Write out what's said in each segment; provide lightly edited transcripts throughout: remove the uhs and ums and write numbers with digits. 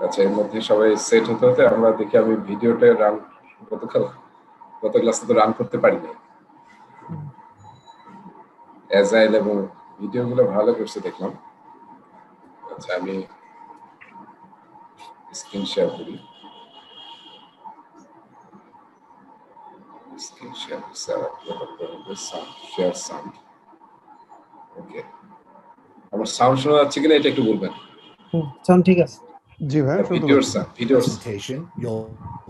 আচ্ছা, এর মধ্যে সবাই সেট হতে হতে আমরা দেখি আমি ভিডিওটা রান গত ক্লাসে তো রান করতে পারি নাই। অ্যাজাইল এবং ভিডিওগুলো ভালো করছে দেখলাম। আচ্ছা, আমি স্ক্রিন শেয়ার করি। Screen share share sound. Okay, আমার সাউন্ড শোনা যাচ্ছে কিনা এটা একটু বলবেন। সাউন্ড ঠিক আছে? জি ভাই, ভিডিওর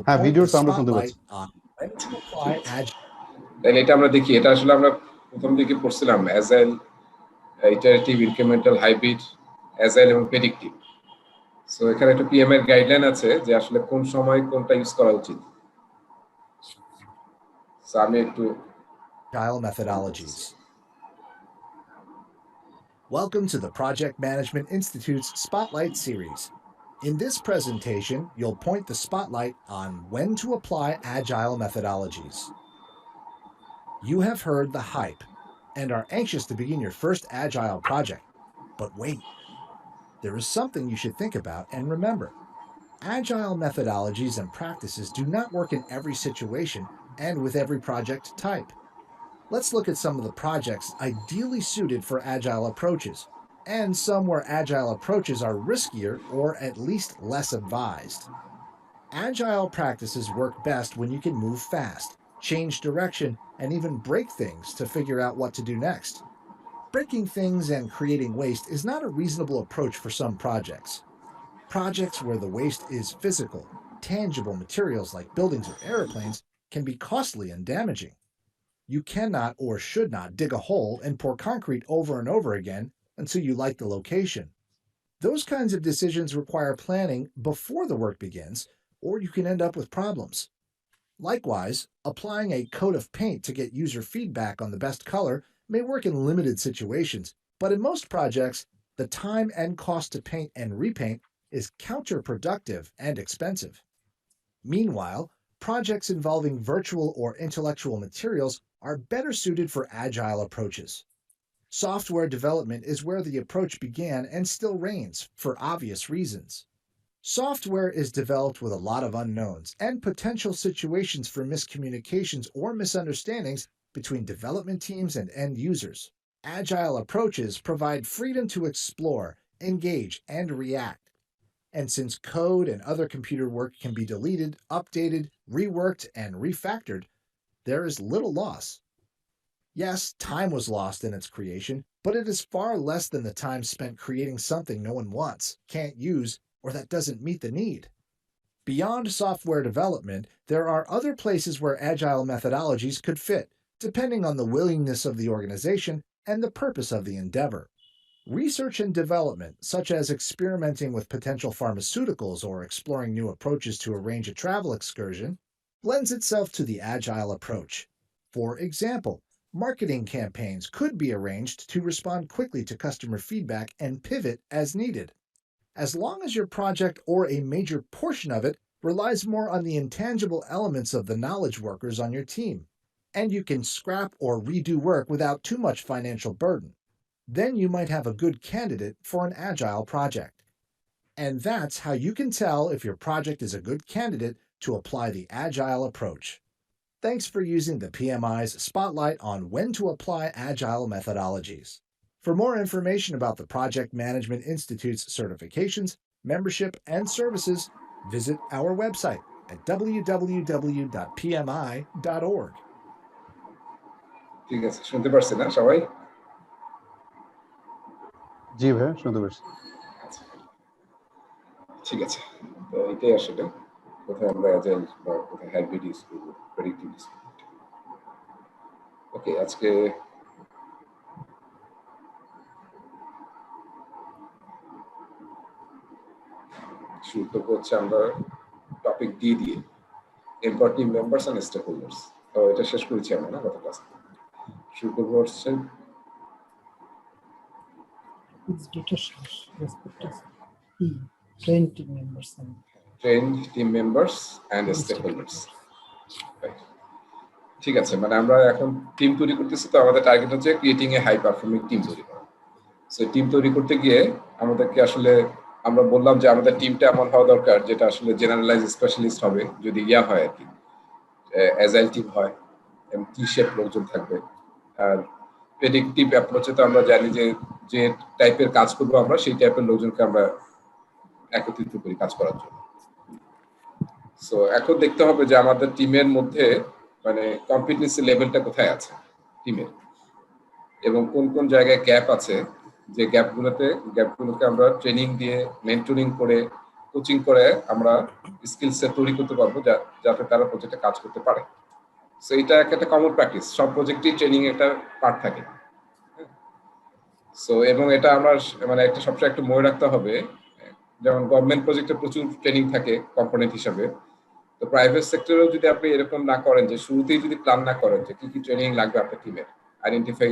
হ্যাঁ, ভিডিওর সাউন্ড শুনতে পাচ্ছি। তাহলে এটা আমরা দেখি, এটা আসলে আমরা প্রথম দিকে পড়ছিলাম agile, iterative, incremental, hybrid, agile এবং প্রেডিক্টিভ। সো এখানে একটা পিএম এর গাইডলাইন আছে যে আসলে কোন সময় কোনটা ইউজ করা উচিত। সো আমি একটু Agile methodologies. Welcome to the Project Management Institute's Spotlight series. In this presentation, you'll point the spotlight on when to apply Agile methodologies. You have heard the hype and are anxious to begin your first Agile project. But wait, there is something you should think about and remember. Agile methodologies and practices do not work in every situation and with every project type. Let's look at some of the projects ideally suited for Agile approaches, and some where Agile approaches are riskier or at least less advised. Agile practices work best when you can move fast, change direction, and even break things to figure out what to do next. Breaking things and creating waste is not a reasonable approach for some projects. Projects where the waste is physical, tangible materials like buildings or airplanes can be costly and damaging. You cannot or should not dig a hole and pour concrete over and over again until you like the location. Those kinds of decisions require planning before the work begins, or you can end up with problems. Likewise, applying a coat of paint to get user feedback on the best color may work in limited situations, but in most projects, the time and cost to paint and repaint is counterproductive and expensive. Meanwhile, projects involving virtual or intellectual materials are better suited for Agile approaches. Software development is where the approach began and still reigns, for obvious reasons. Software is developed with a lot of unknowns and potential situations for miscommunications or misunderstandings between development teams and end users. Agile approaches provide freedom to explore, engage, and react. And since code and other computer work can be deleted, updated, reworked, and refactored, there is little loss. Yes, time was lost in its creation, but it is far less than the time spent creating something no one wants, can't use, or that doesn't meet the need. Beyond software development, there are other places where Agile methodologies could fit, depending on the willingness of the organization and the purpose of the endeavor. Research and development, such as experimenting with potential pharmaceuticals or exploring new approaches to arrange a travel excursion, lends itself to the Agile approach. For example, marketing campaigns could be arranged to respond quickly to customer feedback and pivot as needed. As long as your project or a major portion of it relies more on the intangible elements of the knowledge workers on your team, and you can scrap or redo work without too much financial burden, then you might have a good candidate for an Agile project. And that's how you can tell if your project is a good candidate to apply the Agile approach. Thanks for using the PMI's Spotlight on when to apply Agile methodologies. For more information about the Project Management Institute's certifications, membership, and services, visit our website at www.pmi.org. ঠিক আছে, শুনতে পারছি না সবাই? জি ভাই, শুনতে পাচ্ছি। ঠিক আছে, তো এটাই আসলে কোথায় আমরা অ্যাজাইল বা কোথায় হাইব্রিড ইউজ করবো, প্রেডিক্টিভ ইউজ করবো। ওকে, আজকে শুরু করবো হচ্ছে আমরা টপিক দিয়ে empower team members and stakeholders. তো এটা শেষ করেছি আমরা না গত ক্লাসে। শুরু করবো হচ্ছে trained team members and stakeholders. ঠিক আছে, মানে আমরা এখন টিম তৈরি করতেছি, তো আমাদের টার্গেট হচ্ছে creating a high performing team তৈরি করা। সো টিম তৈরি করতে গিয়ে আমাদেরকে আসলে আমরা বললাম যে আমাদের টিমটা এমন হওয়া দরকার যেটা আসলে জেনারেলাইজ স্পেশালিস্ট হবে, যদি হয় আর কি, অ্যাজাইল টিম হয় এবং টি শেপ লোকজন থাকবে। আর প্রেডিক্টিভ অ্যাপ্রোচে তো আমরা জানি যে যে টাইপের কাজ করবো আমরা সেই টাইপের লোকজনকে আমরা একত্রিত করি কাজ করার জন্য। সো এখন দেখতে হবে যে আমাদের টিমের মধ্যে মানে কম্পিটেন্সি লেভেলটা কোথায় আছে টিমের, এবং কোন কোন জায়গায় গ্যাপ আছে, যে গ্যাপগুলোকে আমরা ট্রেনিং দিয়ে মেন্টরিং করে কোচিং করে আমরা স্কিল সেট তৈরি করতে পারবো যাতে তারা প্রজেক্টে কাজ করতে পারে। সো এটা একটা কমন প্র্যাকটিস, সব প্রজেক্টই ট্রেনিং একটা পার্ট থাকে। সো এবং এটা আমরা মানে একটা সবসময় একটু মনে রাখতে হবে, যেমন গভর্নমেন্ট প্রজেক্টে প্রচুর ট্রেনিং থাকে কম্পোনেন্ট হিসাবে, তো প্রাইভেট সেক্টরেও যদি আপনি এরকম না করেন, যে শুরুতেই যদি প্ল্যান না করেন যে কি কি ট্রেনিং লাগবে আপনার টিমের, আইডেন্টিফাই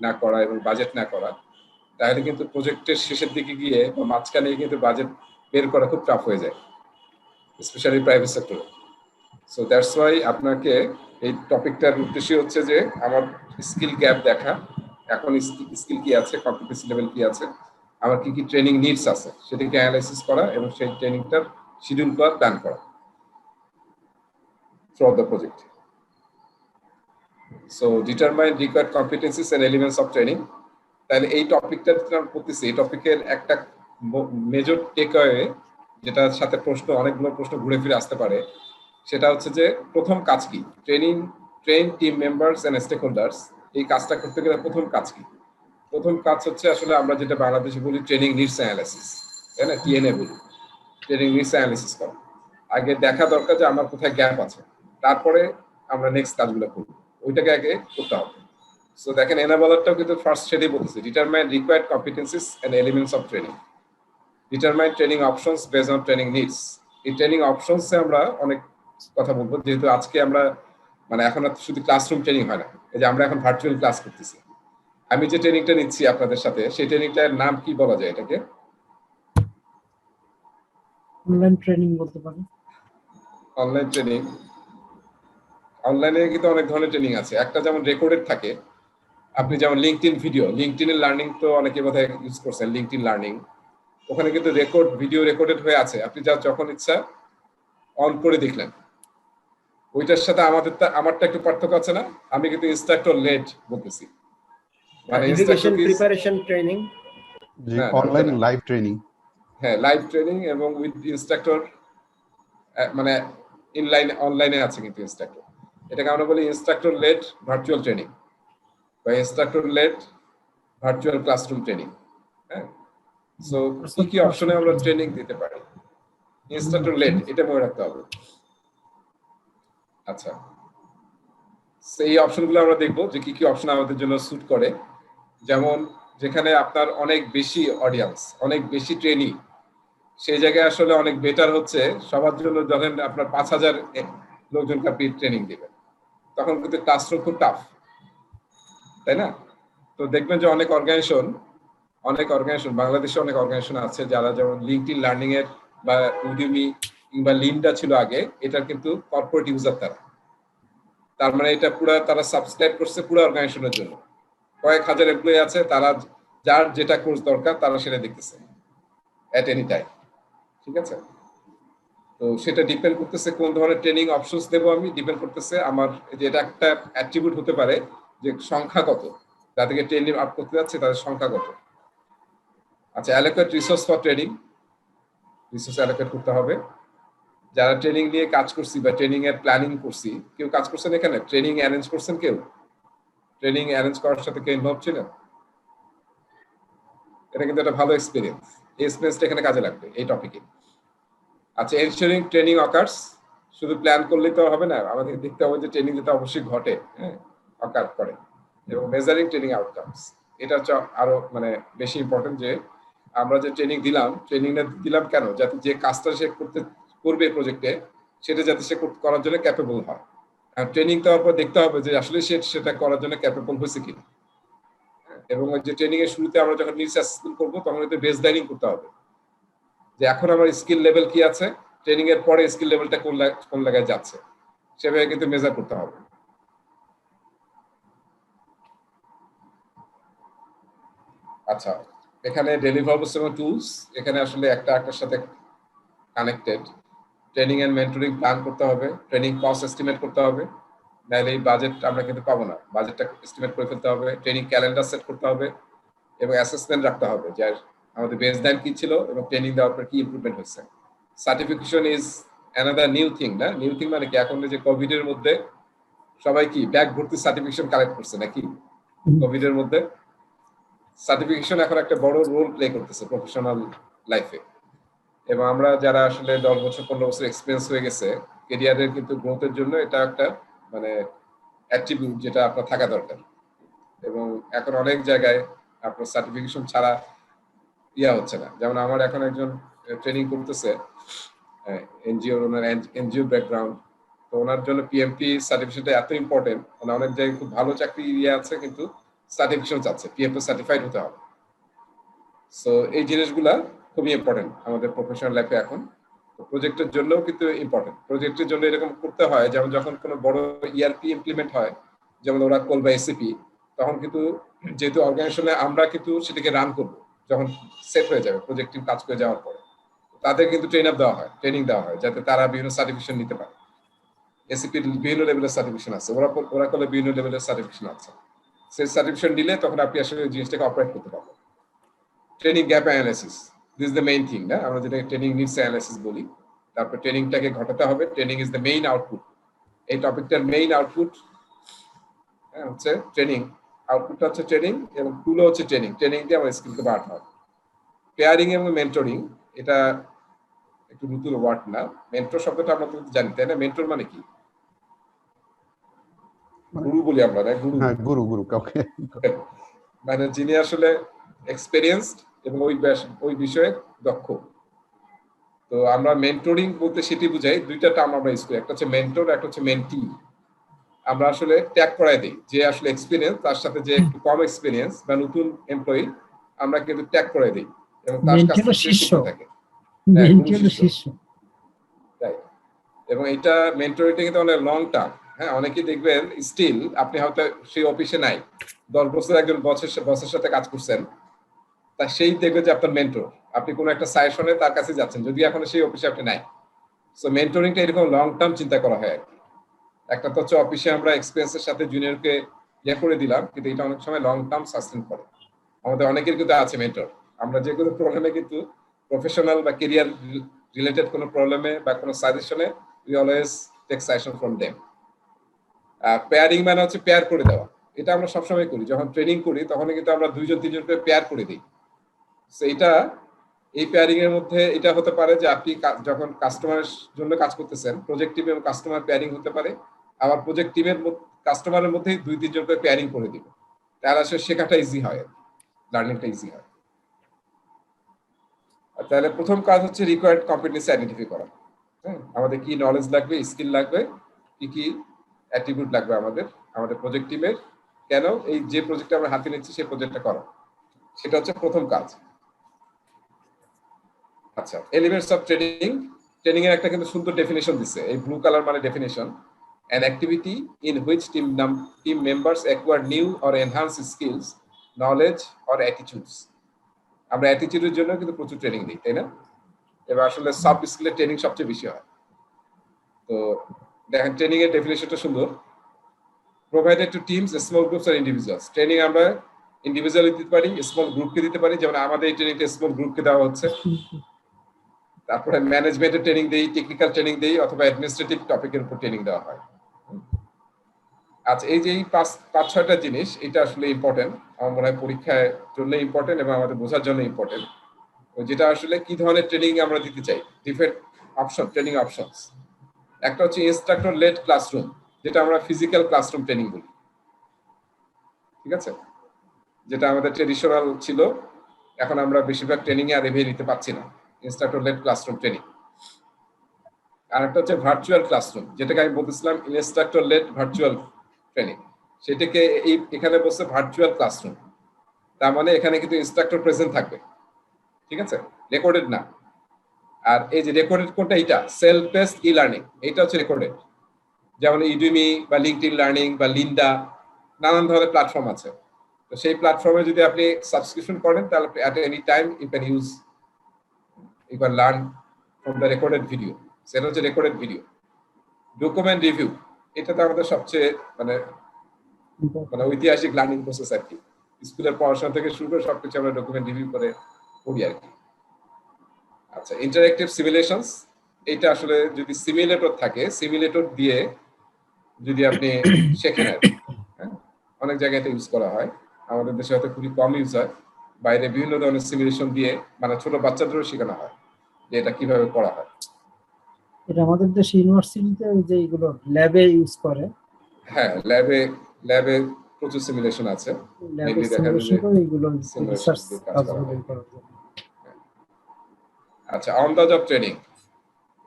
না করা এবং বাজেট না করা, তাহলে কিন্তু প্রজেক্টের শেষের দিকে গিয়ে বা মাঝখানে কিন্তু বাজেট বের করা খুব টাফ হয়ে যায়, স্পেশালি প্রাইভেট সেক্টরে। সো দ্যাটস ওয়াই আপনাকে এই টপিকটার উদ্দেশ্য হচ্ছে যে আমার স্কিল গ্যাপ দেখা, এখন স্কিল কি আছে, কম্পিটেন্সি লেভেল কি আছে, আমার কি কি ট্রেনিং নিডস আছে সেটাকে অ্যানালাইসিস করা এবং সেই ট্রেনিংটার শিডিউল করা, প্ল্যান করা throughout the project. So determine required competencies and elements of training. তাহলে এই টপিকটা করতেছি, এই টপিকের একটা মেজর টেকঅ্যাওয়ে যেটার সাথে অনেকগুলো প্রশ্ন ঘুরে ফিরে আসতে পারে, সেটা হচ্ছে যে প্রথম কাজ কি, train team members and stakeholders. এই কাজটা করতে গেলে প্রথম কাজ কি? প্রথম কাজ হচ্ছে আসলে আমরা যেটা বাংলাদেশে বলি ট্রেনিং নিডস অ্যানালাইসিস, তাই না, টিএনএ বলি, ট্রেনিং নিডস অ্যানালাইসিস করা। আগে দেখা দরকার যে আমার কোথায় গ্যাপ আছে, তারপরে আমরা নেক্সট কাজগুলো করবো, ওইটাকে আগে করতে হবে। সো দেখেন এনাবলারটাও কিন্তু ফার্স্ট সেটাই বলতেছে, determine required competencies and elements of training, determine training options based on training needs. এই ট্রেনিং অপশনসে আমরা অনেক কথা বলবো, যেহেতু আজকে আমরা মানে এখন শুধু ক্লাসরুম ট্রেনিং হয় না, এই যে আমরা এখন ভার্চুয়াল ক্লাস করতেছি, আমি যে ট্রেনিংটা নিচ্ছি আপনাদের সাথে সেই ট্রেনিংটার নাম কি বলা যায় এটাকে? অনলাইন ট্রেনিং বলতে পারেন। Online training. অনলাইনে কিন্তু অনেক ধরনের ট্রেনিং আছে, একটা যেমন রেকর্ডেড থাকে, আপনি যেমন লিঙ্কডইন ভিডিও, লিঙ্কডইনের লার্নিং তো অনেকে বোধহয় ইউজ করছেন, লিঙ্কডইন লার্নিং, ওখানে কিন্তু ভিডিও রেকর্ডেড হয়ে আছে, আপনি যা যখন ইচ্ছা অন করে দেখলেন। ওইটার সাথে আমারটা একটু পার্থক্য আছে না, আমি কিন্তু ইনস্ট্রাক্টর লেড বলতেছি, মানে এডুকেশন প্রিপারেশন ট্রেনিং, জি, অনলাইন লাইভ ট্রেনিং। হ্যাঁ, লাইভ ট্রেনিং এবং উইথ ইনস্ট্রাক্টর, মানে অনলাইনে আছে কিন্তু ইনস্ট্রাক্টর, এটাকে আমরা বলি ইনস্ট্রাক্টর লেড ভার্চুয়াল ট্রেনিং বা instructor led virtual classroom training. হ্যাঁ, সো কি কি অপশনে আমরা ট্রেনিং দিতে পারি? ইনস্ট্রাক্টর লেড, এটা মনে রাখতে হবে। আচ্ছা, সেই অপশনগুলো আমরা দেখবো যে কি কি অপশন আমাদের জন্য স্যুট করে। যেমন যেখানে আপনার অনেক বেশি অডিয়েন্স, অনেক বেশি ট্রেনিং, সেই জায়গায় আসলে অনেক বেটার হচ্ছে সবার জন্য, ধরেন আপনার 5,000 লোকজনকে আপনি ট্রেনিং দিবেন, তখন কিন্তু ক্লাসরুম খুব টাফ, তাই না? তো দেখবেন যে অনেক অর্গানাইজেশন বাংলাদেশে অনেক অর্গানাইজেশন আছে যারা যেমন লিঙ্কডইন লার্নিং এর বা উডিমি কিংবা লিনডা ছিল আগে, এটার কিন্তু কর্পোরেট ইউজার তার মানে এটা পুরো তারা সাবস্ক্রাইব করছে পুরো অর্গানাইজেশনের জন্য, কয়েক হাজার এমপ্লয়ি আছে, তারা যার যেটা কোর্স দরকার তারা সেটা দেখতেছে এট এনি টাইম। ঠিক আছে, তো সেটা ডিপেন্ড করতেছে কোন ধরনের ট্রেনিং অপশনস দেবো আমি, ডিপেন্ড করতেছে আমার, এটা একটা অ্যাট্রিবিউট হতে পারে যে সংখ্যা কত, যাদেরকে ট্রেনিং আপ করতে যাচ্ছে তাদের সংখ্যা কত। আচ্ছা, allocate resource for training, resource allocate করতে হবে। যারা ট্রেনিং নিয়ে কাজ করছি বা ট্রেনিং এর প্ল্যানিং করছি, কেউ কাজ করছেন এখানে, ট্রেনিং অ্যারেঞ্জ করছেন, কেউ ট্রেনিং অ্যারেঞ্জ করার সাথে কেউ ইনভলভ ছিলেন? এটা কিন্তু একটা ভালো এক্সপিরিয়েন্স, এই এক্সপিরিয়েন্সটা এখানে কাজে লাগবে এই টপিকে। আচ্ছা, এনশিওরিং ট্রেনিং অকার্স, শুধু প্ল্যান করলেই তো হবে না, আমাদের দেখতে হবে যে ট্রেনিং যেটা অবশ্যই ঘটে, হ্যাঁ, অকার করে, এবং মেজারিং ট্রেনিং আউটকামস, এটা হচ্ছে আরো মানে বেশি ইম্পর্টেন্ট, যে আমরা যে ট্রেনিং দিলাম কেন, যাতে যে কাজটা সে করবে প্রজেক্টে সেটা যাতে সে করার জন্য ক্যাপেবল হয়। আর ট্রেনিং দেওয়ার পর দেখতে হবে যে আসলে সে সেটা করার জন্য ক্যাপেবল হয়েছে কিনা, এবং ওই যে ট্রেনিং এর শুরুতে আমরা যখন নিডস অ্যাসেসমেন্ট করবো তখন এতে বেসলাইনিং করতে হবে, যে এখন আমার স্কিল লেভেল কি আছে, ট্রেনিং এর পরে স্কিল লেভেলটা কোন জায়গায় যাচ্ছে, সেভাবে কিন্তু মেজার করতে হবে। আচ্ছা, এখানে ডেলিভারেবলস এবং টুলস এখানে আসলে একটা একটার সাথে connected. Training and mentoring plan করতে হবে, ট্রেনিং কস্ট এস্টিমেট করতে হবে, নাহলে এই বাজেট আমরা কিন্তু পাবো না। বাজেটটা এস্টিমেট করে ফেলতে হবে, ট্রেনিং ক্যালেন্ডার সেট করতে হবে এবং অ্যাসেসমেন্ট রাখতে হবে যে আমাদের বেসলাইন কি ছিল এবং ট্রেনিং দেওয়ার পর কি ইমপ্রুভমেন্ট হচ্ছে। Certification is another new thing না? নিউ থিং মানে কি, এখন যে কোভিড এর মধ্যে সবাই কি ব্যাগ ভর্তি সার্টিফিকেশন কালেক্ট করছে নাকি? কোভিড এর মধ্যে সার্টিফিকেশন এখন একটা বড় রোল প্লে করতেছে প্রফেশনাল লাইফে। এবং আমরা যারা আসলে 10 বছর 15 বছর এক্সপিরিয়েন্স হয়ে গেছে ক্যারিয়ারের কিন্তু গ্রোথের জন্য এটা একটা মানে অ্যাট্রিবিউট যেটা আপনার থাকা দরকার। এবং এখন অনেক জায়গায় আপনার সার্টিফিকেশন ছাড়া ইয়া হচ্ছে না। যেমন আমার এখন একজন ট্রেনিং করতেছে এনজিও, ওনার এনজিও ব্যাকগ্রাউন্ড, তো ওনার জন্য পিএমপি সার্টিফিকেশনটা এত ইম্পর্টেন্ট। মানে অনেক জায়গায় খুব ভালো চাকরি ইয়ে আছে কিন্তু সার্টিফিকেশন চাচ্ছে, পিএমপি সার্টিফাইড হতে হবে। সো এই জিনিসগুলা খুবই ইম্পর্টেন্ট আমাদের প্রফেশনাল লাইফে এখন। প্রজেক্টের জন্যও কিন্তু ইম্পর্টেন্ট। প্রজেক্টের জন্য এরকম করতে হয়, যেমন যখন কোনো বড় ইআরপি ইমপ্লিমেন্ট হয়, যেমন ওরাকল বা এসএপি, তখন কিন্তু যেহেতু অর্গানাইজেশনে আমরা কিন্তু সেটাকে রান করবো যখন সেট হয়ে যাবে, প্রজেক্ট টিম কাজ করে যাওয়ার পরে তাদের কিন্তু ট্রেনিং দেওয়া হয় যাতে তারা বিভিন্ন সার্টিফিকেশন নিতে পারে। এসএপির বিভিন্ন লেভেলের সার্টিফিকেশন আছে, ওরাকলের বিভিন্ন লেভেলের সার্টিফিকেশন আছে। সেই সার্টিফিকেশন দিলে তখন আপনি আসলে জিনিসটাকে অপারেট করতে পারবেন। Training gap analysis, this is the main thing না? আমরা যেটাকে ট্রেনিং নিডস অ্যানালাইসিস বলি। তারপর ট্রেনিংটাকে ঘটাতে হবে। Training is the main output. এই টপিকটার মেইন আউটপুট হচ্ছে ট্রেনিং। আউটপুটটা হচ্ছে ট্রেনিং এবং টুলও হচ্ছে ট্রেনিং। ট্রেনিং দিয়ে আমার স্কিলকে বাড়াতে হবে। পেয়ারিং এবং মেন্টরিং, এটা একটু নতুন ওয়ার্ড না। মেন্টর শব্দটা আমরা তো জানি, তাই না? মেন্টর মানে কি? গুরু বলি আমরা না? গুরু, হ্যাঁ, গুরু কাউকে মানে যিনি আসলে এক্সপেরিয়েন্সড এবং ওই বিষয়ে দক্ষ। তো আমরা মেন্টরিং বলতে সেটি বুঝাই, দুইটা টার্ম আমরা ইউজ করি, একটা হচ্ছে মেন্টর, একটা হচ্ছে মেন্টি। আমরা আসলে ট্যাগ করাই দিই যে আসলে এক্সপিরিয়েন্স তার সাথে যে একটু কম এক্সপিরিয়েন্স বা নতুন এমপ্লয়ি, আমরা কিন্তু ট্যাগ করে দিই এবং তার কাছ থেকে শিখতে থাকে। এবং এটা মেন্টরিংটা কিন্তু অনেক লং টার্ম। হ্যাঁ, অনেকেই দেখবেন স্টিল আপনি হয়তো সেই অফিসে নাই, 10 বছর একজন বসের সাথে কাজ করছেন, তা সেই দেখবে যে আপনার মেন্টর। আপনি কোনো একটা সাজেশনে তার কাছে যাচ্ছেন, যদি এখন সেই অফিসে আপনি নাই। সো মেন্টরিংটা এরকম লং টার্ম চিন্তা করা হয় আর কি। একটা তো হচ্ছে অফিসে আমরা এক্সপিরিয়েন্সের সাথে জুনিয়রকে ইয়ে করে দিলাম, কিন্তু এটা অনেক সময় লং টার্ম সাস্টেন করে। আমাদের অনেকের কিন্তু আছে মেন্টর। আমরা যে কোনো প্রবলেমে কিন্তু প্রফেশনাল বা কেরিয়ার রিলেটেড কোনো প্রবলেমে বা কোনো সাজেশনে we always take suggestion from them. Pairing মানে হচ্ছে পেয়ার করে দেওয়া। এটা আমরা সবসময় করি, যখন ট্রেনিং করি তখন কিন্তু আমরা 2-3 করে পেয়ার করে দিই। সো এটা এই পেয়ারিং এর মধ্যে এটা হতে পারে যে আপনি যখন কাস্টমারের জন্য কাজ করতেছেন, প্রজেক্ট টিম এবং কাস্টমার পেয়ারিং হতে পারে। আবার প্রজেক্ট টিমের কাস্টমারের মধ্যেই 2-3 করে পেয়ারিং করে দিব, তাহলে আসলে শেখাটা ইজি হয়, লার্নিংটা ইজি হয়। তাহলে প্রথম কাজ হচ্ছে রিকোয়ার্ড কম্পিটেন্সি আইডেন্টিফাই করা। হ্যাঁ, আমাদের কি নলেজ লাগবে, স্কিল লাগবে, কি কি অ্যাট্রিবিউট লাগবে আমাদের প্রজেক্ট টিমের, কেন এই যে প্রজেক্টটা আমরা হাতে নিচ্ছি সেই প্রজেক্টটা করো, সেটা হচ্ছে প্রথম কাজ। আচ্ছা, এলিমেন্টস অফ ট্রেনিং। ট্রেনিং এর একটা কিন্তু সুন্দর ডেফিনেশন দিচ্ছে, এই ব্লু কালার মানে definition. An activity in which team members acquire new or enhance skills, knowledge or attitudes. আমরা অ্যাটিটিউডের জন্য কিন্তু প্রচুর ট্রেনিং দিই, তাই না? এবার আসলে সফট স্কিলের ট্রেনিং সবচেয়ে বেশি হয়। তো দেখেন ট্রেনিং এর ডেফিনেশনটা সুন্দর। Provided to teams, small groups or individuals. Training আমরা ইন্ডিভিজুয়ালি দিতে পারি, স্মল গ্রুপকে দিতে পারি, যেমন আমাদের এই ট্রেনিংটা স্মল গ্রুপকে দেওয়া হচ্ছে। তারপরে ম্যানেজমেন্টের ট্রেনিং দেই, টেকনিক্যাল ট্রেনিং দেই, অথবা অ্যাডমিনিস্ট্রেটিভ টপিকের উপর ট্রেনিং দেওয়া হয়। আচ্ছা, এই যে 5-6টা জিনিস, এটা আসলে ইম্পর্টেন্ট। আমার মনে হয় পরীক্ষার জন্য ইম্পর্টেন্ট এবং আমাদের বোঝার জন্য ইম্পর্টেন্ট। যেটা আসলে কি ধরনের ট্রেনিং আমরা দিতে চাই, ডিফারেন্ট অপশন, ট্রেনিং অপশনস। একটা হচ্ছে ইনস্ট্রাক্টর লেড ক্লাসরুম, যেটা আমরা ফিজিক্যাল ক্লাসরুম ট্রেনিং বলি, ঠিক আছে? যেটা আমাদের ট্রেডিশনাল ছিল, এখন আমরা বেশিরভাগ ট্রেনিং এ আর এভাবে নিতে পারছি না। Instructor led classroom training. আর একটা হচ্ছে ভার্চুয়াল ক্লাসরুম, যেটাকে আমি বলতেছিলাম ইনস্ট্রাক্টর লেড ভার্চুয়াল ট্রেনিং। সেটাকে এখানে বলছে ভার্চুয়াল ক্লাসরুম। তার মানে এখানে কিন্তু ইনস্ট্রাক্টর প্রেজেন্ট থাকবে, ঠিক আছে? রেকর্ডেড না। আর এই যে রেকর্ডেড কোনটা, এটা সেলফ বেসড ই লার্নিং, এটা হচ্ছে রেকর্ডেড। যেমন ইডুমি বা লিঙ্কডইন লার্নিং বা লিন্ডা, নানান ধরনের প্ল্যাটফর্ম আছে। তো সেই প্ল্যাটফর্মে যদি আপনি সাবস্ক্রিপশন করেন তাহলে at any time you can learn from the recorded video. সেটা হচ্ছে রেকর্ডেড ভিডিও। ডকুমেন্ট রিভিউ, এটা তো আমাদের সবচেয়ে মানে ঐতিহাসিক লার্নিং প্রসেস আর কি। স্কুলের পড়াশোনা থেকে শুরু করে সবকিছু আমরা ডকুমেন্ট রিভিউ করে পড়ি আর কি। আচ্ছা, ইন্টারঅ্যাক্টিভ সিমুলেশনস, এটা আসলে যদি সিমুলেটর থাকে, সিমুলেটর দিয়ে যদি আপনি শেখেন আর কি, হ্যাঁ, অনেক জায়গাতে ইউজ করা হয়, আমাদের দেশে হয়তো খুবই কম ইউজ হয়। বাইরে বিভিন্ন ধরনের সিমুলেশন দিয়ে মানে ছোট বাচ্চাদেরও শেখানো হয় যে এটা কিভাবে করা হয়। এটা আমাদের দেশে ইউনিভার্সিটিতে যে এগুলো ল্যাবে ইউজ করে। হ্যাঁ, ল্যাবে প্রচুর সিমুলেশন আছে। ল্যাবে সিমুলেশন করে এগুলো রিসার্চ কাজগুলো করার জন্য। আচ্ছা, অন দ্য জব ট্রেনিং,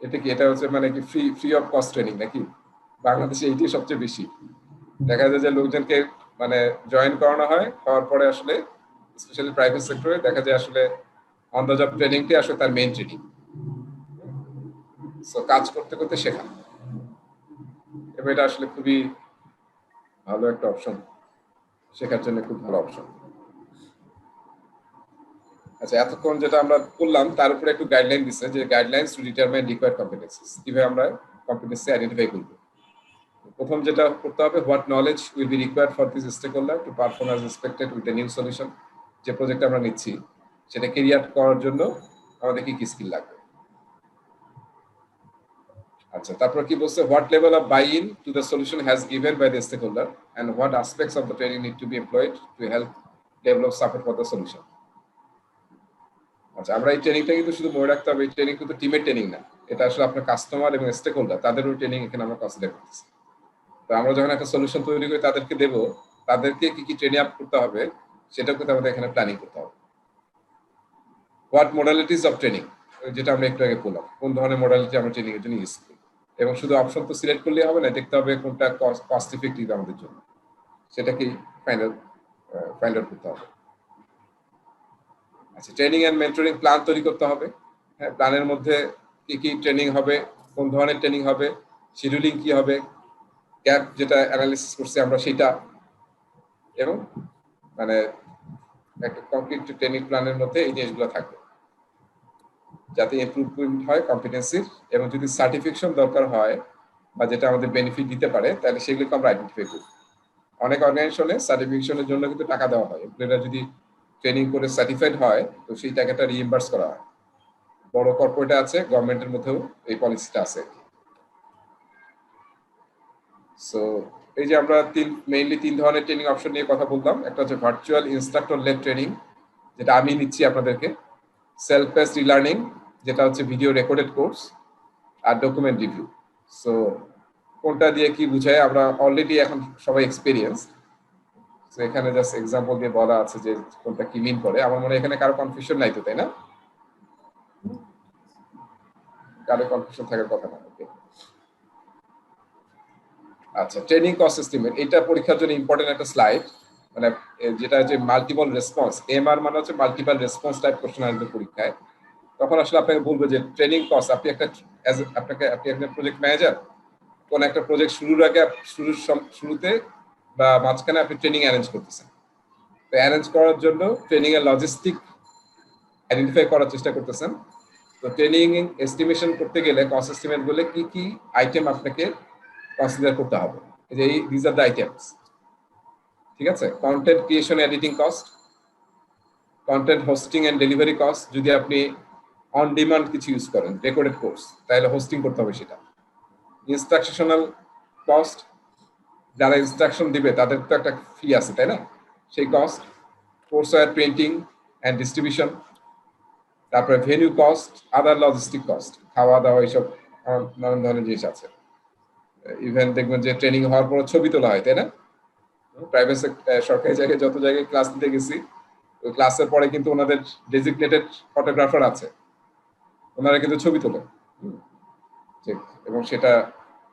এটা কি, এটা হচ্ছে মানে কি ফ্রি অফ কস্ট ট্রেনিং নাকি? বাংলাদেশে এইটাই সবচেয়ে বেশি দেখা যায় যে লোকজনকে মানে জয়েন করানো হয়, হওয়ার পরে আসলে স্পেশালি প্রাইভেট সেক্টরে দেখা যায় আসলে অন দ্য জব ট্রেনিংটি আসলে তার মেইন ট্রেনিং। সো কাজ করতে করতে শেখা, এবং এটা আসলে খুবই ভালো একটা অপশন, শেখার জন্য খুব ভালো অপশন। আচ্ছা, এতক্ষণ যেটা আমরা করলাম তার উপরে একটু গাইডলাইন দিচ্ছে, যে guidelines to determine required competencies, কিভাবে আমরা কম্পিটেন্সি আইডেন্টিফাই করব। প্রথম যেটা করতে হবে, what knowledge will be required for this stakeholder to perform as expected with a new solution. যে প্রজেক্ট আমরা নিচ্ছি সেটা ক্যারিয়ার করার জন্য আমাদের কি কি স্কিল লাগবে। আচ্ছা, তারপর কি বলছে, what level of buy in to the solution has given by the stakeholder and what aspects of the training need to be employed to help develop support for the solution. আচ্ছা, আমরা এই ট্রেনিংটা কিন্তু শুধু মনে রাখতে হবে, এই ট্রেনিং কিন্তু টিমের ট্রেনিং না, এটা আসলে আপনার কাস্টমার এবং স্টেকহোল্ডার তাদেরও ট্রেনিং এখানে আমরা কনসিডার করতেছি। তো আমরা যখন একটা সলিউশন তৈরি করে তাদেরকে দেব, তাদেরকে কি কি ট্রেনিং আপ করতে হবে সেটাও কিন্তু আমাদের এখানে প্ল্যানিং করতে হবে। হোয়াট মডালিটিস অফ ট্রেনিং, যেটা আমরা একটু আগে বললাম, কোন ধরনের মডালিটি আমরা ট্রেনিং এর জন্য ইউজ করি, এবং শুধু অপশন তো সিলেক্ট করলেই হবে না, দেখতে হবে কোনটা কস্ট ইফেক্টিভ আমাদের জন্য, সেটাকেই ফাইন্ড আউট করতে হবে। আচ্ছা, ট্রেনিং এন্ড মেন্টরিং প্ল্যান তৈরি করতে হবে। হ্যাঁ, প্ল্যানের মধ্যে কি কি ট্রেনিং হবে, কোন ধরনের ট্রেনিং হবে, শিডিউলিং কি হবে, গ্যাপ যেটা অ্যানালিসিস করছি আমরা সেটা, এবং মানে একটা কমপ্লিট ট্রেনিং প্ল্যানের মধ্যে এই জিনিসগুলো থাকবে যাতে ইমপ্রুভমেন্ট হয় কম্পিটেন্সির, এবং যদি সার্টিফিকেশন দরকার হয় বা যেটা আমাদের বেনিফিট দিতে পারে তাহলে সেগুলোকে আমরা আইডেন্টিফাই করি। অনেক অর্গানাইজেশনে সার্টিফিকেশনের জন্য কিন্তু টাকা দেওয়া হয়, এমপ্লয়িরা যদি ট্রেনিং করে সার্টিফাইড হয় তো সেই টাকাটা রিইম্বার্স করা হয়। বড় কর্পোরেট আছে, গভর্নমেন্টের মধ্যেও এই পলিসিটা আছে। সো এই যে আমরা মেইনলি তিন ধরনের ট্রেনিং অপশন নিয়ে কথা বললাম। একটা হচ্ছে ভার্চুয়াল ইনস্ট্রাক্টর লেড ট্রেনিং, যেটা আমি নিচ্ছি আপনাদেরকে, সেলফ পেস্ট রিলার্নিং, যেটা হচ্ছে ভিডিও রেকর্ডেড কোর্স, আর ডকুমেন্ট রিভিউ। সো কোনটা দিয়ে কি বুঝায় আমরা অলরেডি এখন সবাই এক্সপেরিয়েন্স, তো এখানে জাস্ট এক্সাম্পল দিয়ে বলা আছে যে কোনটা কি মিন করে। আমার মনে হয় এখানে কারো কনফিউশন নাই তো, তাই না? কারো কনফিউশন থাকার কথা না। ওকে, আচ্ছা, ট্রেনিং কস্ট এস্টিমেট, এটা পরীক্ষার জন্য ইম্পর্টেন্ট একটা স্লাইড, মানে যেটা হচ্ছে মাল্টিপল রেসপন্স, এমআর মানে হচ্ছে মাল্টিপল রেসপন্স টাইপ কোশ্চেন আসবে পরীক্ষায়। তখন আসলে আপনাকে বলবে যে ট্রেনিং কস্ট, আপনি একটা প্রজেক্ট ম্যানেজার, কোন একটা প্রজেক্ট শুরুর আগে শুরুতে বা মাঝখানে আপনি ট্রেনিং অ্যারেঞ্জ করতেছেন, তো অ্যারেঞ্জ করার জন্য ট্রেনিং এর লজিস্টিক আইডেন্টিফাই করার চেষ্টা করতেছেন। তো ট্রেনিং এস্টিমেশন করতে গেলে কস্ট এস্টিমেট বলে কি কি আইটেম আপনাকে কনসিডার করতে হবে, এই যে দিস আর দ্য আইটেমস। ঠিক আছে, content creation editing cost, content hosting and delivery cost, যদি আপনি অন ডিমান্ড কিছু ইউজ করেন রেকর্ডেড কোর্স তাহলে হোস্টিং করতে হবে সেটা। ইনস্ট্রাকশনাল কস্ট, যারা ইনস্ট্রাকশন দিবে তাদের তো একটা ফি আছে তাই না, সেই কস্ট। কোর্সওয়্যার প্রিন্টিং অ্যান্ড ডিস্ট্রিবিউশন, তারপরে ভেন্যু কস্ট, আদার লজিস্টিক কস্ট, খাওয়া দাওয়া, এইসব নানান ধরনের জিনিস আছে। ইভেন দেখবেন যে ট্রেনিং হওয়ার পর ছবি তোলা হয় তাই না, প্রাইভেট সরকারি জায়গায় যত জায়গায় ক্লাস নিতে গেছি, ওই ক্লাসের পরে কিন্তু ওনাদের ডেজিগনেটেড ফটোগ্রাফার আছে, ওনারা কিন্তু ছবি তোলেন, ঠিক, এবং সেটা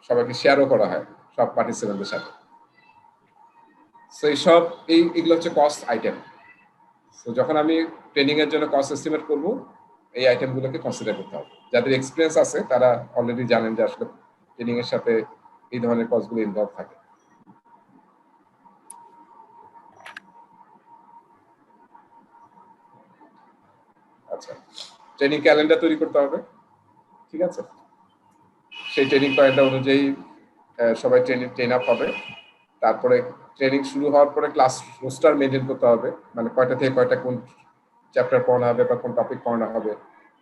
সবাইকে শেয়ারও করা হয় সব পার্টিসিপেন্টদের সাথে। সো এইসব এইগুলো হচ্ছে কস্ট আইটেম। সো যখন আমি ট্রেনিং এর জন্য কস্ট এস্টিমেট করব, এই আইটেমগুলোকে কনসিডার করতে হবে। যাদের এক্সপিরিয়েন্স আছে তারা অলরেডি জানেন যে আসলে ট্রেনিং এর সাথে এই ধরনের কস্টগুলো ইনভলভ থাকে। ট্রেনিং ক্যালেন্ডার তৈরি করতে হবে, ঠিক আছে? সেই ট্রেনিং ক্যালেন্ডার অনুযায়ী সবাই ট্রেন আপ হবে। তারপরে ট্রেনিং শুরু হওয়ার পরে ক্লাস রোস্টার মেনটেন করতে হবে, মানে কয়টা থেকে কয়টা কোন চ্যাপ্টার পড়ানো হবে বা কোন টপিক পড়ানো হবে,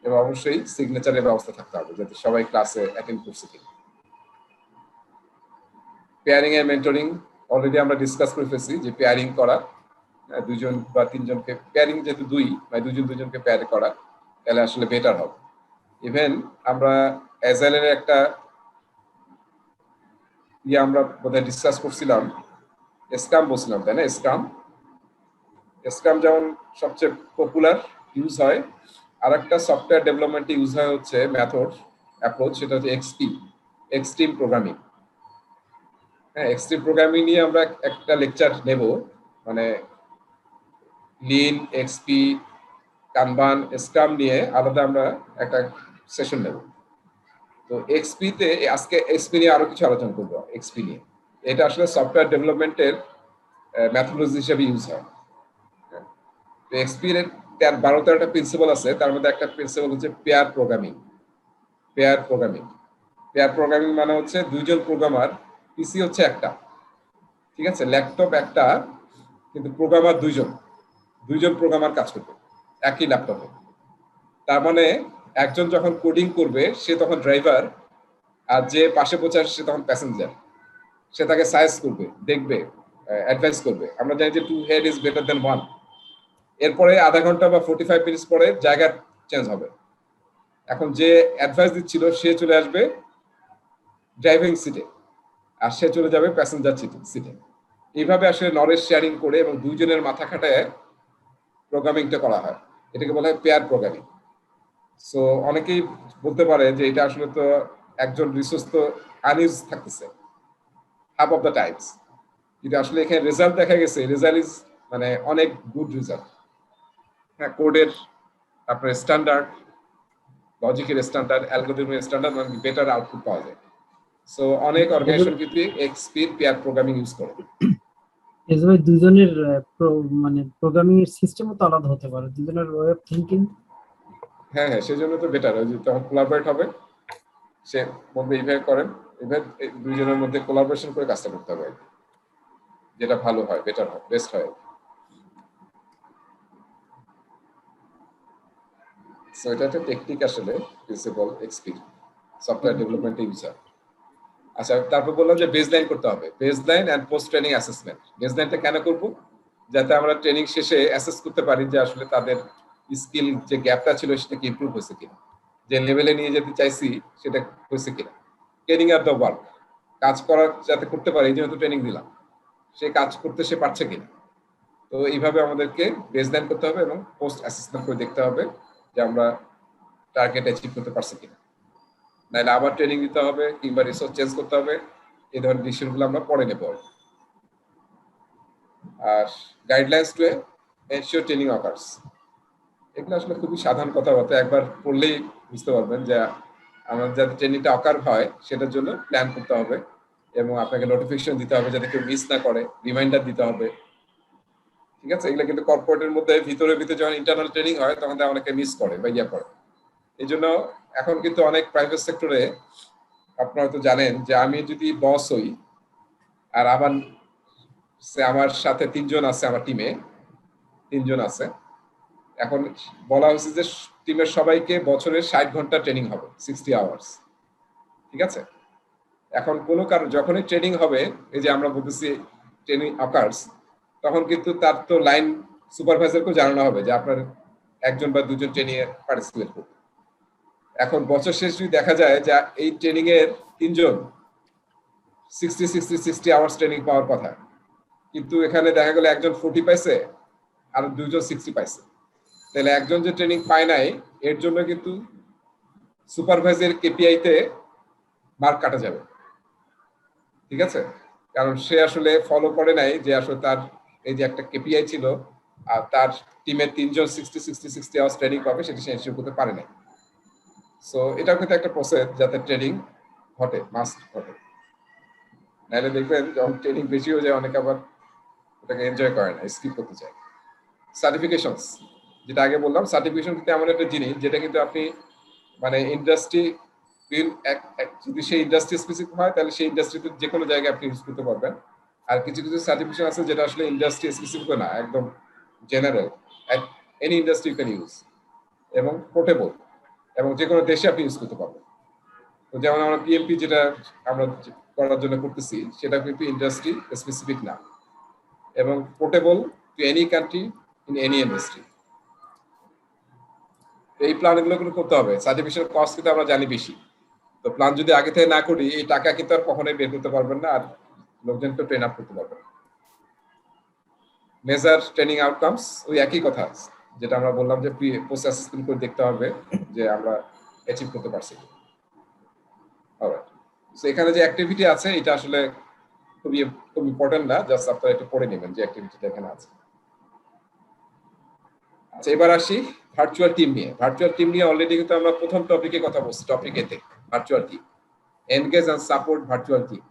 এবং অবশ্যই সিগনেচারের ব্যবস্থা থাকতে হবে যাতে সবাই ক্লাসে অ্যাটেন্ড করছে কিনা। পেয়ারিং এর মেন্টরিং অলরেডি আমরা ডিসকাস করে ফেলছি যে পেয়ারিং করা, দুইজন বা তিনজনকে পেয়ারিং, যেহেতু দুইজনকে পেয়ার করা, তাহলে আসলে বেটার হবে। ইভেন আমরা অ্যাজাইলের একটা আমরা বোধহয় ডিসকাস করছিলাম, স্ক্রাম বলছিলাম, তাই না? স্ক্রাম যেমন সবচেয়ে পপুলার ইউজ হয়, আর একটা সফটওয়্যার ডেভেলপমেন্টে ইউজ হয় হচ্ছে মেথড অ্যাপ্রোচ, সেটা হচ্ছে এক্সট্রিম প্রোগ্রামিং। হ্যাঁ, এক্সট্রিম প্রোগ্রামিং নিয়ে আমরা একটা লেকচার নেব, মানে লিন, এক্সপি, কানবান, স্ক্রাম নিয়ে আলাদা আমরা একটা সেশন নেব। তো এক্সপিতে আজকে এক্সপি নিয়ে আরো কিছু আলোচনা করবো। এক্সপি নিয়ে এটা আসলে সফটওয়্যার ডেভেলপমেন্টের ম্যাথোলজি হিসেবে ইউজ হয়। তো এক্সপির 12-13টা প্রিন্সিপাল আছে, তার মধ্যে একটা প্রিন্সিপাল হচ্ছে পেয়ার প্রোগ্রামিং। পেয়ার প্রোগ্রামিং মানে হচ্ছে দুইজন প্রোগ্রামার, পিসি হচ্ছে একটা, ঠিক আছে, ল্যাপটপ একটা, কিন্তু প্রোগ্রামার দুইজন প্রোগ্রামার কাজ করবে একই ল্যাপটপে। তার মানে একজন যখন কোডিং করবে সে তখন ড্রাইভার, আর যে পাশে বসে সে তখন প্যাসেঞ্জার। সে তাকে সাইজ করবে, দেখবে, অ্যাডভাইস করবে। আমরা জানি যে 2 হেড ইজ বেটার দেন 1। এরপরে আধা ঘন্টা বা 45 মিনিটস পরে জায়গা চেঞ্জ হবে। এখন যে অ্যাডভাইস দিচ্ছিল সে চলে আসবে ড্রাইভিং সিটে, আর সে চলে যাবে প্যাসেঞ্জার সিটে। এইভাবে আসলে নলেজ শেয়ারিং করে এবং দুইজনের মাথা খাটায় প্রোগ্রামিংটা করা হয়। এটাকে বলা হয় পেয়ার প্রোগ্রামিং। সো অনেকেই বলতে পারে যে এটা আসলে তো একজন রিসোর্স তো আনইউজ থাকতেছে হাফ অফ দ্য টাইমস, কিন্তু আসলে এখানে রেজাল্ট দেখা গেছে, রেজাল্ট ইজ মানে অনেক গুড রেজাল্ট। হ্যাঁ, কোডের আপনার স্ট্যান্ডার্ড, লজিকের স্ট্যান্ডার্ড, অ্যালগরিদমের স্ট্যান্ডার্ড, মানে বেটার আউটপুট পাওয়া যায়। সো অনেক অর্গানাইজেশন কিন্তু এক্সপি পেয়ার প্রোগ্রামিং ইউজ করে। এই যে দুজনের মানে প্রোগ্রামিং এর সিস্টেমও তো আলাদা হতে পারে, দুজনের ওয়ে অফ থিংকিং। হ্যাঁ, সেই জন্য তো বেটার, ওই যে তখন কোলাবরেট হবে, সে বলবে ইভেন্ট করেন, ইভেন্ট দুইজনের মধ্যে কোলাবোরেশন করে কাজটা করতে হবে, যেটা ভালো হয়, বেটার হয়, বেস্ট হয়। সো এটা একটা টেকনিক আসলে, প্রিন্সিপাল এক্সপি সফটওয়্যার ডেভেলপমেন্টে ইউজ হয়। আচ্ছা, তারপর বললাম যে বেসলাইন করতে হবে, baseline and post training assessment. বেসলাইনটা কেন করব? যাতে আমরা ট্রেনিং শেষে অ্যাসেস করতে পারি যে আসলে তাদের স্কিল যে গ্যাপটা ছিল সেটা কি ইমপ্রুভ হয়েছে কিনা, যে লেভেলে নিয়ে যেতে চাইছি সেটা হয়েছে কিনা। ট্রেনিং আর দ্য ওয়ার্ক, কাজ করার যাতে করতে পারে, এই জন্য তো ট্রেনিং দিলাম, সে কাজ করতে সে পারছে কিনা। তো এইভাবে আমাদেরকে বেসলাইন করতে হবে এবং পোস্ট অ্যাসেসমেন্ট করে দেখতে হবে যে আমরা টার্গেট অ্যাচিভ করতে পারছি কিনা। নাহলে আবার ট্রেনিং দিতে হবে কিংবা রিসোর্স চেঞ্জ করতে হবে। এই ধরনের ডিসিশনগুলো আমরা পরে নেব। আর guidelines to ensure training occurs, এগুলো আসলে খুবই সাধারণ কথাবার্তা, একবার পড়লেই বুঝতে পারবেন যে আমাদের যাতে ট্রেনিংটা অকার হয় সেটার জন্য প্ল্যান করতে হবে এবং আপনাকে নোটিফিকেশন দিতে হবে যাতে কেউ মিস না করে, রিমাইন্ডার দিতে হবে, ঠিক আছে? এগুলো কিন্তু কর্পোরেটের মধ্যে ভিতরে যখন ইন্টারনাল ট্রেনিং হয় তখন অনেকে মিস করে বা করে। এই জন্য এখন কিন্তু অনেক প্রাইভেট সেক্টরে আপনারা হয়তো জানেন যে আমি যদি বস হই আর আমার সাথে 3 জন আছে, আমার টিমে 3 জন আছে, এখন বলা হয়েছে যে টিমের সবাইকে বছরে 60 ঘন্টা ট্রেনিং হবে, 60 আওয়ার্স, ঠিক আছে? এখন কোনো কারণ যখনই ট্রেনিং হবে, এই যে আমরা বলতেছি ট্রেনিং অকার্স, তখন কিন্তু তার তো লাইন সুপারভাইজারকেও জানানো হবে যে আপনার 1 জন বা 2 জন ট্রেনিং এ পার্টিসিপেট করবে। এখন বছর শেষ যদি দেখা যায় যে এই ট্রেনিং এর 3 জন 60 আওয়ার্স ট্রেনিং পাওয়ার কথা, কিন্তু এখানে দেখা গেল 1 জন 40 পাইছে আর 2 জন 60 পাইছে, তাহলে 1 জন যে ট্রেনিং পায় নাই এর জন্য কিন্তু সুপারভাইজার কেপিআই তে মার্ক কাটা যাবে, ঠিক আছে? কারণ সে আসলে ফলো করে নাই যে আসলে তার এই যে একটা কেপিআই ছিল আর তার টিমের 3 জন 60 আওয়ার্স ট্রেনিং পাবে, সেটা সে এনশিওর করতে পারে নাই। সো এটাও কিন্তু একটা প্রসেস যাতে ট্রেনিং ঘটে, মাস্ট ঘটে। নাহলে দেখবেন যখন ট্রেনিং বেশি হয়ে যায় অনেকে আবার ওটাকে এনজয় করে না, স্কিপ করতে চায়। সার্টিফিকেশনস, যেটা আগে বললাম, সার্টিফিকেশন কিন্তু এমন একটা জিনিস যেটা কিন্তু আপনি মানে ইন্ডাস্ট্রি, যদি সেই ইন্ডাস্ট্রি স্পেসিফিক হয় তাহলে সেই ইন্ডাস্ট্রিতে যে কোনো জায়গায় আপনি ইউজ করতে পারবেন। আর কিছু কিছু সার্টিফিকেশন আছে যেটা আসলে ইন্ডাস্ট্রি স্পেসিফিক না, একদম general, any industry you can use, এবং পোর্টেবল, এবং যে কোনো দেশে আপনি ইউজ করতে পারবেন। তো যেমন আমরা পিএমপি যেটা আমরা করার জন্য করতেছি সেটা কিন্তু ইন্ডাস্ট্রি স্পেসিফিক না, এবং portable to any country in any industry. এই প্ল্যানগুলো কিন্তু করতে হবে। সার্টিফিকেশন কস্ট কিন্তু আমরা জানি বেশি, তো প্ল্যান যদি আগে থেকে না করি এই টাকা কিন্তু আর কখনোই বের করতে পারবেন না, আর লোকজনকে ট্রেন আপ করতে পারবেন। মেজার ট্রেনিং আউটকামস ওই একই কথা যেটা আমরা বললাম যে পোস্ট অ্যাসেসমেন্ট করে দেখতে হবে যে আমরা অ্যাচিভ করতে পারছি। অলরাইট, সো এখানে যে অ্যাক্টিভিটি আছে এটা আসলে খুব ইম্পর্টেন্ট না, জাস্ট আপনারা একটু পড়ে নেবেন যে অ্যাক্টিভিটিটা এখানে আছে। আচ্ছা, এবার আসি ভার্চুয়াল টিম নিয়ে। ভার্চুয়াল টিম নিয়ে অলরেডি কিন্তু আমরা প্রথম টপিকে কথা বলছি, টপিক এতে virtual team, engage and support virtual team.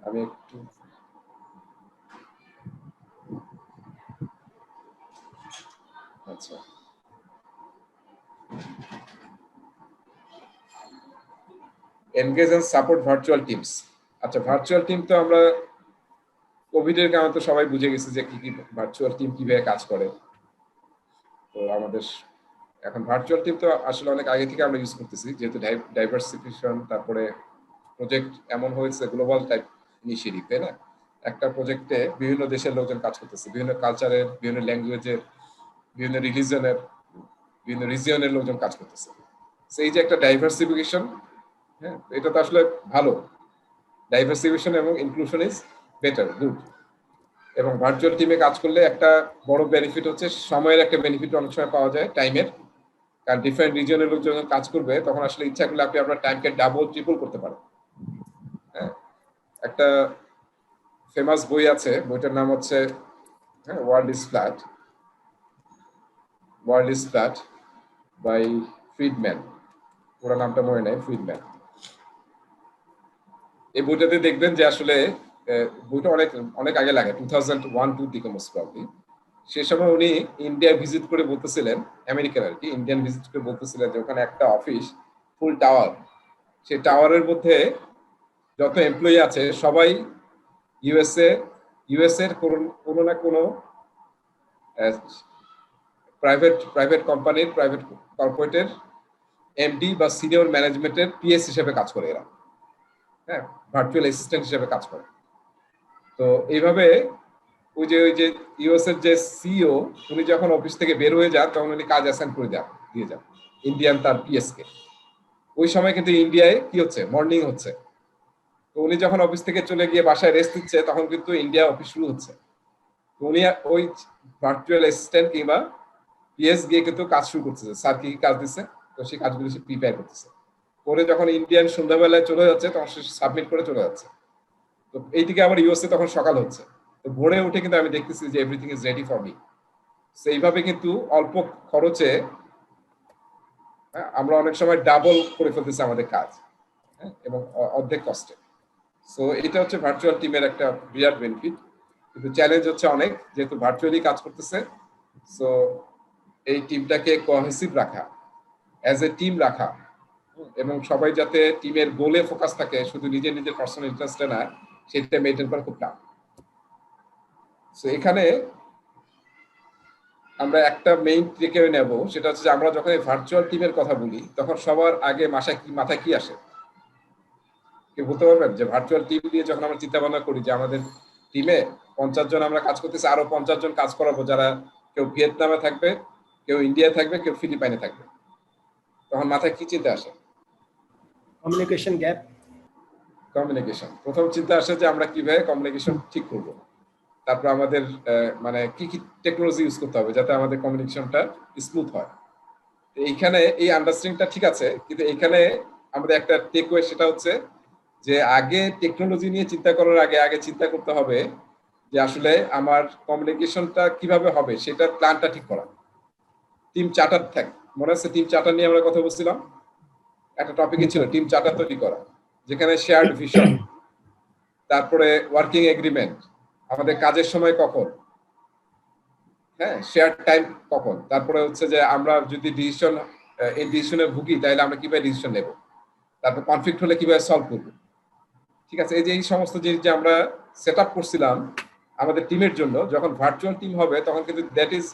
আমি একটু আচ্ছা, engage and support virtual teams. আচ্ছা, ভার্চুয়াল টিম তো আমরা কোভিড এর কারণে তো সবাই বুঝে গেছে যে কি কি ভার্চুয়াল টিম কিভাবে কাজ করে। তো আমাদের এখন ভার্চুয়াল টিম তো আসলে অনেক আগে থেকে আমরা ইউজ করতেছি, যেহেতু ডাইভার্সিফিকেশন, তারপরে প্রজেক্ট এমন হয়েছে গ্লোবাল টাইপ ইনিশিয়েটিভ, তাই না? একটা প্রজেক্টে বিভিন্ন দেশের লোকজন কাজ করতেছে, বিভিন্ন কালচারের, বিভিন্ন ল্যাঙ্গুয়েজের, বিভিন্ন রিলিজনের, বিভিন্ন রিজিয়নের লোকজন কাজ করতেছে। সেই যে একটা ডাইভার্সিফিকেশন, হ্যাঁ, এটা তো আসলে ভালো। ডাইভার্সিফিকেশন এবং ইনক্লুশন ইজ বেটার, গুড। এবং ভার্চুয়াল টিমে কাজ করলে একটা বড় বেনিফিট হচ্ছে সময়ের একটা বেনিফিট অনেক সময় পাওয়া যায়, টাইমের। কারণ ডিফারেন্ট রিজিয়নের লোক যখন কাজ করবে তখন আসলে ইচ্ছা করলে আপনি আপনার টাইমকে ডাবল ট্রিপল করতে পারেন। হ্যাঁ, একটা ফেমাস বই আছে, বইটার নাম হচ্ছে world is flat, world is flat by Friedman, পুরো নামটা মনে নেই, ফ্রিডম্যান। এই বইটাতে দেখবেন যে আসলে বইটা অনেক অনেক আগে লাগে, 2001-2 দিকে মোস্ট প্রবাবলি। সে সময় উনি ইন্ডিয়া ভিজিট করে বলতেছিলেন, আমেরিকার আর কি, ইন্ডিয়ান ভিজিট করে বলতেছিলেন যে ওখানে একটা অফিস ফুল টাওয়ার, সেই টাওয়ারের মধ্যে যত এমপ্লয়ি আছে সবাই ইউএস এর কোনো না কোনো প্রাইভেট কোম্পানির, প্রাইভেট কর্পোরেটের এমডি বা সিনিয়র ম্যানেজমেন্টের পিএস হিসেবে কাজ করে এরা, হ্যাঁ, ভার্চুয়াল অ্যাসিস্ট্যান্ট হিসেবে কাজ করে। তো এইভাবে ওই যে ইউএস এর যে সিইও, উনি যখন অফিস থেকে বের হয়ে যান তখন উনি কাজ অ্যাসাইন করে দিয়ে যান ইন্ডিয়ান তার পিএস কে। ওই সময় কিন্তু ইন্ডিয়ায় কি হচ্ছে, মর্নিং হচ্ছে। তো উনি যখন অফিস থেকে চলে গিয়ে বাসায় রেস্ট নিচ্ছে তখন কিন্তু ইন্ডিয়া অফিস শুরু হচ্ছে। তো উনি ওই ভার্চুয়াল অ্যাসিস্ট্যান্ট কিংবা পিএস গিয়ে কিন্তু কাজ শুরু করতেছে, স্যার কি কাজ দিচ্ছে, তো সেই কাজগুলো সে প্রিপেয়ার করতেছে। পরে যখন ইন্ডিয়ান সন্ধ্যাবেলায় চলে যাচ্ছে তখন সে সাবমিট করে চলে যাচ্ছে। তো এইদিকে আবার ইউএসএ তখন সকাল হচ্ছে। তো ভোরে উঠে কিন্তু আমি দেখতেছি যে everything is ready for me. সেইভাবে কিন্তু অল্প খরচে আমরা অনেক সময় ডাবল করে ফেলতেছি আমাদের কাজ, এবং অর্ধেক কষ্টে। সো এটা হচ্ছে ভার্চুয়াল টিমের একটা বিরাট বেনিফিট, কিন্তু চ্যালেঞ্জ হচ্ছে অনেক, যেহেতু ভার্চুয়ালি কাজ করতেছে। সো এই টিমটাকে কোহেসিভ রাখা, অ্যাজ এ টিম রাখা, এবং সবাই যাতে টিমের গোলে ফোকাস থাকে, শুধু নিজের পার্সোনাল ইন্টারেস্টে না, সেটা মেনটেন করা খুব টাফ। সো এখানে আমরা একটা মেইন টেকে নেব, সেটা হচ্ছে আমরা যখন এই ভার্চুয়াল টিমের কথা বলি তখন সবার আগে মাথায় কি আসে? কেউ বলতে পারবেন যে ভার্চুয়াল টিম দিয়ে যখন আমরা চিন্তা ভাবনা করি যে আমাদের টিমে 50 জন আমরা কাজ করতেছি, আরো 50 জন কাজ করাবো, যারা কেউ ভিয়েতনামে থাকবে, কেউ ইন্ডিয়ায় থাকবে, কেউ ফিলিপাইনে থাকবে, তখন মাথায় কি চিন্তা আসে? Communication gap. কমিউনিকেশন প্রথম চিন্তা আসে যে আমরা কিভাবে কমিউনিকেশন ঠিক করব, তারপর আমাদের মানে কি কি টেকনোলজি ইউজ করতে হবে যাতে আমাদের কমিউনিকেশনটা স্মুথ হয়। এইখানে এই আন্ডারস্ট্যান্ডিংটা ঠিক আছে, কিন্তু এইখানে আমাদের একটা টেকওয়ে, সেটা হচ্ছে যে আগে টেকনোলজি নিয়ে চিন্তা করার আগে চিন্তা করতে হবে যে আসলে আমার কমিউনিকেশনটা কিভাবে হবে সেটার প্ল্যানটা ঠিক করা। টিম চার্টার থাকে, মনে আছে টিম চার্টার নিয়ে আমরা কথা বলছিলাম, একটা টপিকই ছিল টিম চার্টার তৈরি করা, যেখানে শেয়ার্ড ভিশন, তারপরে ওয়ার্কিং এগ্রিমেন্ট, আমাদের কাজের সময় কখন, হ্যাঁ শেয়ার টাইম কখন, তারপরে হচ্ছে যে আমরা যদি ডিসিশন এই ডিসিশনে ভুগি তাহলে আমরা কিভাবে ডিসিশন নেব, তারপর কনফ্লিক্ট হলে কিভাবে সলভ করবো। ঠিক আছে, এই যে এই সমস্ত জিনিস যে আমরা সেট আপ করছিলাম আমাদের টিমের জন্য, যখন ভার্চুয়াল টিম হবে তখন কিন্তু that is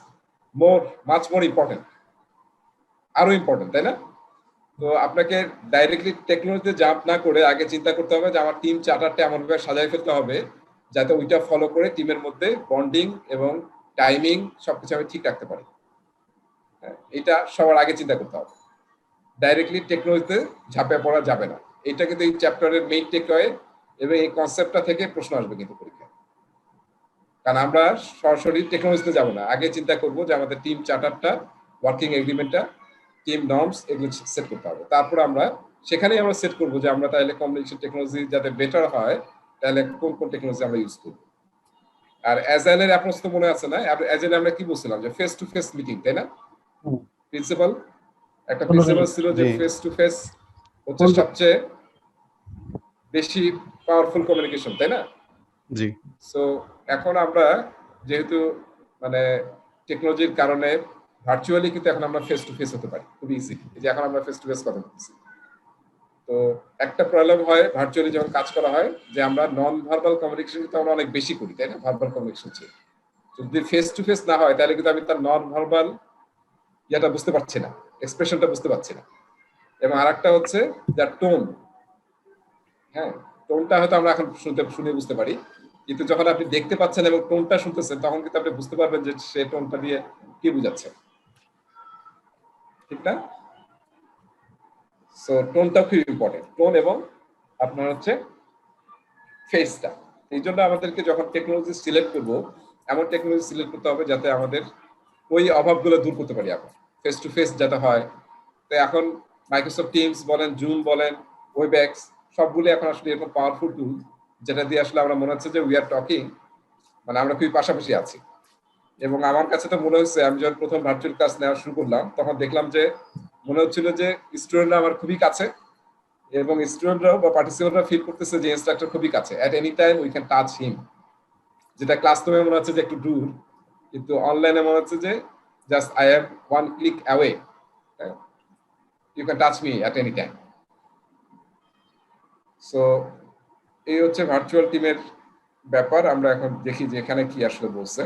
much more important, আরো ইম্পর্টেন্ট, তাই না? তো আপনাকে ডাইরেক্টলি টেকনোলজিতে জাম্প না করে আগে চিন্তা করতে হবে যে আমার টিম চার্টারটা এমনভাবে সাজাই ফেলতে হবে যাতে ওইটা ফলো করে টিমের মধ্যে বন্ডিং এবং টাইমিং সবকিছু আমি ঠিক রাখতে পারি। হ্যাঁ, এটা সবার আগে চিন্তা করতে হবে, ডাইরেক্টলি টেকনোলজিতে ঝাঁপিয়ে পড়া যাবে না। এটা কিন্তু এই চ্যাপ্টারের মেইন টেকঅ্যাওয়ে এবং এই কনসেপ্টটা থেকে প্রশ্ন আসবে কিন্তু পরীক্ষায়। কারণ আমরা সরাসরি টেকনোলজিতে যাব না, আগে চিন্তা করব যে আমাদের টিম চার্টারটা, ওয়ার্কিং এগ্রিমেন্টটা, টিম নর্মস এগুলো সেট করতে হবে। তারপর আমরা সেখানেই আমরা সেট করব যে আমরা তাহলে কমিউনিকেশন টেকনোলজি যাতে বেটার হয় তাহলে কোন কোন টেকনোলজি আমরা ইউজ করব। আর অ্যাজাইলের অ্যাপ্রোচ তো মনে আছে না? অ্যাজাইলে আমরা কি বলছিলাম যে ফেস টু ফেস মিটিং, তাই না? প্রিন্সিপাল একটা প্রিন্সিপাল ছিল যে ফেস টু ফেস হচ্ছে সবচেয়ে বেশি পাওয়ারফুল কমিউনিকেশন, তাই না? জি। সো এখন আমরা যেহেতু মানে টেকনোলজির কারণে ভার্চুয়ালি কিন্তু এখন আমরা ফেস টু ফেস হতে পারি খুব ইজি, যে এখন আমরা ফেস টু ফেস কথা বলছি। তো একটা প্রবলেম হয় ভার্চুয়ালি যখন কাজ করা হয় যে আমরা নন ভার্বাল কমিউনিকেশন কিন্তু আমরা অনেক বেশি করি, তাই না? ভার্বাল কমিউনিকেশন চেয়ে যদি ফেস টু ফেস না হয় তাহলে কিন্তু আমি তার নন ভার্বাল ইয়েটা বুঝতে পারছি না, এক্সপ্রেশনটা বুঝতে পারছি না। এবং আরেকটা হচ্ছে যার টোন, হ্যাঁ টোনটা হয়তো আমরা এখন শুনে বুঝতে পারি, কিন্তু যখন আপনি দেখতে পাচ্ছেন এবং টোনটা শুনতেছেন তখন কিন্তু আপনি বুঝতে পারবেন যে সে টোনটা দিয়ে কি বুঝাচ্ছে, ঠিক না? সো টোনটা খুব ইম্পর্টেন্ট, টোন এবং আপনার হচ্ছে ফেসটা। এই জন্য আমাদেরকে যখন টেকনোলজি সিলেক্ট করব এমন টেকনোলজি সিলেক্ট করতে হবে যাতে আমাদের ওই অভাবগুলো দূর করতে পারি আমরা, ফেস টু ফেস যাতে হয়। তো এখন মাইক্রোসফট টিমস বলেন, জুম বলেন, ওয়েবএক্স সবগুলো এখন আসলে এরকম পাওয়ারফুল টুল যেটা দিয়ে আসলে আমরা মনে হচ্ছে যে উই আর টকিং, মানে আমরা খুবই পাশাপাশি আছি। এবং আমার কাছে তো মনে হচ্ছে আমি যখন প্রথম ভার্চুয়াল ক্লাস নেওয়া শুরু করলাম তখন দেখলাম যে মনে হচ্ছিল যে স্টুডেন্টরা আমার খুবই কাছে এবং স্টুডেন্টরাও বা পার্টিসিপেন্টরা ফিল করতেছে যে ইনস্ট্রাক্টর খুবই কাছে, at any time we can touch him. যেটা ক্লাসরুমে মনে হচ্ছে যে একটু দূর, কিন্তু অনলাইনে মনে হচ্ছে যে just I am one click away, you can touch me at any time. So এই হচ্ছে ভার্চুয়াল টিমের ব্যাপার। আমরা এখন দেখি যে এখানে কি আসলে বলছে।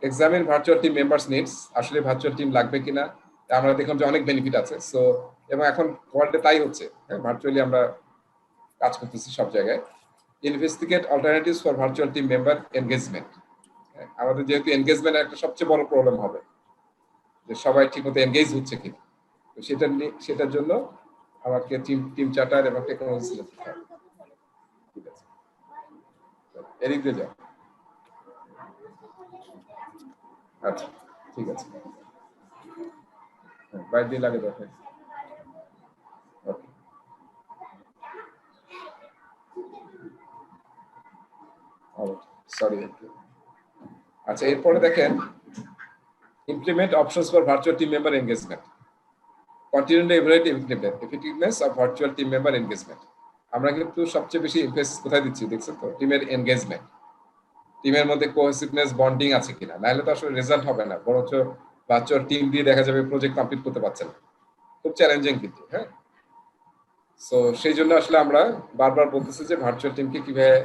Examine virtual team members needs, আসলে ভার্চুয়াল টিম লাগবে কিনা। আমরা দেখলাম যে অনেক বেনিফিট আছে। সো এবং এখন ওয়ার্ল্ডে তাই হচ্ছে, ভার্চুয়ালি আমরা কাজ করতেছি সব জায়গায়। Investigate alternatives for virtual team member engagement. আমাদের যেহেতু এনগেজমেন্ট একটা সবচেয়ে বড় প্রবলেম হবে যে সবাই ঠিকমতো এনগেজ হচ্ছে কিনা, তো সেটার জন্য আমাকে টিম চার্টার এবং টেকনোলজি সিলেক্ট করতে হবে। ঠিক আছে, এদিক দিয়ে যাও। আচ্ছা ঠিক আছে, বাইরে দিয়ে লাগে দেখেন। ওকে, সরি। আচ্ছা এরপরে দেখেন implement options for virtual team member engagement, continually evaluate effectiveness of virtual team member engagement. আমরা কিন্তু সবচেয়ে বেশি এমফেসিস কোথায় দিচ্ছি দেখছেন তো? টিমের এনগেজমেন্ট, টিমের মধ্যে কোহেসিভনেস বন্ডিং আছে কিনা, নাহলে তো আসলে রেজাল্ট হবে না, বরঞ্চ ভার্চুয়াল টিম দিয়ে দেখা যাবে প্রজেক্ট কমপ্লিট করতে পারছেন না, খুব চ্যালেঞ্জিং কিন্তু। হ্যাঁ, সো সেই জন্য আসলে আমরা বারবার বলতেছি যে ভার্চুয়াল টিমকে কিভাবে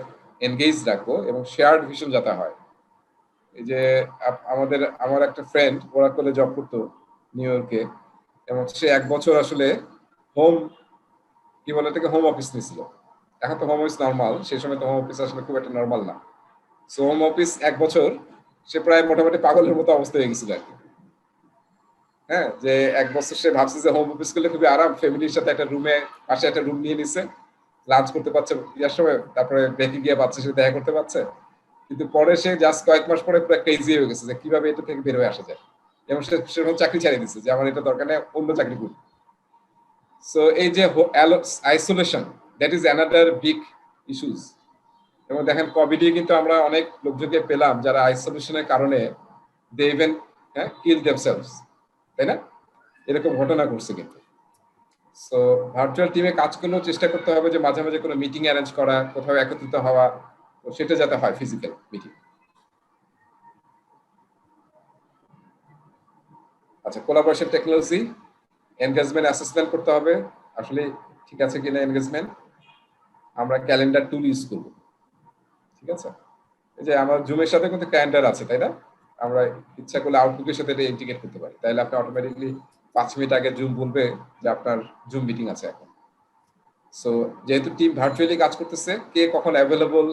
এনগেজ রাখবো এবং শেয়ার্ড ভিশন যাতে হয়। এই যে আমার একটা ফ্রেন্ড ওরাকলে জব করতো নিউ ইয়র্কে, এবং সে 1 বছর আসলে হোম কি বলে এটাকে হোম অফিস নিয়েছিল। এখন তো হোম অফিস নর্মাল, সেই সময় তো হোম অফিস আসলে খুব একটা নর্মাল না। সো হোম অফিস 1 বছর সে প্রায় মোটামুটি পাগলের মতো অবস্থা হয়ে গেছিল আর কি। হ্যাঁ, যে 1 বছর সে ভাবছে যে হোম অফিস করলে খুবই আরাম, ফ্যামিলির সাথে একটা রুমে পাশে একটা রুম নিয়ে নিচ্ছে, লাঞ্চ করতে পারছে ইয়ার সময়, তারপরে ব্রেকে গিয়ে বাচ্চার সাথে দেখা করতে পারছে। কিন্তু পরে সে জাস্ট কয়েক মাস পরে পুরো ক্রেজি হয়ে গেছে যে কিভাবে এটা থেকে বের হয়ে আসা যায়, এবং সে চাকরি ছাড়িয়ে দিচ্ছে যে আমার এটা দরকার নেই, অন্য চাকরি করি। সো এই যে isolation, that is another big issues. এবং দেখেন কোভিডে কিন্তু আমরা অনেক লোকজনকে পেলাম যারা আইসোলেশনের কারণে দে ইভেন কিল দেমসেলভস, তাই না? এরকম ঘটনা ঘটছে কিন্তু। সো ভার্চুয়াল টিমে কাজ করলেও চেষ্টা করতে হবে যে মাঝে মাঝে কোনো মিটিং অ্যারেঞ্জ করা, কোথাও একত্রিত হওয়া, তো সেটা যাতে হয় ফিজিক্যাল মিটিং। আচ্ছা, কোলাবোরেশন টেকনোলজি, এনগেজমেন্ট অ্যাসেসমেন্ট করতে হবে আসলে ঠিক আছে কিনা এনগেজমেন্ট। আমরা ক্যালেন্ডার টুল ইউজ করব, ঠিক আছে? এই যে আমার জুমের সাথে কিন্তু ক্যালেন্ডার আছে, তাই না? আমরা ইচ্ছা করলে আউটলুকের সাথে এটা ইন্টিগ্রেট করতে পারি, তাহলে আপনি অটোমেটিকলি 5 মিনিট আগে জুম বলবে যে আপনার জুম মিটিং আছে এখন। সো যেহেতু টিম ভার্চুয়ালি কাজ করতেছে, কে কখন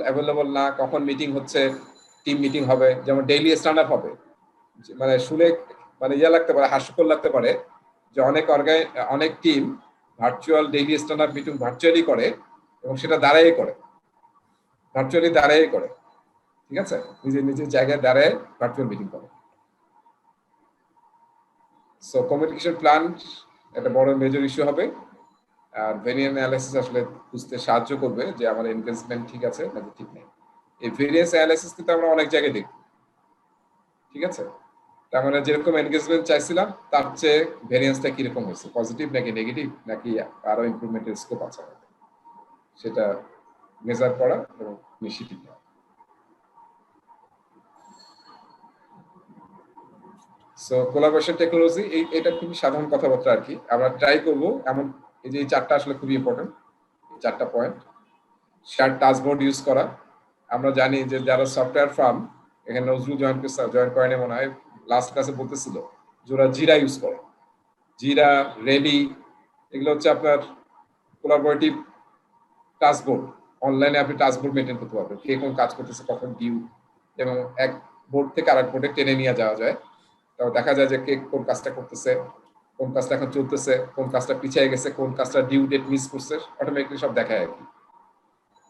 অ্যাভেলেবল না, কখন মিটিং হচ্ছে, টিম মিটিং হবে, যেমন ডেইলি স্ট্যান্ড আপ হবে। মানে শুনে মানে লাগতে পারে, হাস্যকর লাগতে পারে যে অনেক team virtual daily stand up meeting virtually করে এবং সেটা দাঁড়াই করে, ঠিক আছে? নিজের জায়গায় দাঁড়ায় ভার্চুয়াল মিটিং করে। সো কমিউনিকেশন প্ল্যান একটা বড় মেজর ইস্যু হবে। আর ভেরিয়েন্স অ্যানালাইসিস আসলে বুঝতে সাহায্য করবে যে আমার এনগেজমেন্ট ঠিক আছে নাকি ঠিক নেই। এই ভেরিয়েন্স অ্যানালাইসিস কিন্তু আমরা অনেক জায়গায় দেখি, ঠিক আছে? তার মানে যেরকম এনগেজমেন্ট চাইছিলাম তার চেয়ে ভেরিয়েন্সটা কিরকম হয়েছে, পজিটিভ নাকি নেগেটিভ, নাকি আরো ইমপ্রুভমেন্টের স্কোপ আছে, সেটা মেজার করা এবং নিশ্চিত করা। সো কোলাবোরেশন টেকনোলজি এটা খুবই সাধারণ কথাবার্তা আর কি। আমরা ট্রাই করব এমন, এই যে এই চারটা আসলে খুবই ইম্পর্টেন্ট, এই চারটা পয়েন্ট। শেয়ার টাস্কবোর্ড ইউজ করা। আমরা জানি যে যারা সফটওয়্যার ফার্ম, এখানে নজরুল জয়েন করেনি মনে হয়, লাস্ট ক্লাসে বলতেছিল যে ওরা জিরা ইউজ করে। জিরা, রেডি, এগুলো হচ্ছে আপনার কোলাবোরেটিভ টাস্কবোর্ড। অনলাইনে আপনি টাস্কবোর্ড মেনটেন করতে পারবেন, কে কোন কাজ করতেছে, কখন ডিউ, এবং এক বোর্ড থেকে আরেক বোর্ডে টেনে নিয়ে যাওয়া যায়। তাও দেখা যায় যে কে কোন কাজটা করতেছে, কোন কাজটা এখন চলতেছে, কোন কাজটা পিছিয়ে গেছে, কোন কাজটা ডিউ ডেট মিস করছে, অটোমেটিকলি সব দেখায় আর কি।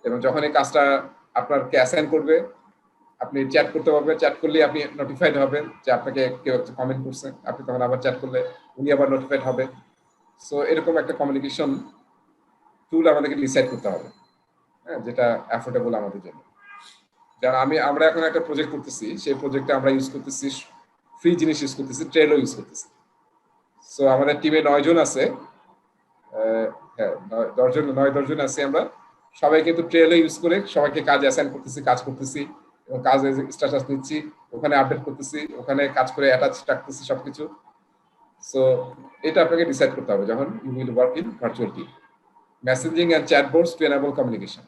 এবং যখন এই কাজটা আপনাকে অ্যাসাইন করবে, আপনি চ্যাট করতে পারবেন, চ্যাট করলে আপনি নোটিফাইড হবেন যে আপনাকে কেউ একটা কমেন্ট করছে, আপনি তখন আবার চ্যাট করলে উনি আবার নোটিফাইড হবে। সো এরকম একটা কমিউনিকেশন টুল আমাদেরকে ডিসাইড করতে হবে, হ্যাঁ, যেটা অ্যাফোর্ডেবল আমাদের জন্য। যেমন আমরা এখন একটা প্রজেক্ট করতেছি, সেই প্রজেক্টে আমরা ইউজ করতেছি ফ্রি জিনিস ইউজ করতেছি, ট্রেলো ইউজ করতেছি। সো আমাদের টিমে 9 জন আছে, হ্যাঁ 10 জন আছি আমরা, সবাই কিন্তু ট্রেলো ইউজ করে সবাইকে কাজ অ্যাসাইন করতেছি, কাজ করতেছি এবং কাজের স্ট্যাটাস নিচ্ছি, ওখানে আপডেট করতেছি, ওখানে কাজ করে অ্যাটাচ রাখতেছি সবকিছু। সো এটা আপনাকে ডিসাইড করতে হবে যখন you will work in virtual team. Messaging and chatboards to enable communication.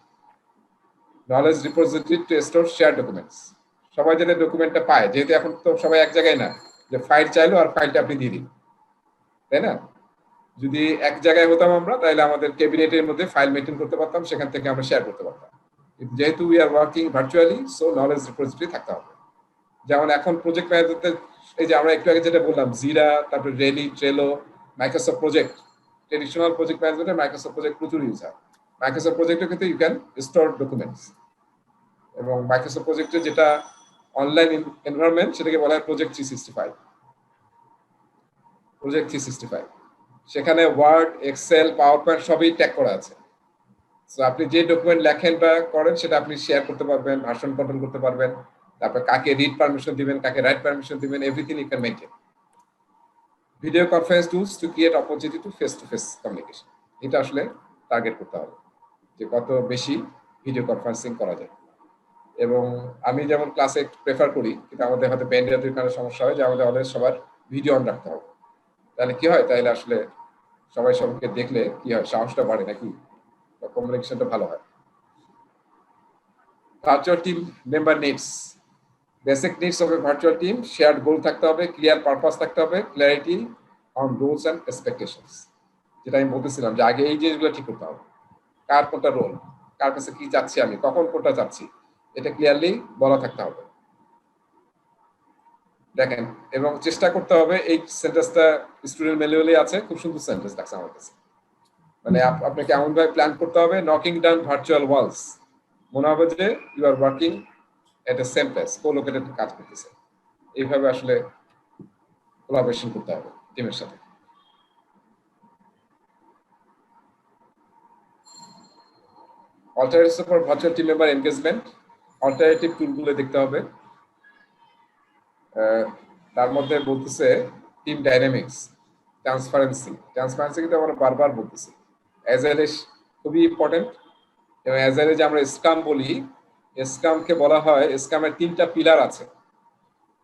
Knowledge repository to store share documents. সবাই যাতে ডকুমেন্টটা পায়, যেহেতু এখন তো সবাই এক জায়গায় না যে ফাইল চাইলো আর ফাইলটা আপনি দিয়ে দিন, তাই না? যদি এক জায়গায় হতাম আমরা, তাহলে আমাদের ক্যাবিনেটের মধ্যে ফাইল মেনটেন করতে পারতাম, সেখান থেকে আমরা শেয়ার করতে পারতাম। যেহেতু we are working virtually, so knowledge repository থাকতে হবে। যেমন এখন প্রজেক্ট ম্যানেজারদের, এই যে আমরা একটু আগে যেটা বললাম, জিরা, তারপরে Rally, Trello, Microsoft Project, traditional project ম্যানেজমেন্টে মাইক্রোসফট প্রজেক্ট প্রচুর ইউজ হয়। মাইক্রোসফট প্রজেক্টে কিন্তু ইউ ক্যান স্টোর ডকুমেন্টস, এবং মাইক্রোসফট প্রজেক্টে যেটা অনলাইন এনভায়রনমেন্ট, সেটাকে বলা হয় প্রজেক্ট 365। প্রজেক্ট 365, সেখানে ওয়ার্ড, এক্সেল, পাওয়ার পয়েন্ট সবই ট্যাগ করা আছে। সো আপনি যে ডকুমেন্ট লেখেন বা করেন সেটা আপনি শেয়ার করতে পারবেন, ভার্সন কন্ট্রোল করতে পারবেন, তারপর কাকে রিড পারমিশন দিবেন, কাকে রাইট পারমিশন দিবেন, everything you can maintain. Video conference tools to create opportunity to face to face communication. এটা আসলে টার্গেট করতে হবে যে কত বেশি ভিডিও কনফারেন্সিং করা যায়। এবং আমি যেমন ক্লাসে প্রেফার করি, কিন্তু আমাদের হয়তো ব্যান্ডের কারণে সমস্যা হয় যে আমাদের সবার ভিডিও অন রাখতে হবে। তাহলে কি হয়, তাহলে আসলে সবাইকে দেখলে কি হয়, সাহসটা বাড়ে নাকি, কমিউনিকেশনটা ভালো হয়। Virtual team member needs. Basic needs of a virtual team: shared goal থাকতে হবে, ক্লিয়ার পারপাস থাকতে হবে, clarity on roles and expectations. যেটা আমি বলতেছিলাম যে আগে এই জিনিসগুলো ঠিক করতে হবে, কার কোনটা রোল, কার কাছে কি চাচ্ছি আমি, কখন কোনটা চাচ্ছি, এটা ক্লিয়ারলি বলা থাকতে হবে। দেখেন, এবং চেষ্টা করতে হবে, এই সেন্টেন্সটা স্টুডেন্ট ম্যানুয়ালে আছে, খুব সুন্দর সেন্টেন্স লাগছে আমার কাছে। মানে আপনাকে এমন ভাবে প্ল্যান করতে হবে, নকিং ডাউন ভার্চুয়াল ওয়ালস, মনে হবে যে you are working at a same place, co-located কাজ করতেছে। এইভাবে আসলে কোলাবোরেশন করতে হবে টিমের সাথে। Alternatives for virtual team member engagement, alternative টুলগুলো দেখতে হবে। তার মধ্যে বলতেছে টিম ডাইনামিক্স, ট্রান্সপারেন্সি কিন্তু আমরা বারবার বলতেছি। অ্যাজাইল খুবই ইম্পর্টেন্ট, এবং অ্যাজাইলে যে আমরা স্ক্রাম বলি, স্ক্রামকে বলা হয়, স্ক্রামের 3টা পিলার আছে।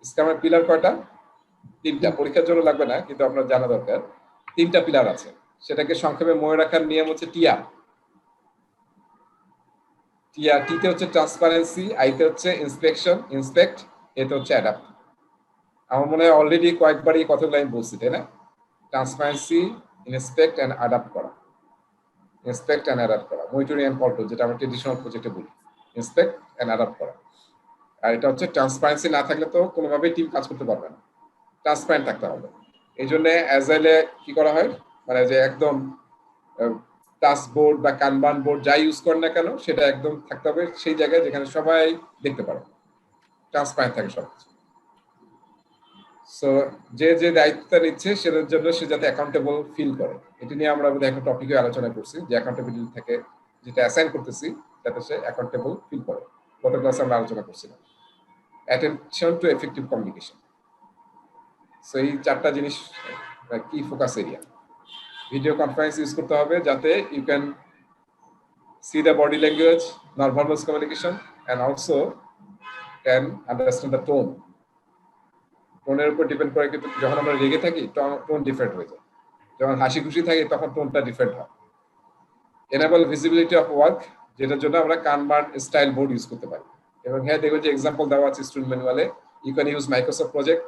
স্ক্রামের পিলার কয়টা? 3টা। পরীক্ষার জন্য লাগবে না, কিন্তু আপনার জানা দরকার। 3টা পিলার আছে, সেটাকে সংক্ষেপে মনে রাখার নিয়ম হচ্ছে টিআর। টিতে হচ্ছে ট্রান্সপারেন্সি, আইতে হচ্ছে ইন্সপেক্ট, এতে হচ্ছে অ্যাডাপ্ট। আমার মনে হয় অলরেডি কয়েকবার এই কথাগুলো আমি বলছি, তাই না? ট্রান্সপারেন্সি, ইন্সপেক্ট অ্যান্ড অ্যাডাপ্ট করা, মনিটরিং অ্যান্ড কন্ট্রোল, যেটা আমরা ট্রেডিশনাল প্রজেক্টে বলি, ইন্সপেক্ট অ্যান্ড অ্যাডাপ্ট করা। আর এটা হচ্ছে ট্রান্সপারেন্সি না থাকলে তো কোনোভাবেই টিম কাজ করতে পারবে না, ট্রান্সপারেন্ট থাকতে হবে। এই জন্য অ্যাজাইলে কি করা হয়, মানে যে একদম টাস্ক বোর্ড বা কানবান বোর্ড যাই ইউজ করেন না কেন, সেটা একদম থাকতে হবে সেই জায়গায় যেখানে সবাই দেখতে পারে, ট্রান্সপারেন্ট থাকে সবকিছু। সো যে দায়িত্বটা নিচ্ছে সেটার জন্য সে যাতে অ্যাকাউন্টেবল ফিল করে, এটা নিয়ে আমরা বোধহয় একটা টপিকে আলোচনা করছি, যে অ্যাকাউন্টেবিলিটি থেকে যেটা অ্যাসাইন করতেছি যাতে সে অ্যাকাউন্টেবল ফিল করে। গত ক্লাসে আমরা আলোচনা করছিলাম attention to effective communication. So এই 4টা জিনিস কি focus area. Video conference use করতে হবে যাতে you can see the body language, non-verbal communication, and also can understand the tone. টোনের উপর ডিপেন্ড করে, কিন্তু যখন আমরা রেগে থাকি টোন ডিফারেন্ট হয়ে যায়, যখন হাসি খুশি থাকি তখন টোনটা ডিফারেন্ট হয়। এনেবল ভিজিবিলিটি অফ ওয়ার্ক, যেটার জন্য আমরা কানবান স্টাইল বোর্ড ইউজ করতে পারি। এবং হ্যাঁ, দেখবেন যে এক্সাম্পল দেওয়া আছে স্টুডেন্ট ম্যানুয়ালে। You can use Microsoft project,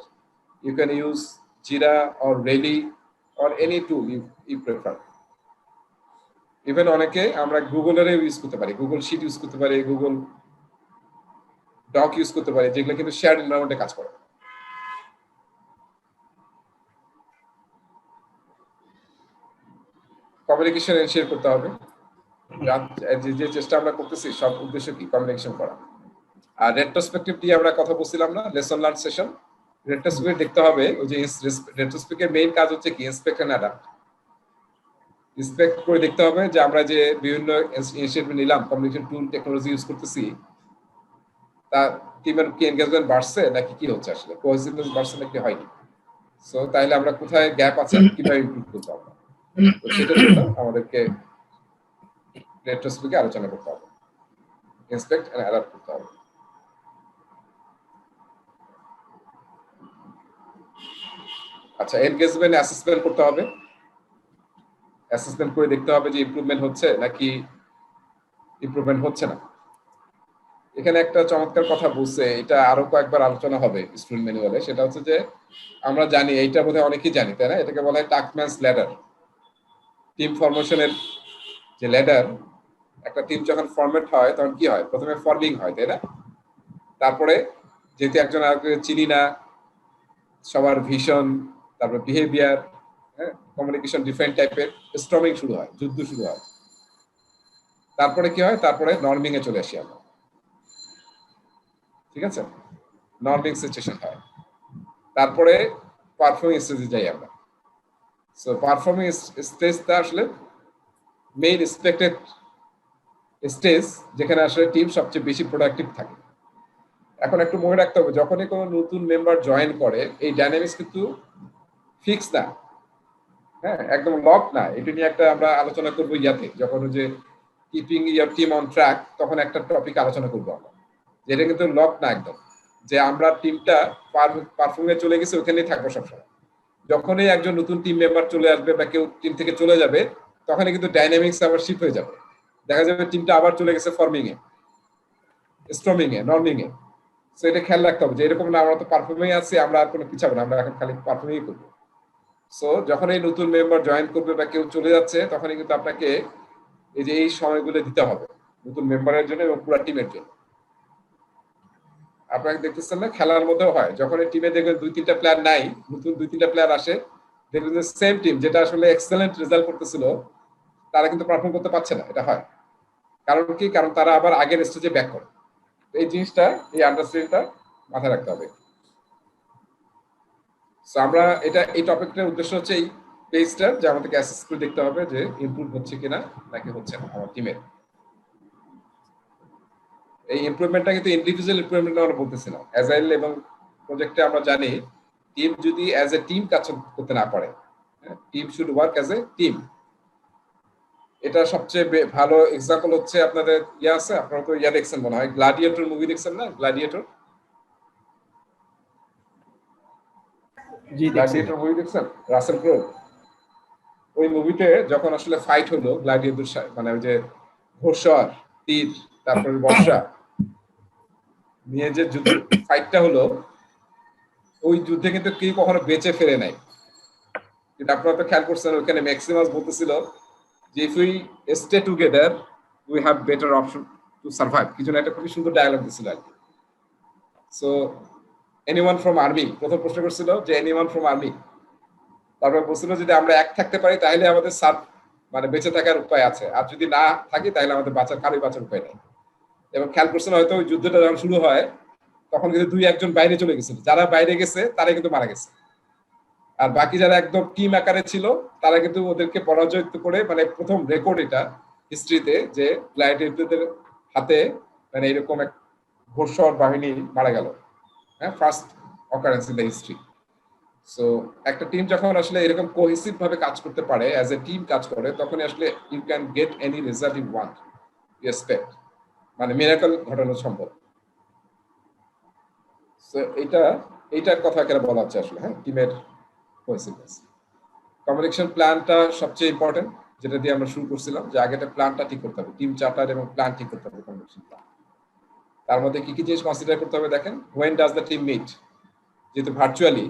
you can use Jira or Rally or any tool you prefer. Even অনেকে আমরা গুগলের ইউজ করতে পারি, গুগল শিট ইউজ করতে পারি, গুগল ডক ইউজ করতে পারি, যেগুলো কিন্তু শেয়ার্ড এনভায়রনমেন্টে কাজ করে। কমিউনিকেশন এনশিওর করতে হবে। যে চেষ্টা আমরা করতেছি সব উদ্দেশ্য কি? কমিউনিকেশন করা। আর রেট্রোস্পেক্টিভ দিয়ে আমরা কথা বলছিলাম না, লেসন লার্ন সেশন। রেট্রোস্পেক্ট দেখতে হবে, ওই যে রেট্রোস্পেক্টের মেইন কাজ হচ্ছে কি? Inspect and adapt. ইন্সপেক্ট করে দেখতে হবে যে আমরা যে বিভিন্ন ইনিশিয়েটিভ নিলাম, কমিউনিকেশন টুল টেকনোলজি ইউজ করতেছি, তা টিমের কি এনগেজমেন্ট বাড়ছে নাকি কি হচ্ছে, আসলে কোহেসিভনেস বাড়ছে নাকি হয়নি। সো তাহলে আমরা কোথায় গ্যাপ আছে, কিভাবে ইমপ্রুভ করতে হবে, তো সেটার জন্য আমাদেরকে রেট্রোস্পেক্টে আলোচনা করতে হবে, ইন্সপেক্ট এন্ড অ্যাডাপ্ট করতে হবে। আচ্ছা, এনগেজমেন্ট অ্যাসেসমেন্ট করতে হবে। অ্যাসেসমেন্ট করে দেখতে হবে যে ইমপ্রুভমেন্ট হচ্ছে নাকি ইমপ্রুভমেন্ট হচ্ছে না। এখানে একটা চমৎকার কথা বলছে, এটা আরো কয়েকবার আলোচনা হবে স্টুডেন্ট ম্যানুয়ালে। সেটা হচ্ছে যে আমরা জানি, এইটা বোধহয় অনেকেই জানি, তাই না? এটাকে বলা হয় টাস্কম্যানস ল্যাডার। টিম ফরমেশনের যে ল্যাডার, একটা টিম যখন ফরমেট হয় তখন কি হয়? প্রথমে ফর্মিং হয়, তাই না? তারপরে যেহেতু একজন আরেকজনকে চিনি না, সবার ভিশন, তারপর বিহেভিয়ার, হ্যাঁ, কমিউনিকেশন ডিফারেন্ট টাইপের, স্টর্মিং শুরু হয়, যুদ্ধ শুরু হয়। তারপরে কি হয়? তারপরে নর্মিং এ চলে আসি আমরা, ঠিক আছে? নর্মিং সিচুয়েশন হয়, তারপরে পারফর্মিং স্টেজে যাই আমরা। সো পারফর্মিং স্টেজটা আসলে মেইন এক্সপেক্টেড স্টেজ, যেখানে আসলে টিম সবচেয়ে বেশি প্রোডাক্টিভ থাকে। এখন একটু মনে রাখতে হবে, যখনই কোনো নতুন মেম্বার জয়েন করে, এই ডাইনামিক্স কিন্তু ফিক্স না, হ্যাঁ, একদম লক না। এটা নিয়ে একটা আমরা আলোচনা করবো ইয়াতে, যখন যে keeping year team on track, তখন একটা টপিক আলোচনা করবো আমরা, যেটা কিন্তু লক না একদম, যে আমরা টিমটা পারফর্মে চলে গেছে ওখানেই থাকবো সবসময়। যখনই একজন নতুন টিম মেম্বার চলে আসবে বা কেউ টিম থেকে চলে যাবে, তখনই কিন্তু ডাইনামিক্স আবার শিফট হয়ে যাবে। দেখা যাবে টিমটা আবার চলে গেছে ফর্মিং এ, স্টর্মিং এ, নর্মিং এ। সো এটা খেয়াল রাখতে হবে যে এরকম না, আমরা তো পারফর্মিং আছি, আমরা আর কোনো পিছাবো না, আমরা এখন খালি পারফর্মিং করবো। সো যখন এই নতুন মেম্বার জয়েন করবে বা কেউ চলে যাচ্ছে, তখনই কিন্তু আপনাকে এই যে এই সময়গুলো দিতে হবে নতুন মেম্বারের জন্য এবং পুরো টিমের জন্য। আপনাকে দেখতেছেন না, খেলার মধ্যেও হয়, যখন এই টিমে দেখবেন 2-3টা প্লেয়ার নাই, নতুন 2-3টা প্লেয়ার আসে, দেখবেন যে সেম টিম যেটা আসলে এক্সেলেন্ট রেজাল্ট করতেছিল, তারা কিন্তু পারফর্ম করতে পারছে না। এটা হয় কারণ কি? কারণ তারা আবার আগের স্টেজে ব্যাক করে। এই জিনিসটা, এই আন্ডারস্ট্যান্ডিংটা মাথায় রাখতে হবে। সো আমরা এটা, এই টপিকটার উদ্দেশ্য হচ্ছে এই পেজটা, যে আমাদেরকে অ্যাসেস করে দেখতে হবে যে ইমপ্রুভ হচ্ছে কিনা নাকি হচ্ছে না আমার টিমের। এই ইমপ্রুভমেন্টটা কিন্তু ইন্ডিভিজুয়াল ইমপ্রুভমেন্ট আমরা বলতেছি না। অ্যাজাইল এবং প্রজেক্টে আমরা জানি টিম যদি অ্যাজ এ টিম কাজ করতে না পারে, team should work as a team. এটা সবচেয়ে ভালো এক্সাম্পল হচ্ছে আপনাদের আছে, আপনারা তো দেখছেন মনে হয়, গ্ল্যাডিয়েটর মুভি দেখছেন না? গ্ল্যাডিয়েটর জি দেখছি। গ্ল্যাডিয়েটর মুভি দেখছেন, রাসেল ক্রো। ওই মুভিতে যখন আসলে ফাইট হলো গ্ল্যাডিয়েটর, মানে ওই যে ঘোড়সওয়ার, তীর, তারপরে বর্ষা নিয়ে যে যুদ্ধ ফাইটটা হলো, ওই যুদ্ধে কিন্তু কেউ কখনো বেঁচে ফেরে নাই। কিন্তু আপনারা তো খেয়াল করছেন ওখানে ম্যাক্সিমাস বলতেছিল যে if we stay together we have better option to survive. কিছু না, একটা খুবই সুন্দর ডায়ালগ দিছিল আর কি। সো এনিওয়ান ফ্রম আর্মি, প্রথম প্রশ্ন করছিল যে এনিওয়ান ফ্রম আর্মি, তারপর বলছিল যদি আমরা এক থাকতে পারি তাহলে আমাদের মানে বেঁচে থাকার উপায় আছে, আর যদি না থাকি তাহলে আমাদের কারোই বাঁচার উপায় নেই। এবং খেয়াল করছেন হয়তো ওই যুদ্ধটা যখন শুরু হয় তখন কিন্তু 2-1 বাইরে চলে গেছিল, যারা বাইরে গেছে তারাই কিন্তু মারা গেছে, আর বাকি যারা একদম টিম আকারে ছিল তারা কিন্তু ওদেরকে পরাজয় করে, মানে প্রথম রেকর্ড এটা হিস্ট্রিতে যে গ্ল্যাডিয়েটরদের হাতে মানে এরকম এক ঘোড়সওয়ার বাহিনী মারা গেল। হ্যাঁ, first occurrence in the history. So একটা টিম যখন আসলে এরকম কোহেসিভ ভাবে কাজ করতে পারে, অ্যাজ এ টিম কাজ করে, তখনই আসলে you can get any result you want, you expect, মানে মিরাকল ঘটানো সম্ভব। সো এইটার কথা কেন বলা হচ্ছে আসলে, হ্যাঁ, টিমের কোহেসিভনেস। কমিউনিকেশন প্ল্যানটা সবচেয়ে ইম্পর্টেন্ট, যেটা দিয়ে আমরা শুরু করছিলাম, যে আগে একটা প্ল্যানটা ঠিক করতে হবে, টিম চার্টার এবং প্ল্যান ঠিক করতে হবে কমিউনিকেশন প্ল্যান। তার মধ্যে কি কি জিনিস কনসিডার করতে হবে দেখেন। When does the team meet, যেহেতু ভার্চুয়ালি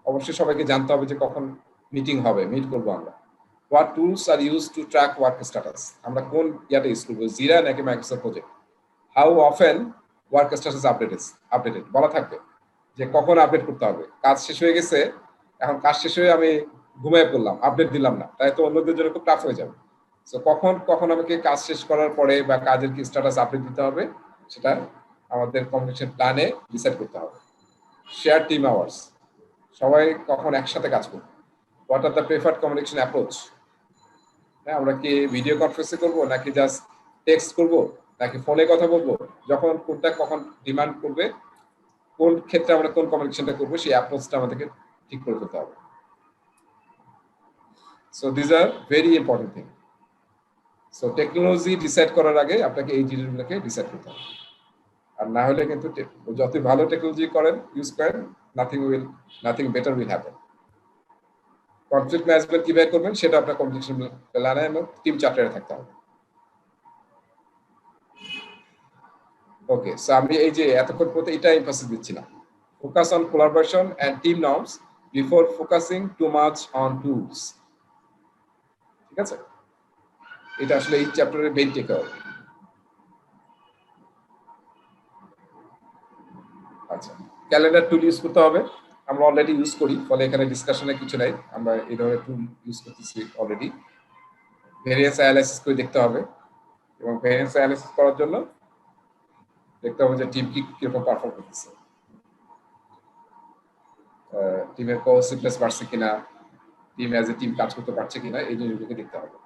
অবশ্যই সবাইকে জানতে হবে যে কখন মিটিং হবে, মিট করবো আমরা। What tools are use to track work status, আমরা কোন ইয়াটা ইউজ করবো, জিরা নাকি Microsoft Project. How often work status updated বলা থাকবে যে কখন আপডেট করতে হবে। কাজ শেষ হয়ে গেছে, এখন কাজ শেষ হয়ে আমি ঘুমিয়ে পড়লাম, আপডেট দিলাম না, তাই তো অন্যদের জন্য খুব টাফ হয়ে যাবে। সো কখন আমাকে কাজ শেষ করার পরে বা কাজের কি স্ট্যাটাস আপডেট দিতে হবে, সেটা আমাদের কমিউনিকেশন প্ল্যানে ডিসাইড করতে হবে। শেয়ার টিম আওয়ার্স, সবাই কখন একসাথে কাজ করবে। What are the preferred communication approach, হ্যাঁ, আমরা কি ভিডিও কনফারেন্সে করবো নাকি জাস্ট টেক্সট করবো নাকি ফোনে কথা বলবো, যখন কোনটা কখন ডিমান্ড করবে, কোন ক্ষেত্রে আমরা কোন কমিউনিকেশনটা করবো, সেই অ্যাপ্রোচটা আমাদেরকে ঠিক করে ফেলতে হবে। So this are very important thing. So technology decide করার আগে আপনাকে এই জিনিসগুলোকে ডিসাইড করতে হবে, আর না হলে কিন্তু যতই ভালো টেকনোলজি ইউজ করেন, nothing better will happen. Conflict management কিভাবে করবেন সেটা আপনার কমিউনিকেশন প্ল্যানে এবং টিম চার্টারে থাকতে হবে। ওকে, সো আমি এই যে এতক্ষণ পর্যন্ত এটা এমফাসিস দিচ্ছিলাম, focus on collaboration and team norms before focusing too much on tools. ঠিক আছে, এটা আসলে এই চ্যাপ্টারের মেইন টেকআউট। আচ্ছা, ক্যালেন্ডার টুল ইউজ করতে হবে, আমরা অলরেডি ইউজ করি, ফলে এখানে ডিসকাশনে কিছু নাই, আমরা এই ধরনের টুল ইউজ করতেছি অলরেডি। ভেরিয়েন্স অ্যানালাইসিস করে দেখতে হবে, এবং ভেরিয়েন্স অ্যানালাইসিস করার জন্য দেখতে হবে যে টিম কিরকম পারফর্ম করতেছে, টিমের কোহেসিভনেস বাড়ছে কিনা, টিম অ্যাজ এ টিম কাজ করতে পারছে কিনা, এই জিনিসগুলোকে দেখতে হবে।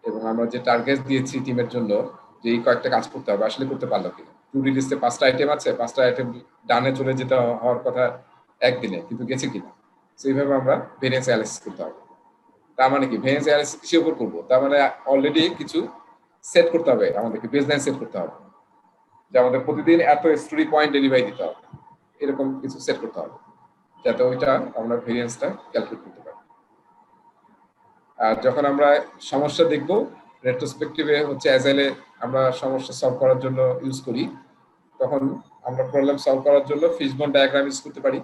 এবং আমরা যে টার্গেট দিয়েছি টিমের জন্য যে এই কয়েকটা কাজ করতে হবে, আসলে করতে পারলো কিনা। টু ডু লিস্টে 5টা আইটেম আছে, 5টা আইটেম ডানে চলে যেতে হওয়ার কথা একদিনে, কিন্তু গেছে কিনা। সেইভাবে আমরা ভেরিয়েন্স অ্যানালাইসিস করতে হবে। তার মানে কি, ভেরিয়েন্স অ্যানালাইসিস কিসের উপর করবো, তার মানে অলরেডি কিছু সেট করতে হবে, আমাদেরকে বেসলাইন সেট করতে হবে, যে আমাদের প্রতিদিন এত স্টোরি পয়েন্ট ডেলিভারি দিতে হবে, এরকম কিছু সেট করতে হবে, যাতে ওইটা আমরা ভেরিয়েন্সটা ক্যালকুলেট করতে পারি। আর যখন আমরা সমস্যা দেখব, রেট্রোস্পেক্টিভে হচ্ছে অ্যাজাইলে আমরা সমস্যা সলভ করার জন্য ইউজ করি, তখন আমরা প্রবলেম সলভ করার জন্য ফিশবোন ডায়াগ্রাম ইউজ করতে পারি,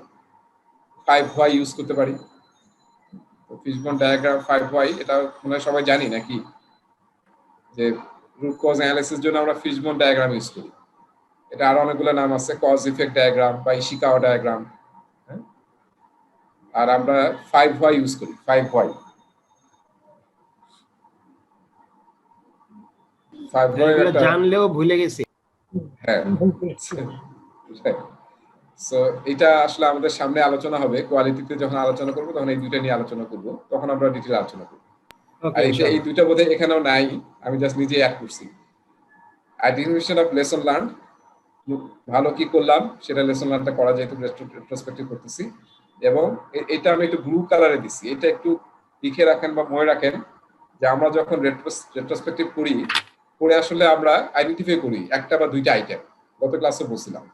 5 why ইউজ করতে পারি। তো ফিশবোন ডায়াগ্রাম 5 why এটা মনে হয় সবাই জানি নাকি, যে রুট কজ অ্যানালাইসিস জন্য আমরা ফিশবোন ডায়াগ্রাম ইউজ করি। এটা আরো অনেকগুলো নাম আছে, কজ ইফেক্ট ডায়াগ্রাম বা ইশিকাওয়া ডায়াগ্রাম। আর আমরা 5 why ইউজ করি, 5 why। 5 why এগুলো একটা, জানলেও ভুলে গেছি। হ্যাঁ। সো এটা আসলে আমাদের সামনে আলোচনা হবে, কোয়ালিটিতে যখন আলোচনা করবো তখন এই দুইটা নিয়ে আলোচনা করবো, তখন আমরা ডিটেইল আলোচনা করবো। আর এই দুইটা বোধহয় এখানেও নাই, আমি জাস্ট নিজে অ্যাড করছি। আইডেন্টিফিকেশন অফ লেসন লার্ন, ভালো কি করলাম সেটা লেসন লার্নটা করা যায়, রেট্রোস্পেক্টিভ করতেছি। এবং এটা আমি একটু ব্লু কালারে দিছি, এটা একটু লিখে রাখেন বা মনে রাখেন যে আমরা যখন রেট্রোস্পেক্টিভ করি, করে আসলে আমরা আইডেন্টিফাই করি একটা বা দুইটা আইটেম, গত ক্লাসে বলছিলাম,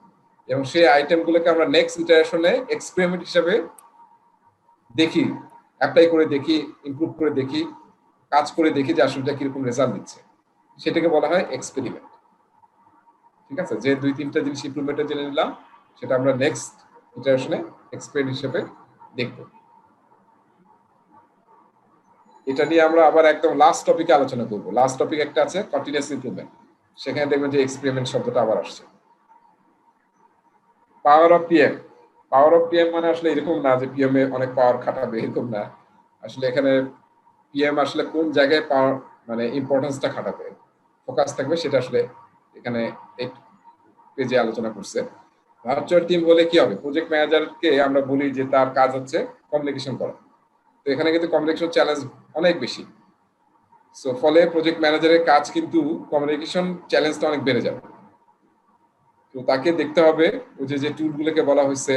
এবং সেই আইটেমগুলোকে আমরা নেক্সট ইটারেশনে এক্সপেরিমেন্ট হিসেবে দেখি, অ্যাপ্লাই করে দেখি, ইমপ্রুভ করে দেখি, কাজ করে দেখি যে আসলে কিরকম রেজাল্ট দিচ্ছে, সেটাকে বলা হয় এক্সপেরিমেন্ট। ঠিক আছে, যে 2-3টা জিনিস ইমপ্রুভমেন্টের জেনে নিলাম, সেটা আমরা নেক্সট ইটারেশনে এক্সপেরিমেন্ট হিসেবে দেখব। এটা নিয়ে আমরা আবার একদম লাস্ট টপিকে আলোচনা করব। লাস্ট টপিক একটা আছে কন্টিনিউয়াস ইমপ্রুভমেন্ট, সেখানে দেখবেন যে এক্সপেরিমেন্ট শব্দটা আবার আসছে। Power of PM. Power of PM মানে আসলে এরকম না যে পিএম এ অনেক পাওয়ার খাটাবে, এরকম না। আসলে এখানে পিএম আসলে কোন জায়গায় পাওয়ার মানে ইম্পর্টেন্সটা খাটাবে, ফোকাস থাকবে, সেটা আসলে এখানে এই পেজে আলোচনা করছে। ভার্চুয়াল টিম হলে কি হবে, প্রজেক্ট ম্যানেজারকে আমরা বলি যে তার কাজ হচ্ছে কমিউনিকেশন করা, তো এখানে কিন্তু কমিউনিকেশন চ্যালেঞ্জ অনেক বেশি। সো ফলে প্রজেক্ট ম্যানেজারের কাজ কিন্তু কমিউনিকেশন চ্যালেঞ্জটা অনেক বেড়ে যাবে। তো তাকে দেখতে হবে ওই যে টুলগুলোকে বলা হয়েছে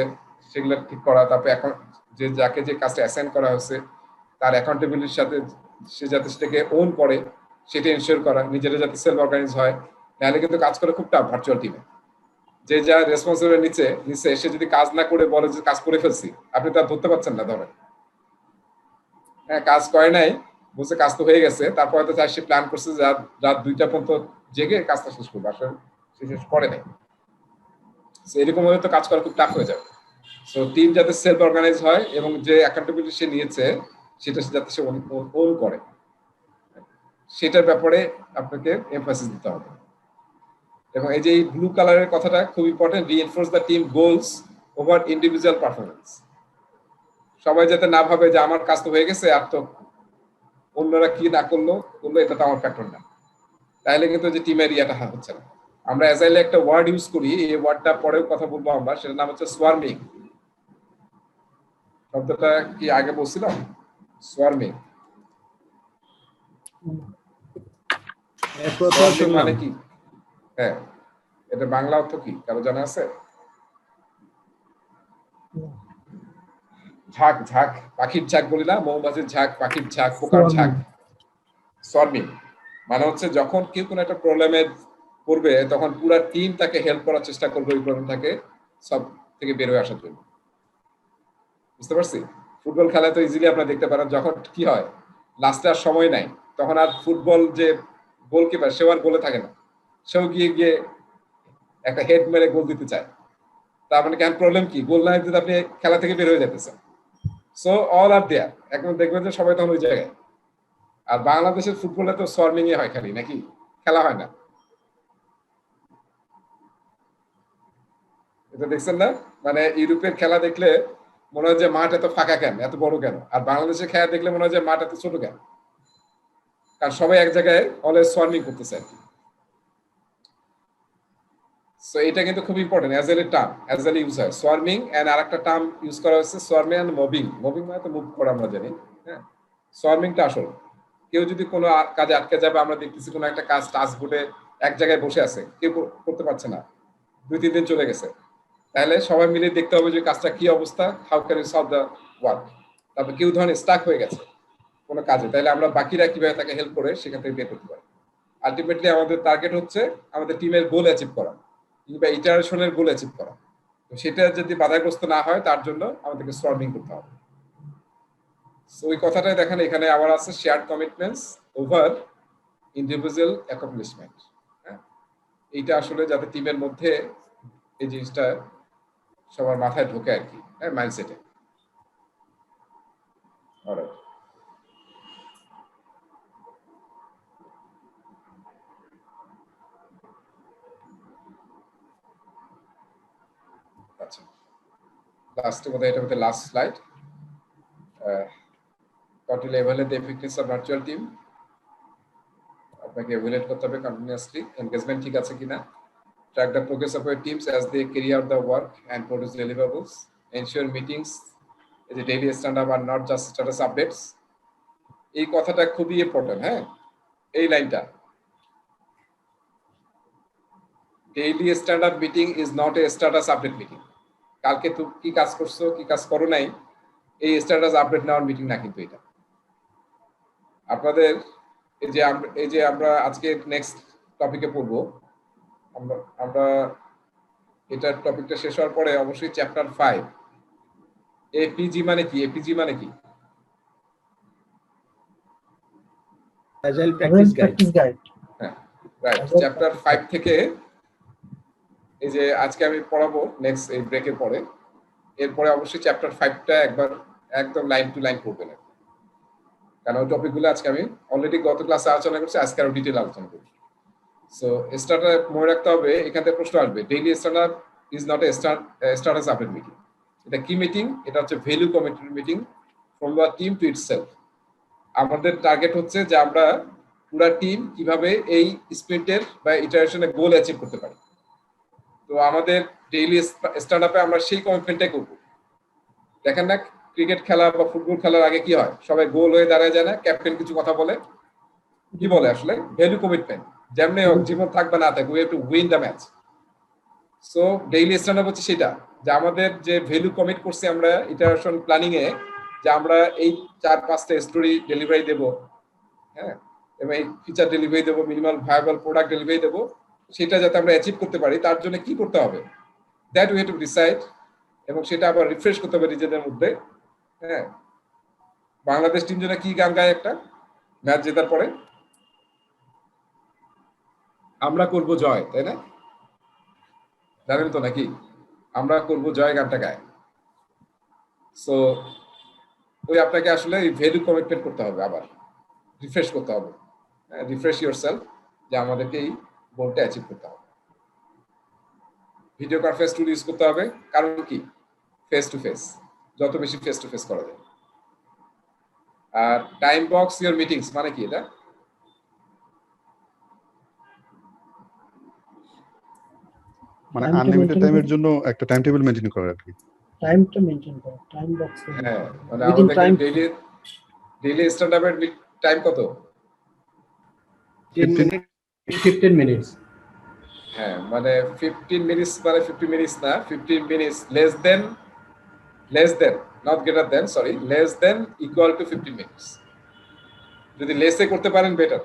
সেগুলো ঠিক করা, তারপরে এখন যে যাকে যে কাজটা অ্যাসাইন করা হয়েছে তার অ্যাকাউন্টেবিলিটির সাথে সে যাতে সেটাকে ওন করে সেটা এনশিওর করা, নিজেরা যাতে সেলফ অর্গানাইজ হয়, নাহলে কিন্তু কাজ করে খুব টাফ ভার্চুয়াল টিমে। যে যা রেসপন্সিবল নিচে সে যদি কাজ না করে বলে যে কাজ করে ফেলছি, আপনি তার ধরতে পারছেন না, ধরেন হ্যাঁ কাজ করে নাই, বলছে কাজ তো হয়ে গেছে, তারপর হয়তো সে প্ল্যান করছে যে রাত 2টা পর্যন্ত জেগে কাজটা শেষ করবে, আসলে সে শেষ করে নাই। এরকম হলে তো কাজ করা খুব টাফ হয়ে যাবে। সো টিম যাতে সেলফ অর্গানাইজ হয় এবং যে অ্যাকাউন্টেবিলিটি সে নিয়েছে সেটা যাতে সে ওন করে, সেটার ব্যাপারে আপনাকে এমফাসিস দিতে হবে। এবং এই যে এই ব্লু কালারের কথাটা খুব important, reinforce the team goals over individual performance. সবাই যাতে না ভাবে যে আমার কাজ তো হয়ে গেছে, আর তো অন্যরা কি না করলো এটা তো আমার ফ্যাক্টর না, তাহলে কিন্তু যে টিমের ইয়াটা হচ্ছে না। আমরা অ্যাজাইলে একটা ওয়ার্ড ইউজ করি, এই ওয়ার্ডটা পরেও কথা বলবো আমরা, সেটার নাম হচ্ছে সোয়ার্মিং। শব্দটা কি আগে বলছিলাম? সোয়ার্মিং মানে কি? হ্যাঁ, এটা বাংলা অর্থ কি কারো জানা আছে? ঝাঁক, ঝাঁক, পাখির ঝাঁক বলি না, মৌমাছির ঝাঁক, পাখির ঝাঁক, পোকার ঝাঁক। সোয়ার্মিং মানে হচ্ছে যখন কেউ কোনো একটা প্রবলেমে পড়বে তখন পুরো টিম তাকে হেল্প করার চেষ্টা করবে ওই প্রবলেম থেকে সব থেকে বের হয়ে আসার জন্য। বুঝতে পারছি? ফুটবল খেলায় তো ইজিলি আপনারা দেখতে পারেন, যখন কি হয় লাস্টে আর সময় নাই, তখন আর ফুটবল যে গোলকিপার সেও আর গোলে থাকে না, সেও গিয়ে গিয়ে একটা হেড মেরে গোল দিতে চায়। তার মানে কেন প্রবলেম কি, গোল না দিতে আপনি খেলা থেকে বের হয়ে যেতেছেন। সো অল আর দেয়ার, এখন দেখবেন যে সবাই তখন ওই জায়গায়। আর বাংলাদেশের ফুটবলে তো সোয়ার্মিং এ হয় খালি, নাকি খেলা হয় না? এটা দেখছেন না? মানে ইউরোপের খেলা দেখলে মনে হয় যে মাঠ এত ফাঁকা কেন, এত বড় কেন, আর বাংলাদেশের খেলা দেখলে মনে হয় যে মাঠ এত ছোট কেন, কারণ সবাই এক জায়গায় অলওয়েজ সোয়ার্মিং করতেছে। সো এটা কিন্তু খুব ইম্পর্টেন্ট, অ্যাজেল এর টার্ম, অ্যাজেল ইউজ হয় সোয়ার্মিং। এন্ড আরেকটা টার্ম ইউজ করা হচ্ছে সোয়ার্মিং এন্ড মবিং। মবিং মানে তো মুভ করা আমরা জানি, হ্যাঁ। সোয়ার্মিংটা আসল কেউ যদি কোনো কাজে আটকে যাবে, আমরা দেখতেছি কোনো একটা কাজ টাস্ক বোর্ডে এক জায়গায় বসে আছে, কেউ করতে পারছে না, 2-3 দিন চলে গেছে, তাহলে সবাই মিলে দেখতে হবে যে কাজটা কি অবস্থা, how can you solve the work. তারপর কেউ ধরেন স্টাক হয়ে গেছে কোনো কাজে, তাহলে আমরা বাকিরা কিভাবে তাকে হেল্প করে সেখান থেকে বের করতে পারি। আলটিমেটলি আমাদের টার্গেট হচ্ছে আমাদের টিমের গোল অ্যাচিভ করা কিংবা ইটারেশনের গোল অ্যাচিভ করা। তো সেটা যদি বাধাগ্রস্ত না হয় তার জন্য আমাদেরকে সোয়ার্মিং করতে হবে। সো ওই কথাটাই দেখেন এখানে আবার আছে, shared commitments over individual accomplishment. হ্যাঁ, এইটা আসলে যাতে টিমের মধ্যে এই জিনিসটা সবার মাথায় ঢোকে আর কি, হ্যাঁ, মাইন্ডসেটে। অলরাইট, আচ্ছা, লাস্টে বোধহয় এটা বোধহয় last slide. Total evaluate the effectiveness of virtual team. আপনাকে এভালুয়েট করতে হবে কন্টিনিউয়াসলি, এনগেজমেন্ট ঠিক আছে কিনা। Track the progress of your teams as they carry out the work and produce deliverables. Ensure meetings as a daily stand-up are not just status updates. এই কথাটা খুবই important, হ্যাঁ, এই লাইনটা। Daily standard meeting is not a status update meeting. কালকে তুমি কি কাজ করছো, কি কাজ করো নাই, এই স্ট্যাটাস আপডেট নেওয়ার মিটিং না কিন্তু এটা। আপনাদের এই যে আমরা আজকে নেক্সট টপিকে পড়বো, আমরা এটার টপিকটা শেষ হওয়ার পরে অবশ্যই চ্যাপ্টার 5 এপিজি মানে কি, এপিজি মানে কি? Agile practice guide. Practice guide. হ্যাঁ, রাইট। চ্যাপ্টার 5 থেকে এই যে আজকে আমি পড়াবো নেক্সট এই ব্রেকের পরে, এরপরে অবশ্যই চ্যাপ্টার 5টা একবার একদম লাইন টু লাইন পড়বেন, কারণ ওই টপিকগুলো আজকে আমি অলরেডি গত ক্লাসে আলোচনা করছি, আজকে আরো ডিটেইল আলোচনা করব। সো স্টার্টার মনে রাখতে হবে, এখান থেকে প্রশ্ন আসবে daily standard is not a status update meeting. এটা কি মিটিং? এটা হচ্ছে value commitment meeting from the team to itself. আমাদের টার্গেট হচ্ছে যে আমরা পুরা টিম কিভাবে এই স্প্রিন্টের বা ইটারেশনের গোল অ্যাচিভ করতে পারি। তো আমাদের ডেইলি স্ট্যান্ড-আপে আমরা সেই কমিটমেন্টটাই করব। দেখেন না, ক্রিকেট খেলা বা ফুটবল খেলার আগে কি হয়, সবাই গোল হয়ে দাঁড়ায় যায় না, ক্যাপ্টেন কিছু কথা বলে, কি বলে আসলে ভ্যালু কমিটমেন্ট, যেমনি হোক জীবন থাকবে না থাকবে, we have to win the match. So daily stand up হচ্ছে সেটা, যে আমাদের যে ভ্যালু কমিট করছি আমরা ইটারেশন প্ল্যানিং এ, যে আমরা এই 4-5টা স্টোরি ডেলিভারি দেব, হ্যাঁ, এবং এই ফিচার ডেলিভারি দেবো, মিনিমাল ভায়াবল প্রোডাক্ট ডেলিভারি দেবো, সেটা যাতে আমরা অ্যাচিভ করতে পারি তার জন্য কি করতে হবে, that we have to decide, এবং সেটা আবার রিফ্রেশ করতে হবে নিজেদের মধ্যে। হ্যাঁ, বাংলাদেশ টিম যেন কি গান গায় একটা ম্যাচ জেতার পরে, আমরা করব জয়, তাই না? জানেন তো নাকি, আমরা করব জয় গানটা গায়। সো ওই আপনাকে আসলে এই ভ্যালু কমিটমেন্ট করতে হবে, আবার রিফ্রেশ করতে হবে, রিফ্রেশ ইয়োরসেলফ, যে আমাদেরকে এই গোলটা অ্যাচিভ করতে হবে। ভিডিও কনফারেন্স টুল ইউজ করতে হবে, কারণ কি ফেস টু ফেস, যত বেশি ফেস টু ফেস করা যায়। আর টাইম বক্স ইওর মিটিংস মানে কি? এটা মানে আনলিমিটেড টাইমের জন্য একটা টাইম টেবিল মেইনটেইন করা আর কি। টাইমটা মেইনটেইন করা, টাইম বক্স। হ্যাঁ, মানে আমাদের ডেইলি স্ট্যান্ড-আপের টাইম কত? 15 minutes. হ্যাঁ, মানে 15 মিনিটস, মানে 50 মিনিটস না, 15 minutes less than not greater than, sorry, less than equal to 15 minutes. যদি লেসে করতে পারেন better,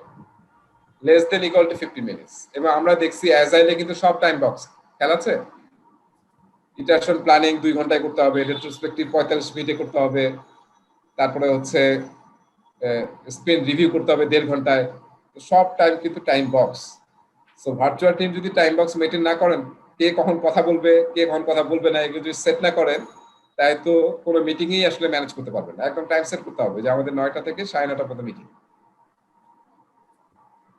less than equal to 50 minutes. এবং আমরা দেখছি অ্যাজাইলে কিন্তু সব টাইম বক্স খেলা আছে। ইটারেশন প্ল্যানিং 2 ঘন্টায় করতে হবে, রেট্রোস্পেক্টিভ 45 মিনিটে করতে হবে, তারপরে হচ্ছে স্প্রিন্ট রিভিউ করতে হবে 1.5 ঘন্টায়। সব টাইম কিন্তু time box. So virtual team যদি টাইম বক্স মেইনটেইন না করেন, কে কখন কথা বলবে, কে কখন কথা বলবে না, এগুলো যদি সেট না করেন, তাই তো কোনো মিটিংই আসলে ম্যানেজ করতে পারবেন না। একদম টাইম সেট করতে হবে যে আমাদের 9টা থেকে 9:30 পর্যন্ত মিটিং,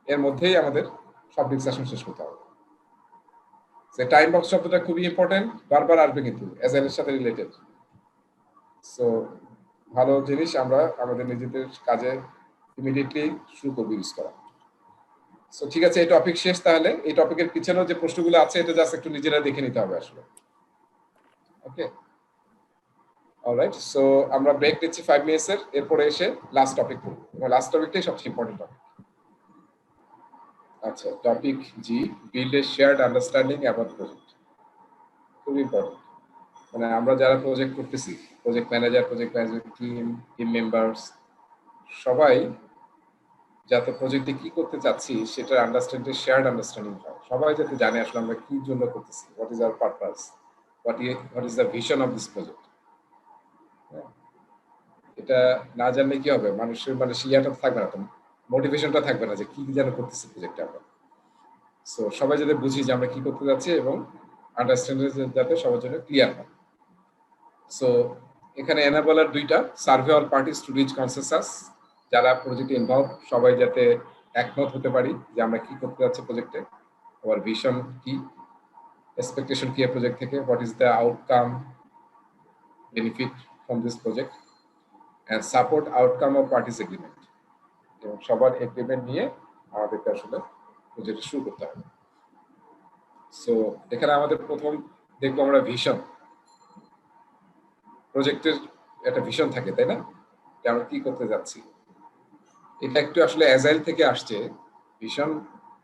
এর মধ্যেই আমাদের সব ডিসকাশন শেষ করতে হবে। সে টাইম বক্স শব্দটা খুবই ইম্পর্টেন্ট, বারবার আসবে কিন্তু এজেলের সাথে রিলেটেড। সো ভালো জিনিস, আমরা আমাদের নিজেদের কাজে ইমিডিয়েটলি শুরু করব ইউজ করা। সো ঠিক আছে, এই টপিক শেষ। তাহলে এই টপিকের পিছনেও যে প্রশ্নগুলো আছে এটা জাস্ট একটু নিজেরা দেখে নিতে হবে আসলে। ওকে, অলরাইট। সো আমরা ব্রেক নিচ্ছি 5 মিনিটসের, এরপরে এসে লাস্ট টপিক পড়ব, এবং লাস্ট টপিকটাই সবচেয়ে ইম্পর্টেন্ট টপিক। আচ্ছা, topic G, build a shared understanding about project. খুব ইম্পর্টেন্ট। মানে আমরা যারা প্রজেক্ট করতেছি, project manager, project management team members, সবাই যাতে প্রজেক্টে কি করতে চাচ্ছি সেটার আন্ডারস্ট্যান্ডিং, শেয়ার্ড আন্ডারস্ট্যান্ডিং হয়। সবাই যাতে জানে আসলে আমরা কি জন্য করতেছি, what is our purpose, what is the vision of this project. এটা না জানলে কি হবে, মানুষের মানে শিয়াটা থাকবে না, মোটিভেশনটা থাকবে না যে কি যেন করতেছি প্রজেক্টে আমরা। সো সবাই যাতে বুঝি যে আমরা কি করতে যাচ্ছি, এবং আন্ডারস্ট্যান্ডিং যাতে সবার জন্য ক্লিয়ার হয়। সো এখানে এনাবলার 2টা, survey all parties to reach consensus, যারা প্রজেক্টে ইনভলভ সবাই যাতে একমত হতে পারি যে আমরা কি করতে যাচ্ছি প্রজেক্টে, আবার ভিশন কি, এক্সপেকটেশন কি প্রজেক্ট থেকে, what is the outcome benefit from this project, and support outcome of parties agreement. এবং সবার এগ্রিমেন্ট নিয়ে আমাদেরকে আসলে প্রজেক্ট শুরু করতে হবে। সো এখানে আমাদের প্রথম দেখবো আমরা ভিশন। প্রজেক্টের একটা ভিশন থাকে, তাই না, যে আমরা কি করতে যাচ্ছি। এটা একটু আসলে অ্যাজাইল থেকে আসছে ভিশন।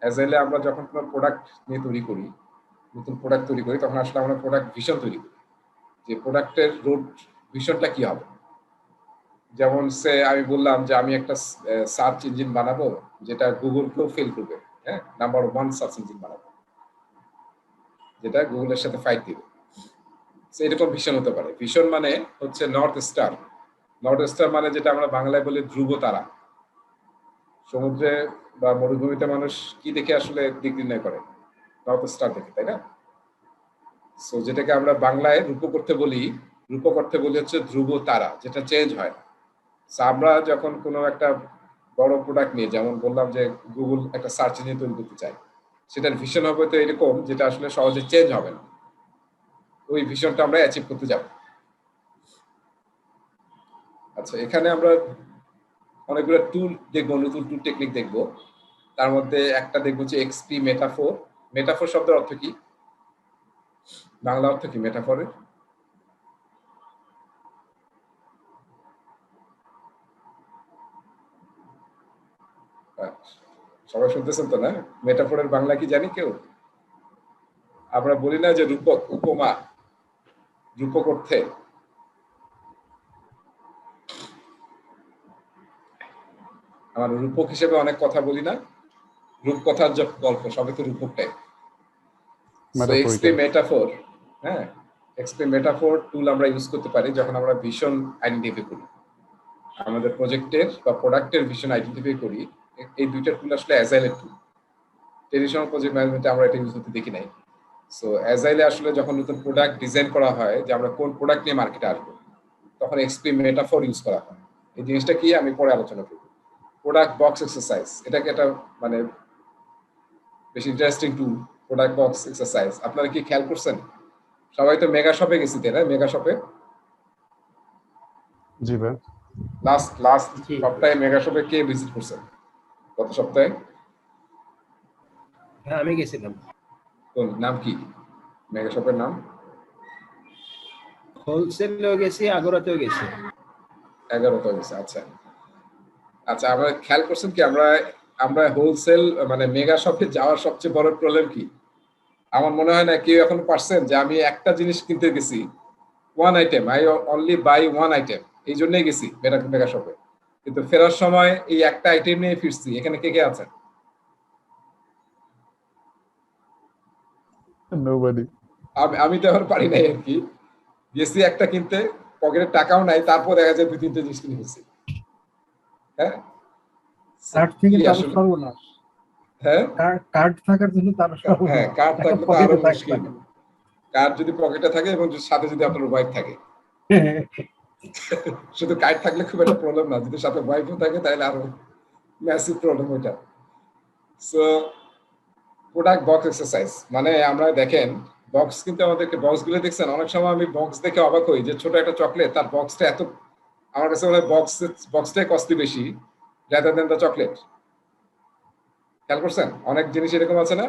অ্যাজাইলে আমরা যখন কোনো প্রোডাক্ট নিয়ে তৈরি করি, নতুন প্রোডাক্ট তৈরি করি তখন আসলে আমরা প্রোডাক্ট ভিশন তৈরি করি, যে প্রোডাক্টের রোড ভিশনটা কি হবে। যেমন সে আমি বললাম যে আমি একটা সার্চ ইঞ্জিন বানাবো যেটা গুগলকেও ফেল করবে, হ্যাঁ, নাম্বার 1 সার্চ ইঞ্জিন বানাবো যেটা গুগলের সাথে ফাইট দিবে। এরকম ভিশন হতে পারে। ভিশন মানে হচ্ছে নর্থ স্টার। নর্থ স্টার মানে যেটা আমরা বাংলায় বলি ধ্রুব তারা। সমুদ্রে বা মরুভূমিতে মানুষ কি দেখে আসলে দিক নির্ণয় করে? নর্থ স্টার দেখে, তাই না? সো যেটাকে আমরা বাংলায় রূপক অর্থে বলি হচ্ছে ধ্রুব তারা, যেটা চেঞ্জ হয় না। সো আমরা যখন কোনো একটা বড় প্রোডাক্ট নিয়ে, যেমন বললাম যে গুগল একটা সার্চ ইঞ্জিন তৈরি করতে চায়, সেটার ভিশন হবে তো এরকম যেটা আসলে সহজে চেঞ্জ হবে না। ওই ভিশনটা আমরা অ্যাচিভ করতে যাব। আচ্ছা, এখানে আমরা অনেকগুলো টুল দেখবো, নতুন টুল টেকনিক দেখবো। তার মধ্যে একটা দেখবো যে এক্সপি মেটাফোর। মেটাফোর শব্দের অর্থ কি? বাংলা অর্থ কি মেটাফোরের? সবাই শুনতেছেন তো না? মেটাফোরের বাংলা কি জানি কেউ? আমরা বলি না যে রূপক, উপমা, রূপক অর্থে। আমার রূপক হিসেবে অনেক কথা বলি না, রূপকথার গল্প সবই তো রূপক টাইপ। এক্সপি মেটাফোর, হ্যাঁ, এক্সপি মেটাফোর টুল আমরা ইউজ করতে পারি যখন আমরা ভিশন আইডেন্টিফাই করি, আমাদের প্রজেক্টের বা প্রোডাক্টের ভিশন আইডেন্টিফাই করি। এই দুইটা টুল আসলে অ্যাজাইলের টুল। ট্রেডিশনাল প্রজেক্ট ম্যানেজমেন্টে আমরা এটা ইউজ করতে দেখি নাই। সো অ্যাজাইলে আসলে যখন নতুন প্রোডাক্ট ডিজাইন করা হয় যে আমরা কোন প্রোডাক্ট নিয়ে মার্কেটে আসবো, তখন এক্সপি মেটাফোর ইউজ করা হয়। এই জিনিসটা কি আমি পরে আলোচনা করব। প্রোডাক্ট বক্স এক্সারসাইজ, এটাকে একটা মানে বেশ ইন্টারেস্টিং টুল। প্রোডাক্ট বক্স এক্সারসাইজ আপনারা কি খেয়াল করছেন? সবাই তো মেগা শপে গেছি, তাই না? মেগা শপে জি ভাই। লাস্ট সপ্তাহে মেগা শপে কে ভিজিট করছেন? গত সপ্তাহে? হ্যাঁ, আমি গেছিলাম। কোন নাম কি মেগা শপের নাম? হোলসেলেও গেছি, আগরাতেও গেছি। 11তে গেছে। আচ্ছা আচ্ছা, আমরা খেয়াল করছেন কি আমরা হোলসেল মানে মেগা শপে যাওয়ার সবচেয়ে বড় প্রবলেম কি? আমার মনে হয় না কেউ এখন পারছেন যে আমি একটা জিনিস কিনতে গেছি, one item, I only buy one item, এই জন্যই গেছি মেগা শপে, কিন্তু ফেরার সময় এই একটা আইটেম নিয়ে ফিরছি। এখানে কে কে আছেন? নোবডি। আমি তো এখন পারি নাই আর কি। গেছি একটা কিনতে, পকেটে টাকাও নাই, তারপর দেখা যায় 2-3টে জিনিস কিনে ফেলছি। হ্যাঁ, কার্ড থেকে তার সর্বনাশ। হ্যাঁ, কার্ড থাকার জন্য তার সর্বনাশ। হ্যাঁ, কার্ড থাকলে তো আরো মুশকিল। কার্ড যদি পকেটে থাকে এবং সাথে যদি আপনার ওয়াইফ থাকে, শুধু কার্ড থাকলে খুব একটা প্রবলেম না, যদি সাথে ওয়াইফও থাকে তাহলে আরো ম্যাসিভ প্রবলেম ওইটা। সো প্রোডাক্ট বক্স এক্সারসাইজ মানে আমরা দেখেন বক্স, কিন্তু আমাদেরকে বক্স গুলো দেখছেন, অনেক সময় আমি বক্স দেখে অবাক হই যে ছোট একটা চকলেট, তার বক্সটা এত, আমার কাছে মনে হয় বক্সটাই কস্টলি বেশি রাদার দেন দ্য চকলেট। খেয়াল করছেন অনেক জিনিস এরকম আছে না,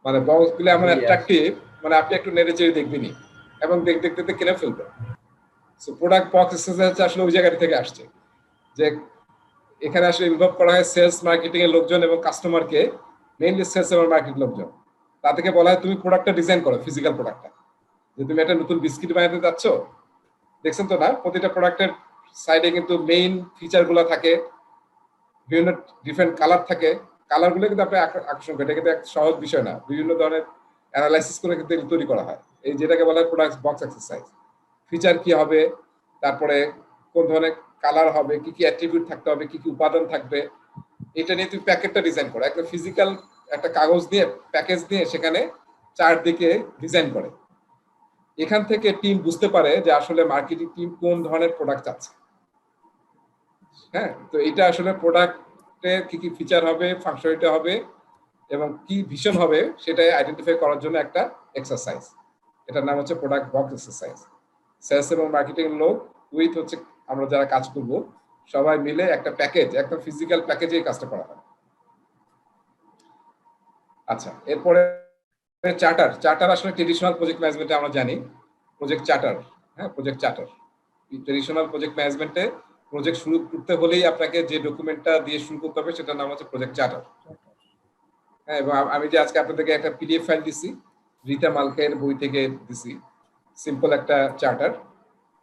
মানে বক্স গুলো এমন অ্যাট্রাকটিভ, মানে আপনি একটু নেড়ে চেড়ে দেখবেনই এবং দেখতে দেখতে কিনে ফেলবেন। সো প্রোডাক্ট বক্স এক্সারসাইজ আসলে ওই জায়গা থেকে আসছে যে এখানে আসলে ইনভলভ করা হয় সেলস মার্কেটিং এর লোকজন এবং কাস্টমারকে, মেইনলি সেলস এবং মার্কেটিং লোকজন। তা থেকে বলা হয় তুমি প্রোডাক্টটা ডিজাইন করো, ফিজিক্যাল প্রোডাক্টটা, যে তুমি একটা নতুন বিস্কিট বানাতে যাচ্ছ, দেখছেন তো না প্রতিটা প্রোডাক্টের সাইডে কিন্তু মেইন ফিচার গুলো থাকে, বিভিন্ন ডিফারেন্ট কালার থাকে, কালার গুলো কিন্তু আপনি আকর্ষণ করে, এটা কিন্তু এক সহজ বিষয় না, বিভিন্ন ধরনের অ্যানালাইসিস করে কিন্তু তৈরি করা হয়। এই যেটাকে বলা হয় প্রোডাক্ট বক্স এক্সারসাইজ। ফিচার কি হবে, তারপরে কোন ধরনের কালার হবে, কি কি অ্যাট্রিবিউট থাকতে হবে, কি কি উপাদান থাকবে, এটা নিয়ে তুমি প্যাকেটটা ডিজাইন করো। একটা ফিজিক্যাল একটা কাগজ দিয়ে প্যাকেজ দিয়ে সেখানে চারদিকে ডিজাইন করে। এখান থেকে টিম বুঝতে পারে যে আসলে মার্কেটিং টিম কোন ধরনের প্রোডাক্ট চাচ্ছে। হ্যাঁ, তো এটা আসলে প্রোডাক্টে কি কি ফিচার হবে, ফাংশনালিটি হবে এবং কি ভিশন হবে সেটা আইডেন্টিফাই করার জন্য একটা এক্সারসাইজ। এটার নাম হচ্ছে প্রোডাক্ট বক্স এক্সারসাইজ। সেলস এবং মার্কেটিং লোক উইথ হচ্ছে আমরা যারা কাজ করব সবাই মিলে একটা প্যাকেজ, একটা ফিজিক্যাল প্যাকেজে এই কাজটা করা হয়। আচ্ছা, এরপরে চার্টার আসলে ট্রেডিশনাল প্রজেক্ট ম্যানেজমেন্টে আমরা জানি প্রজেক্ট চার্টার। হ্যাঁ, প্রজেক্ট চার্টার ট্রেডিশনাল প্রজেক্ট ম্যানেজমেন্টে প্রজেক্ট শুরু করতে হলেই আপনাকে যে ডকুমেন্টটা দিয়ে শুরু করতে হবে সেটার নাম হচ্ছে প্রজেক্ট চার্টার। হ্যাঁ, এবং আমি যে আজকে আপনাদেরকে একটা পিডিএফ ফাইল দিচ্ছি, রিতা মালকের বই থেকে দিছি, সিম্পল একটা চার্টার।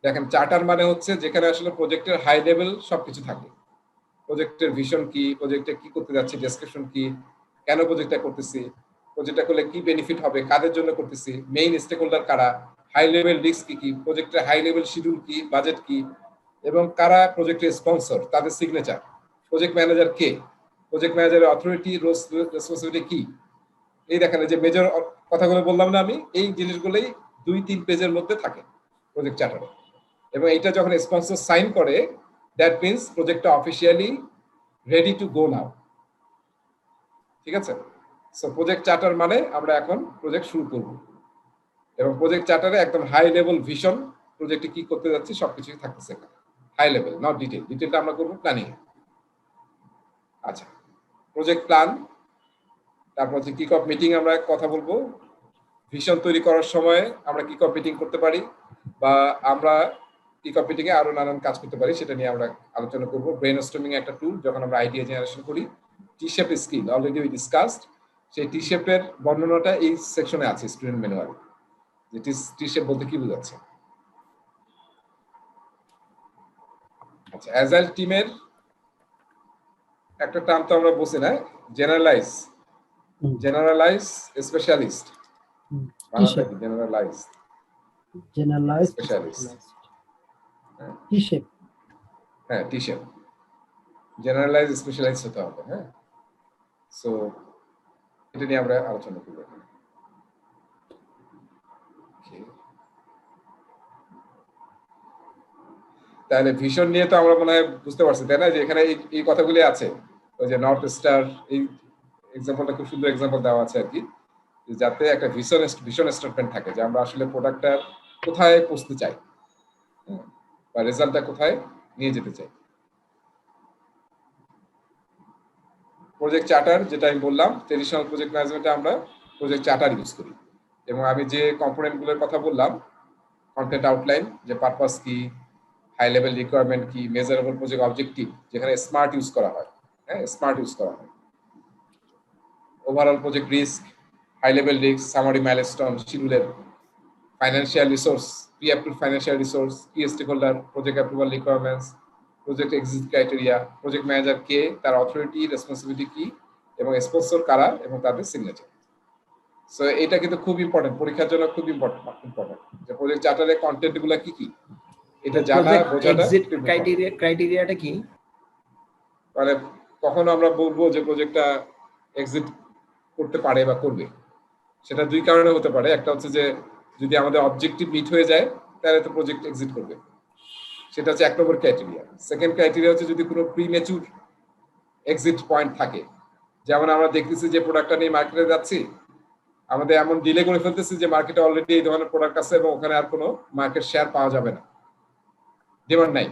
দেখেন চার্টার মানে হচ্ছে যেখানে আসলে প্রজেক্টের হাই লেভেল সবকিছু থাকে। প্রজেক্টের ভিশন কি, প্রজেক্টে কি করতে যাচ্ছি, ডেসক্রিপশন কি, কেন প্রজেক্টটা করতেছি, প্রজেক্টটা করলে কি বেনিফিট হবে, কাদের জন্য করতেছি, মেইন স্টেক হোল্ডার কারা, হাই লেভেল রিস্ক কি কি, প্রজেক্টের হাই লেভেল শিডিউল কি, বাজেট কি, এবং কারা প্রজেক্টের স্পন্সর, তাদের সিগনেচার, প্রজেক্ট ম্যানেজার কে, প্রজেক্ট ম্যানেজারের অথরিটি রেসপন্সিবিলিটি কি। এই দেখেন যে মেজর কথাগুলো বললাম না আমি, এই জিনিসগুলোই 2-3 পেজের মধ্যে থাকে প্রজেক্ট চার্টারে। এবং এটা যখন স্পন্সর সাইন করে, দ্যাট মিনস প্রজেক্টটা অফিসিয়ালি রেডি টু গো নাও। ঠিক আছে? সো প্রজেক্ট চার্টার মানে আমরা এখন প্রজেক্ট শুরু করব, এবং প্রজেক্ট চার্টারে একদম হাই লেভেল ভিশন, প্রজেক্টে কি করতে যাচ্ছি সবকিছুই থাকতেছে, হাই লেভেল, নট ডিটেল। ডিটেলটা আমরা করবো প্ল্যানিং এ। আচ্ছা, প্রজেক্ট প্ল্যান, তারপর হচ্ছে কিক অফ মিটিং আমরা কথা বলবো। ভিশন তৈরি করার সময় আমরা কিক অফ মিটিং করতে পারি, বা আমরা কিক অফ মিটিং এ আরো নানান কাজ করতে পারি, সেটা নিয়ে আমরা আলোচনা করবো। ব্রেইনস্টর্মিং একটা টুল যখন আমরা আইডিয়া জেনারেশন করি। টি shape skill already we discussed, সেই টি শেপের বর্ণনাটা এই সেকশনে আছে স্টুডেন্ট ম্যানুয়ালে, যে টি শেপ বলতে কি বোঝাচ্ছে। আচ্ছা, অ্যাজাইল টিমের একটা টার্ম তো আমরা বলছি না, জেনারেলাইজ, জেনারেলাইজ স্পেশালিস্ট, বাংলাটা কি generalize, generalize specialist, T shape, হ্যাঁ টি শেপ, জেনারেলাইজ স্পেশালাইজ হতে হবে। হ্যাঁ, সো এটা নিয়ে আমরা আলোচনা করব। তাহলে ভিশন নিয়ে তো আমরা মনে হয় বুঝতে পারছি, তাই না, যে এখানে এই কথাগুলি আছে। ওই যে নর্থ স্টার, এই এক্সাম্পলটা খুব সুন্দর এক্সাম্পল দেওয়া আছে আর কি, যাতে একটা ভিশন স্টেটমেন্ট থাকে যে আমরা আসলে প্রোডাক্টটা কোথায় পৌঁছতে চাই, বা রেজাল্টটা কোথায় নিয়ে যেতে চাই। প্রজেক্ট চার্টার যেটা আমি বললাম, ট্রেডিশনাল প্রজেক্ট ম্যানেজমেন্টে আমরা প্রজেক্ট চার্টার ইউজ করি। এবং আমি যে কম্পোনেন্টগুলোর কথা বললাম, কন্টেন্ট আউটলাইন, যে পারপাস কি, হাই লেভেল রিকোয়ারমেন্ট কি, মেজারেবল প্রজেক্ট অবজেক্টিভ, যেখানে স্মার্ট ইউজ করা হয়, হ্যাঁ স্মার্ট ইউজ করা হয়, overall project risk, high level risk, summary milestone, শিডিউলের, financial resource, pre-approve financial resource, key stakeholder, project approval requirements, project exit criteria, project manager কে, তার authority responsibility কি, এবং স্পন্সর কারা এবং তাদের সিগনেচার। সো এটা কিন্তু খুব ইম্পর্টেন্ট, পরীক্ষার জন্য খুব ইম্পর্টেন্ট যে প্রজেক্ট চার্টারের কন্টেন্ট গুলো কি কি, এটা জানা বোঝাটা। এক্সিট ক্রাইটেরিয়াটা কি? মানে কখনো আমরা বলবো যে প্রজেক্টটা এক্সিট করতে পারে বা করবে, সেটা দুই কারণে হতে পারে। একটা হচ্ছে যে যদি আমাদের অবজেক্টিভ মিট হয়ে যায় তাহলে তো প্রজেক্ট এক্সিট করবে, সেটা হচ্ছে 1 নম্বর ক্রাইটেরিয়া। সেকেন্ড ক্রাইটেরিয়া হচ্ছে যদি কোনো প্রিমেচুর এক্সিট পয়েন্ট থাকে, যেমন আমরা দেখতেছি যে প্রোডাক্টটা নিয়ে মার্কেটে যাচ্ছি, আমাদের এমন ডিলে করে ফেলতেছি যে মার্কেটে অলরেডি এই ধরনের প্রোডাক্ট আছে এবং ওখানে আর কোনো মার্কেট শেয়ার পাওয়া যাবে না, ডিমান্ড নাই,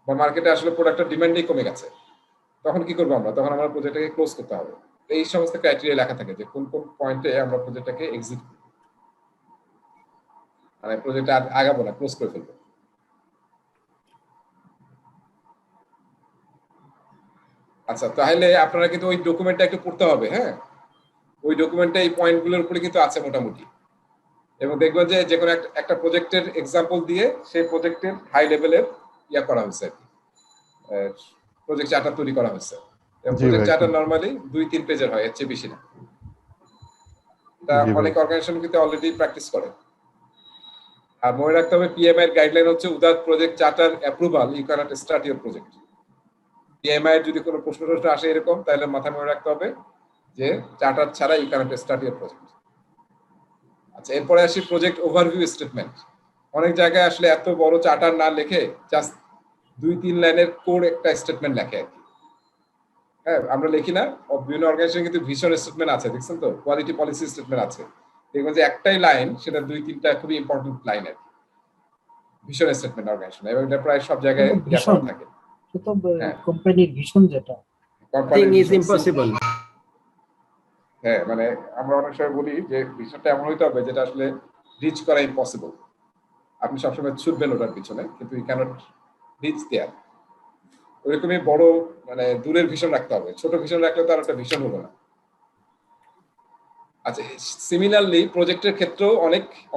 বা মার্কেটে আসলে প্রোডাক্টের ডিমান্ডই কমে গেছে। তখন কি করবো আমরা? তখন আমরা প্রজেক্টটাকে ক্লোজ করতে হবে। এই সমস্ত ক্রাইটেরিয়া লেখা থাকে যে কোন কোন পয়েন্টে আমরা প্রজেক্টটাকে এক্সিট, মানে প্রজেক্ট আগাবো না, ক্লোজ করে ফেলবো। আচ্ছা, তাহলে আপনারা কিন্তু ওই ডকুমেন্টটা একটু পড়তে হবে। হ্যাঁ, ওই ডকুমেন্টে এই পয়েন্টগুলোর উপরে কিন্তু আছে মোটামুটি, এবং দেখবেন যে যে কোনো একটা প্রজেক্টের এক্সাম্পল দিয়ে সেই প্রজেক্টের হাই লেভেলের ইয়া করা হয়েছে, প্রজেক্ট চার্টার তৈরি করা হয়েছে। এবং প্রজেক্ট চার্টার নরমালি 2-3 পেজের হয়, এর চেয়ে বেশি না। এটা অনেক অর্গানাইজেশন কিন্তু অলরেডি প্র্যাকটিস করে। আর মনে রাখতে হবে পিএমআই এর গাইডলাইন হচ্ছে without project charter approval you cannot start your project. PMI এর যদি কোনো প্রশ্ন আসে এরকম, তাহলে মাথায় মনে রাখতে হবে যে চার্টার ছাড়া you cannot start your project. আচ্ছা, এরপরে আসি প্রজেক্ট ওভারভিউ স্টেটমেন্ট। অনেক জায়গায় আসলে এত বড় চার্টার না লিখে জাস্ট 2-3 লাইনের কোর একটা স্টেটমেন্ট লেখে আর কি। হ্যাঁ, আমরা লিখি না, বিভিন্ন অর্গানাইজেশন কিন্তু ভিশন স্টেটমেন্ট আছে, দেখছেন তো, কোয়ালিটি পলিসি স্টেটমেন্ট আছে, দেখবেন যে একটাই লাইন, সেটা 2-3টা খুবই ইম্পর্টেন্ট লাইন আর কি, ভিশন স্টেটমেন্ট অর্গানাইজেশন, এবং এটা প্রায় সব জায়গায় ভিশন থাকে। তো কোম্পানির ভিশন যেটা থিং ইজ ইম্পসিবল। হ্যাঁ, মানে আমরা অনেক সময় বলি যে ভিশনটা এমন হইতে হবে যেটা আসলে রিচ করা ইম্পসিবল। আপনি সবসময় ছুটবেন ওটার পিছনে, কিন্তু ইউ ক্যানট রিচ দেয়ার। ওইরকমই বড় মানে দূরের ভিশন রাখতে হবে, ছোট ভিশন রাখলে তো আর একটা ভিশন হলো না। আচ্ছা, সিমিলারলি প্রজেক্টের ক্ষেত্রেও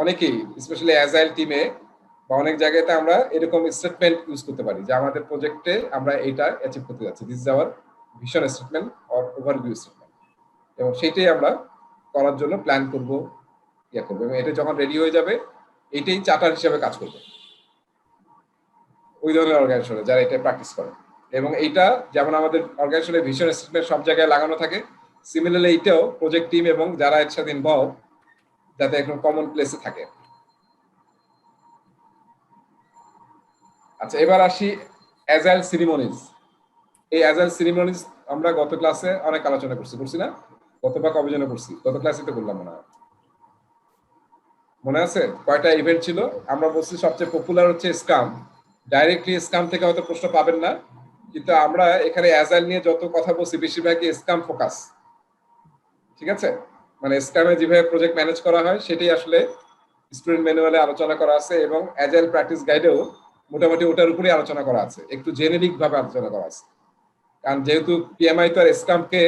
অনেকেই স্পেশালি অ্যাজাইল টিমে বা অনেক জায়গাতে আমরা এরকম স্টেটমেন্ট ইউজ করতে পারি যে আমাদের প্রজেক্টে আমরা এটা অ্যাচিভ করতে যাচ্ছি, this is our vision statement or overview statement, এবং সেটাই আমরা করার জন্য প্ল্যান করব, করবো, এবং এটা যখন রেডি হয়ে যাবে এটাই চার্টার হিসেবে কাজ করবে ওই ধরনের অর্গানাইজেশনে যারা এটা প্র্যাকটিস করে। এবং এইটা যেমন আমাদের অর্গানাইজেশনের ভিশন স্টেটমেন্ট সব জায়গায় লাগানো থাকে, সিমিলারলি এইটাও প্রজেক্ট টিম এবং যারা এর সাথে ইনভলভ যাতে একদম কমন প্লেসে থাকে। আচ্ছা, এবার আসি অ্যাজাইল সিরিমনিজ। এই অ্যাজাইল সিরিমনিজ আমরা গত ক্লাসে অনেক আলোচনা করছি না? গতবার কবে যেন করছি, গত ক্লাসে তো করলাম মনে আছে কয়টা ইভেন্ট ছিল? আমরা বলছি সবচেয়ে পপুলার হচ্ছে স্ক্রাম। ডাইরেক্টলি স্ক্রাম থেকে হয়তো প্রশ্ন পাবেন না, কিন্তু আমরা এখানে অ্যাজাইল নিয়ে যত কথা বলছি বেশিরভাগই স্ক্রাম ফোকাস, ঠিক আছে? মানে স্ক্রামে যেভাবে প্রজেক্ট ম্যানেজ করা হয় সেটাই আসলে স্টুডেন্ট ম্যানুয়ালে আলোচনা করা আছে, এবং অ্যাজাইল প্র্যাকটিস গাইডেও মোটামুটি ওটার উপরেই আলোচনা করা আছে, একটু জেনেরিক ভাবে আলোচনা করা আছে। কারণ যেহেতু পিএমআই তো আর স্ক্রামকে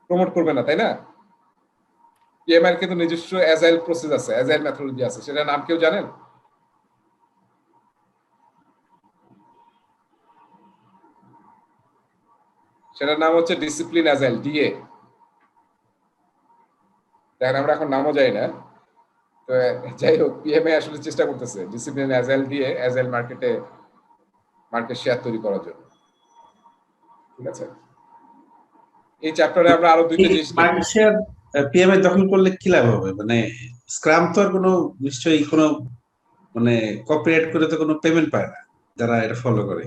প্রমোট করবে না, তাই না? পিএমআই কিন্তু নিজস্ব অ্যাজাইল প্রসেস আছে, অ্যাজাইল মেথোডোলজি আছে, সেটার নাম কেউ জানেন? সেটার নাম হচ্ছে ডিসিপ্লিন অ্যাজাইল, ডিএ। দেখেন আমরা এখন নামও যাই না, তো যাই হোক পিএমআই আসলে চেষ্টা করতেছে ডিসিপ্লিন অ্যাজাইল দিয়ে অ্যাজাইল মার্কেট শেয়ার তৈরি করার জন্য, ঠিক আছে? এই চ্যাপ্টারে আমরা আরো দুইটা জিনিস মার্কেট শেয়ার পিএমআই দখল করলে কি লাভ হবে? মানে স্ক্রাম তো আর কোনো নিশ্চয়ই কোনো মানে কপিরাইট করে তো কোনো পেমেন্ট পায় না যারা এটা ফলো করে।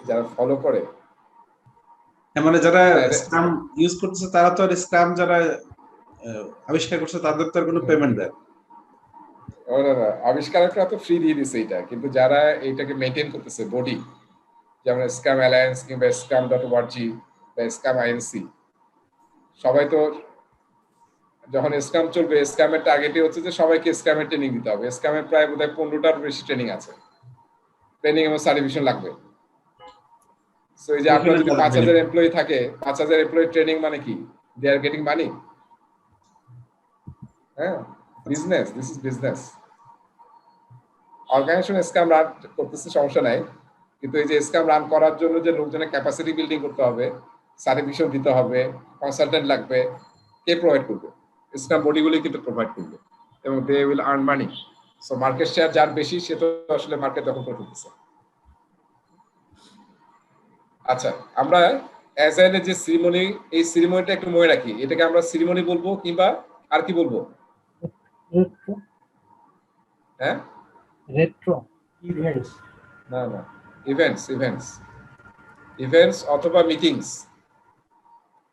যারা ফলো করে মানে যারা স্ক্রাম ইউজ করতেছে তারা তো আর স্ক্রাম যারা আবিষ্কার করছে তাদের তো আর কোনো পেমেন্ট দেয় না, আবিষ্কারকরা তো ফ্রি দিয়ে দিচ্ছে এটা, কিন্তু যারা এইটাকে মেইনটেইন করতেছে বডি, যেমন স্ক্রাম অ্যালায়েন্স কিংবা scrum.org বা স্ক্রাম আইএনসি, সবাই তো যখন স্ক্রাম চলবে স্ক্রামের টার্গেটই হচ্ছে যে সবাইকে স্ক্রামের ট্রেনিং দিতে হবে। স্ক্রামের প্রায় বোধহয় 15টার বেশি ট্রেনিং আছে, ট্রেনিং এবং সার্টিফিকেশন লাগবে। সো এই যে আপনার যদি 5000 এমপ্লয়ি থাকে, 5000 এমপ্লয়ি ট্রেনিং মানে কি? They are getting money. হ্যাঁ, business, this is business. Organization scrum run করতেছে সমস্যা নাই, কিন্তু এই যে স্ক্রাম রান করার জন্য যে লোকজনের ক্যাপাসিটি বিল্ডিং করতে হবে, সার্টিফিকেশন দিতে হবে, কনসালটেন্ট লাগবে, কে প্রোভাইড করবে? স্ক্রাম বডিগুলি কিন্তু প্রোভাইড করবে, এবং they will earn money. So market share যার বেশি সে তো আসলে মার্কেট দখল করে ফেলতেছে। আচ্ছা, আমরা অ্যাজাইলের যে সিরিমনি, এই সিরিমনিটা একটু মনে রাখি। এটাকে আমরা সিরিমনি বলবো কিংবা আর কি বলবো? হ্যাঁ, রেট্রো ইভেন্টস। না, ইভেন্টস অথবা মিটিংস,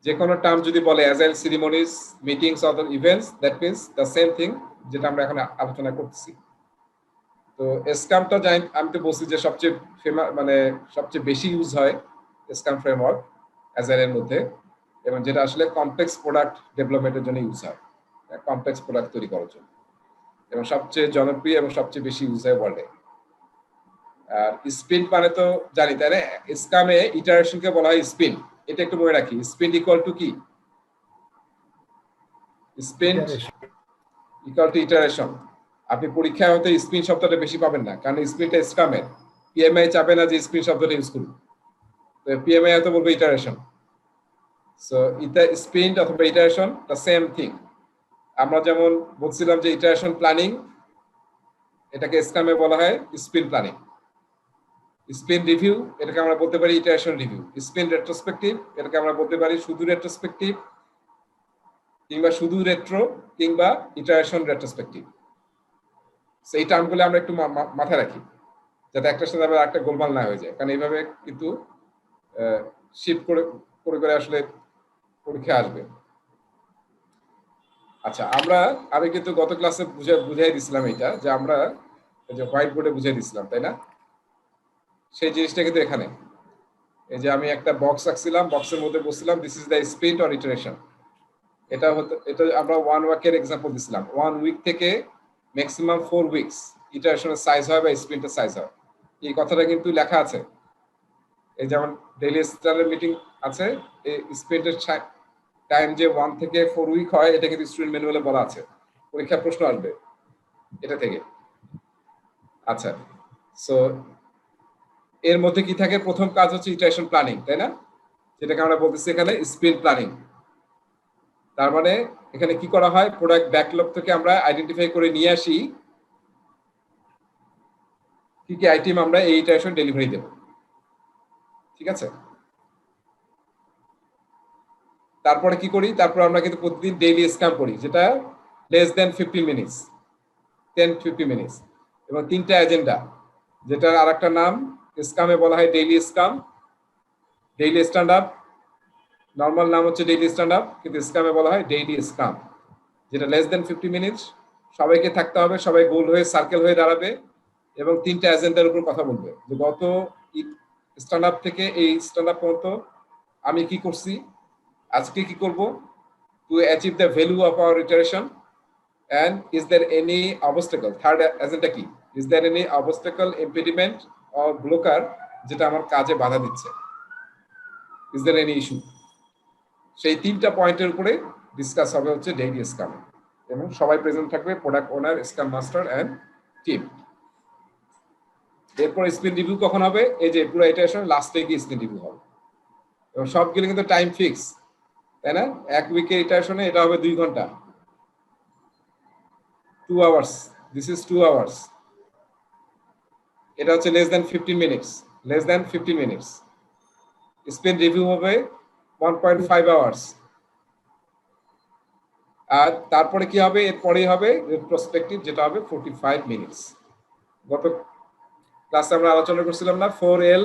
যে কোনো টার্ম যদি বলে অ্যাজাইল সিরিমনিজ, মিটিংস অথবা events, that means the same thing যেটা আমরা এখন আলোচনা করতেছি। তো স্ক্রামটা আমি তো বলছি যে সবচেয়ে বেশি ইউজ হয় স্ক্রাম ফ্রেমওয়ার্ক অ্যাজাইলের মধ্যে, এবং যেটা আসলে কমপ্লেক্স প্রোডাক্ট ডেভেলপমেন্টের জন্য ইউজ হয়, কমপ্লেক্স প্রোডাক্ট তৈরি করার জন্য, এবং সবচেয়ে জনপ্রিয় এবং সবচেয়ে বেশি ইউজ হয় ওয়ার্ল্ডে। আর স্প্রিন্ট মানে তো জানি, তাই না? স্ক্রামে ইটারেশনকে বলা হয় স্প্রিন্ট। এটা একটু মনে রাখি, স্প্রিন্ট ইকুয়াল টু কি? Sprint equal to iteration. আপনি পরীক্ষায় হয়তো স্প্রিন্ট শব্দটা বেশি পাবেন না, কারণ স্প্রিন্টটা স্ক্রামের। পিএমআই চাবে না যে স্প্রিন্ট শব্দটা ইউজ করুন, তো পিএমআই হয়তো বলবে ইটারেশন। সো স্প্রিন্ট অথবা ইটারেশন দ্য সেম থিং। আমরা যেমন বলছিলাম যে ইটারেশন প্ল্যানিং, এটাকে স্ক্রামে বলা হয় স্প্রিন্ট প্ল্যানিং। স্প্রিন্ট রিভিউ, এটাকে আমরা বলতে পারি ইটারেশন রিভিউ। স্প্রিন্ট রেট্রোস্পেক্টিভ, এটাকে আমরা বলতে পারি শুধু রেট্রোস্পেক্টিভ, কিংবা শুধু রেট্রো, কিংবা ইটারেশন রেট্রোস্পেক্টিভ। সেই টার্মগুলো আমরা একটু মাথায় রাখি, যাতে একটার সাথে আবার একটা গোলমাল না হয়ে যায়, কারণ এইভাবে কিন্তু শিফট করে করে আসলে পরীক্ষা আসবে। আচ্ছা, আমি কিন্তু গত ক্লাসে বুঝাই দিছিলাম এটা, যে আমরা যে হোয়াইট বোর্ডে বুঝাই দিছিলাম, তাই না? সেই জিনিসটা কিন্তু এখানে, এই যে আমি একটা বক্স আঁকছিলাম, বক্সের মধ্যে বলছিলাম this is the sprint or iteration. এটা আমরা 1 উইকের এক্সাম্পল দিছিলাম। 1 উইক থেকে ম্যাক্সিমাম 4 উইকস ইটারেশনের সাইজ হয় বা স্প্রিন্টের সাইজ হয়। এই কথাটা কিন্তু লেখা আছে। এই যেমন ডেইলি স্টারের মিটিং আছে, এই স্প্রিন্টের টাইম যে 1 থেকে 4 উইক হয় এটা কিন্তু স্টুডেন্ট ম্যানুয়ালে বলা আছে, পরীক্ষার প্রশ্ন আসবে এটা থেকে। আচ্ছা, সো এর মধ্যে কি থাকে, প্রথম কাজ হচ্ছে ইটারেশন প্ল্যানিং, তাই না, যেটাকে আমরা বলতেছি এখানে স্প্রিন্ট প্ল্যানিং। তার মানে এখানে কি করা হয়, প্রোডাক্ট ব্যাকলগ থেকে আমরা আইডেন্টিফাই করে নিয়ে আসি কি কি আইটেম আমরা এই ইটারেশন ডেলিভারি দেব, ঠিক আছে। তারপরে কি করি, তারপর আমরা কিন্তু প্রতিদিন ডেইলি স্ক্যাম করি, যেটা লেস দেন 15 মিনিটস, 10-50 মিনিটস, এবং 3টা এজেন্ডা, যেটার আরেকটা নাম স্ক্যামে বলা হয় daily scam, daily stand up. Normal নাম হচ্ছে ডেইলি স্ট্যান্ড আপ, কিন্তু স্ক্যামে বলা হয় ডেইলি স্ক্যাম, যেটা লেস দেন 50 মিনিটস। সবাইকে থাকতে হবে, সবাই গোল হয়ে সার্কেল হয়ে দাঁড়াবে এবং 3টা এজেন্ডার উপর কথা বলবে, যে গত স্ট্যান্ড আপ থেকে এই স্ট্যান্ড আপ পর্যন্ত আমি কি করছি, আজকে কি করব, to achieve the value of our iteration, and is there any obstacle, third agenda কি, is there any obstacle, impediment or blocker যেটা আমার কাজে বাধা দিচ্ছে, is there any issue। সেই 3টা পয়েন্টের উপরে ডিসকাস হবে হচ্ছে ডেইলি স্ক্যাম, এবং সবাই প্রেজেন্ট থাকবে, product owner, scrum master and team. এরপর স্প্রিন্ট রিভিউ কখন হবে, এই যে পুরো ইটারেশন লাস্টে গিয়ে স্প্রিন্ট রিভিউ হবে, এবং সবগুলো কিন্তু টাইম ফিক্স, তাই না। এক উইকের ইটারেশনে এটা হবে 2 ঘন্টা, 2 আওয়ার্স, দিস ইজ 2 আওয়ার্স। এটা হচ্ছে less than 15 minutes, less than 15 minutes. Sprint review হবে 1.5 আওয়ার্স। আর তারপরে কি হবে, এরপরেই হবে রেট্রোস্পেক্টিভ, যেটা হবে 45 মিনিটস। গত ক্লাসে আমরা আলোচনা করছিলাম না 4L,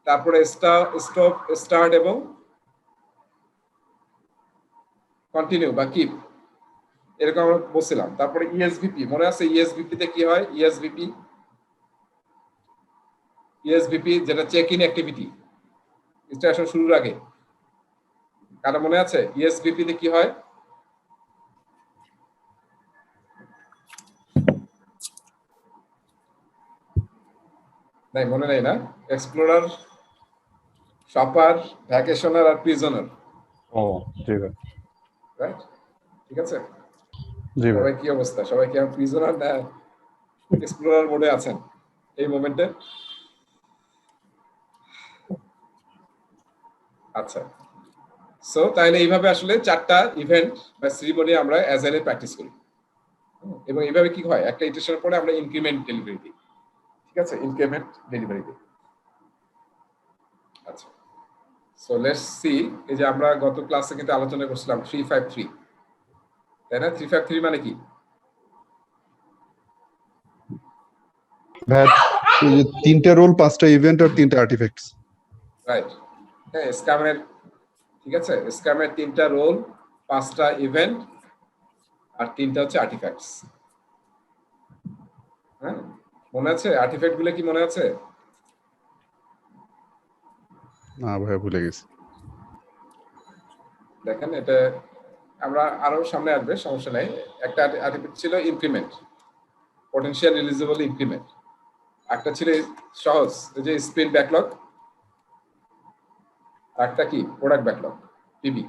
তারপরে স্টপ, স্টার্ট এবং কন্টিনিউ বা কিপ, এরকম আমরা বলছিলাম। তারপরে ইএসভিপি মনে আছে, ইএসভিপি তে কি হয়, ইএসভিপি যেটা চেক ইন অ্যাক্টিভিটি, ইনস্ট্রাকশন শুরুর আগে, কারণ মনে আছে ইএসভিপি তে কি হয়, নাই মনে নেই না, এক্সপ্লোরার, শপার, ভ্যাকেশনার আর প্রিজনার, ও ঠিক আছে, রাইট, ঠিক আছে। জি ভাই। সবাই কি অবস্থা, সবাই কি প্রিজনার না এক্সপ্লোরার মোডে আছেন এই মোমেন্টে? আচ্ছা, সো তাহলে এইভাবে আসলে 4টা ইভেন্ট বা সেরিমনি আমরা অ্যাজাইলে প্র্যাকটিস করি, এবং এইভাবে কি হয়, একটা ইটারেশনের পরে আমরা ইনক্রিমেন্ট ডেলিভারি দিই, ঠিক আছে, ইনক্রিমেন্ট ডেলিভারি দিই। আচ্ছা, সো লেটস সি, এই যে আমরা গত ক্লাসে কিন্তু আলোচনা করছিলাম 353, তাই না। 353 মানে কি ভাই, এই যে 3টা রোল, 5টা ইভেন্ট আর 3টা আর্টিফ্যাক্টস, রাইট। হ্যাঁ, স্ক্যামের, ঠিক আছে, স্ক্যামের 3টা রোল, 5টা ইভেন্ট আর 3টা হচ্ছে আর্টিফ্যাক্টস। হ্যাঁ, মনে আছে আর্টিফ্যাক্ট গুলো কি মনে আছে? না ভাই ভুলে গেছি। দেখেন, এটা আমরা আরো সামনে আসবে, সমস্যা নাই। একটা আর্টিফ্যাক্ট ছিল ইনক্রিমেন্ট, পটেনশিয়াল রিলিজেবল ইনক্রিমেন্ট। একটা ছিল সহজ, এই যে স্প্রিন্ট ব্যাকলগ। একটা কি product backlog, PB.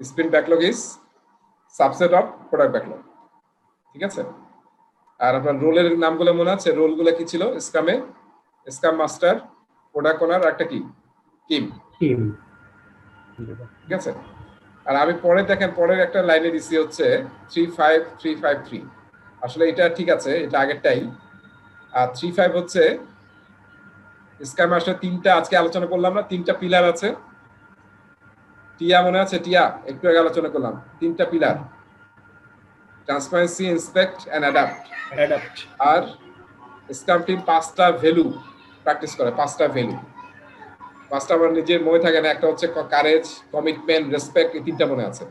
Sprint backlog is subset of product backlog, ঠিক আছে। আর আপনার রোলের নামগুলো মনে আছে, রোলগুলো কি ছিল স্ক্যামে? স্ক্যাম মাস্টার, প্রোডাক্ট ওনার, একটা কি টিম, ঠিক আছে। আর আমি পরে দেখেন, পরের একটা লাইনে দিছি হচ্ছে 35353। আসলে এটা ঠিক আছে, এটা আগেরটাই। আর 35 হচ্ছে স্ক্যাম মাস্টার 3টা আজকে আলোচনা করলাম না, 3টা পিলার আছে। টিয়া মনে আছে, টিয়া একটু আগে আলোচনা করলাম, 3টা pillar, transparency, inspect and adapt. আর স্ক্যাম টিম 5টা ভ্যালু প্র্যাকটিস করে, 5টা ভ্যালু, 5টা আমার নিজের মনে থাকে না, একটা হচ্ছে কারেজ, কমিটমেন্ট, রেসপেক্ট, এই 3টা মনে আছে।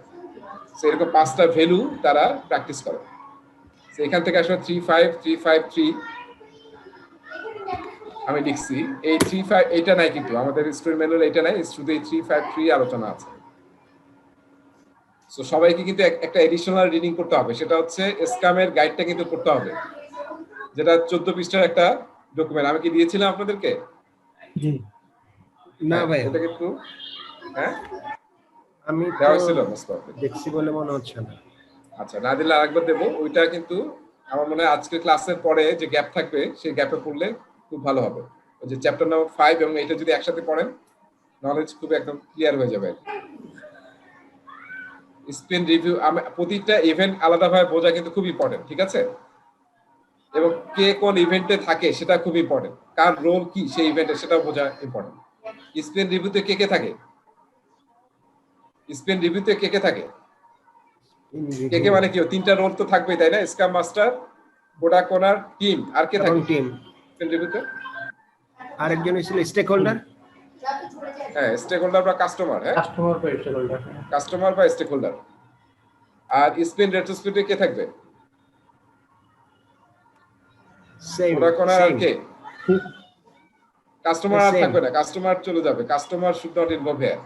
এরকম 5টা ভ্যালু তারা প্র্যাকটিস করে। এখান থেকে আসলে 35353 আমি লিখছি। এই 35 এটা নাই, কিন্তু আমাদের স্টুডেন্ট ম্যানুয়াল এটা নাই, শুধু এই 353 আলোচনা আছে। সো সবাইকে কিন্তু একটা এডিশনাল রিডিং করতে হবে, সেটা হচ্ছে স্ক্যামের গাইডটা কিন্তু করতে হবে, যেটা 14 পৃষ্ঠার একটা ডকুমেন্ট। আমি কি দিয়েছিলাম আপনাদেরকে? জি না ভাই, এটা কিন্তু, হ্যাঁ আমি দেওয়া তো হয়েছিল মোস্টলি। দেখছি বলে মনে হচ্ছে না। আচ্ছা, না দিলে আরেকবার দেবো। ওইটা কিন্তু আমার মনে হয় আজকে ক্লাসের পরে যে গ্যাপ থাকবে সেই গ্যাপে পড়লে খুব ভালো হবে। ওই যে চ্যাপ্টার নাম্বার 5 এবং এটা যদি একসাথে পড়েন নলেজ খুব একদম ক্লিয়ার হয়ে যাবে। স্পিন রিভিউ প্রতিটা ইভেন্ট আলাদাভাবে বোঝা কিন্তু খুব ইম্পর্টেন্ট, ঠিক আছে? এবং কে কোন ইভেন্টে থাকে সেটা খুব ইম্পর্টেন্ট, কার রোল কি সেই ইভেন্টে সেটাও বোঝা ইম্পর্টেন্ট। স্পিন রিভিউতে কে কে থাকে? স্পিন রিভিউতে কে কে থাকে? কে কে মানে কি? তিনটা রোল তো থাকবেই, তাই না? স্ক্রাম মাস্টার, প্রোডাক্ট ওনার, টিম, আর কে থাকে টিম। স্পিন রিভিউতে? আরেকজন ছিল স্টেক হোল্ডার। হ্যাঁ, স্টেক হোল্ডার বা কাস্টমার। হ্যাঁ, কাস্টমার বা স্টেক হোল্ডার। কাস্টমার বা স্টেক হোল্ডার। আর স্পিন রেট্রোস্পেক্টিভে কে থাকবে? সেম প্রোডাক্ট ওনার আর কে? কাস্টমার আর Same. থাকবে না, কাস্টমার চলে যাবে। Customer should not involve here,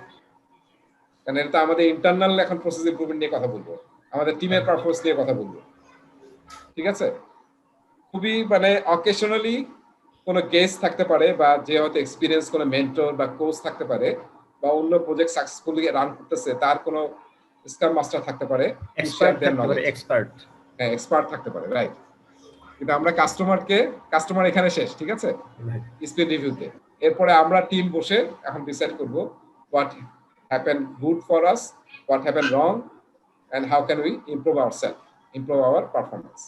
কারণ এটা তো আমাদের ইন্টারনাল এখন প্রসেস ইমপ্রুভমেন্ট নিয়ে কথা বলবো, আমাদের টিমের পারফরম্যান্স নিয়ে কথা বলবো, ঠিক আছে? খুবই মানে অকেশনালি কোনো গেস্ট থাকতে পারে, বা যে হয়তো এক্সপিরিয়েন্স কোনো মেন্টর বা কোচ থাকতে পারে, বা অন্য প্রজেক্ট সাকসেসফুলি রান করতেছে তার কোনো স্ক্রাম মাস্টার থাকতে পারে, এক্সপার্ট থাকতে পারে, এক্সপার্ট। হ্যাঁ, এক্সপার্ট থাকতে পারে, রাইট। কিন্তু আমরা কাস্টমার এখানে শেষ, ঠিক আছে, স্পিন রিভিউতে। এরপরে আমরা টিম বসে এখন ডিসাইড করব what happen good for us, what happen wrong, and how can we improve ourself, improve our performance.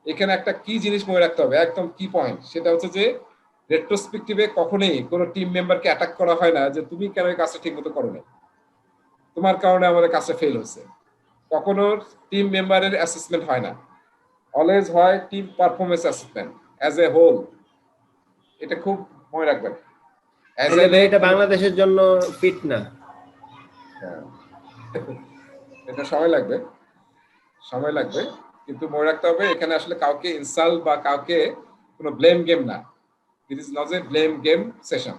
এখানে একটা কি জিনিস মনে রাখতে হবে, একদম কি পয়েন্ট, সেটা হচ্ছে যে রেট্রোস্পেক্টিভে কখনোই কোনো টিম মেম্বারকে অ্যাটাক করা হয় না যে তুমি কেন এই কাজটা ঠিকমতো করো না, তোমার কারণে আমাদের কাজটা ফেল হয়েছে। কখনো টিম মেম্বারের অ্যাসেসমেন্ট হয় না, অলওয়েজ হয় team performance assessment as a whole. এটা খুব মনে রাখবেন। এটা বাংলাদেশের জন্য ফিট না। এটা সময় লাগবে, কিন্তু মনে রাখতে হবে এখানে আসলে কাউকে ইনসাল্ট বা কাউকে কোনো ব্লেম গেম না। This is not A blame game session.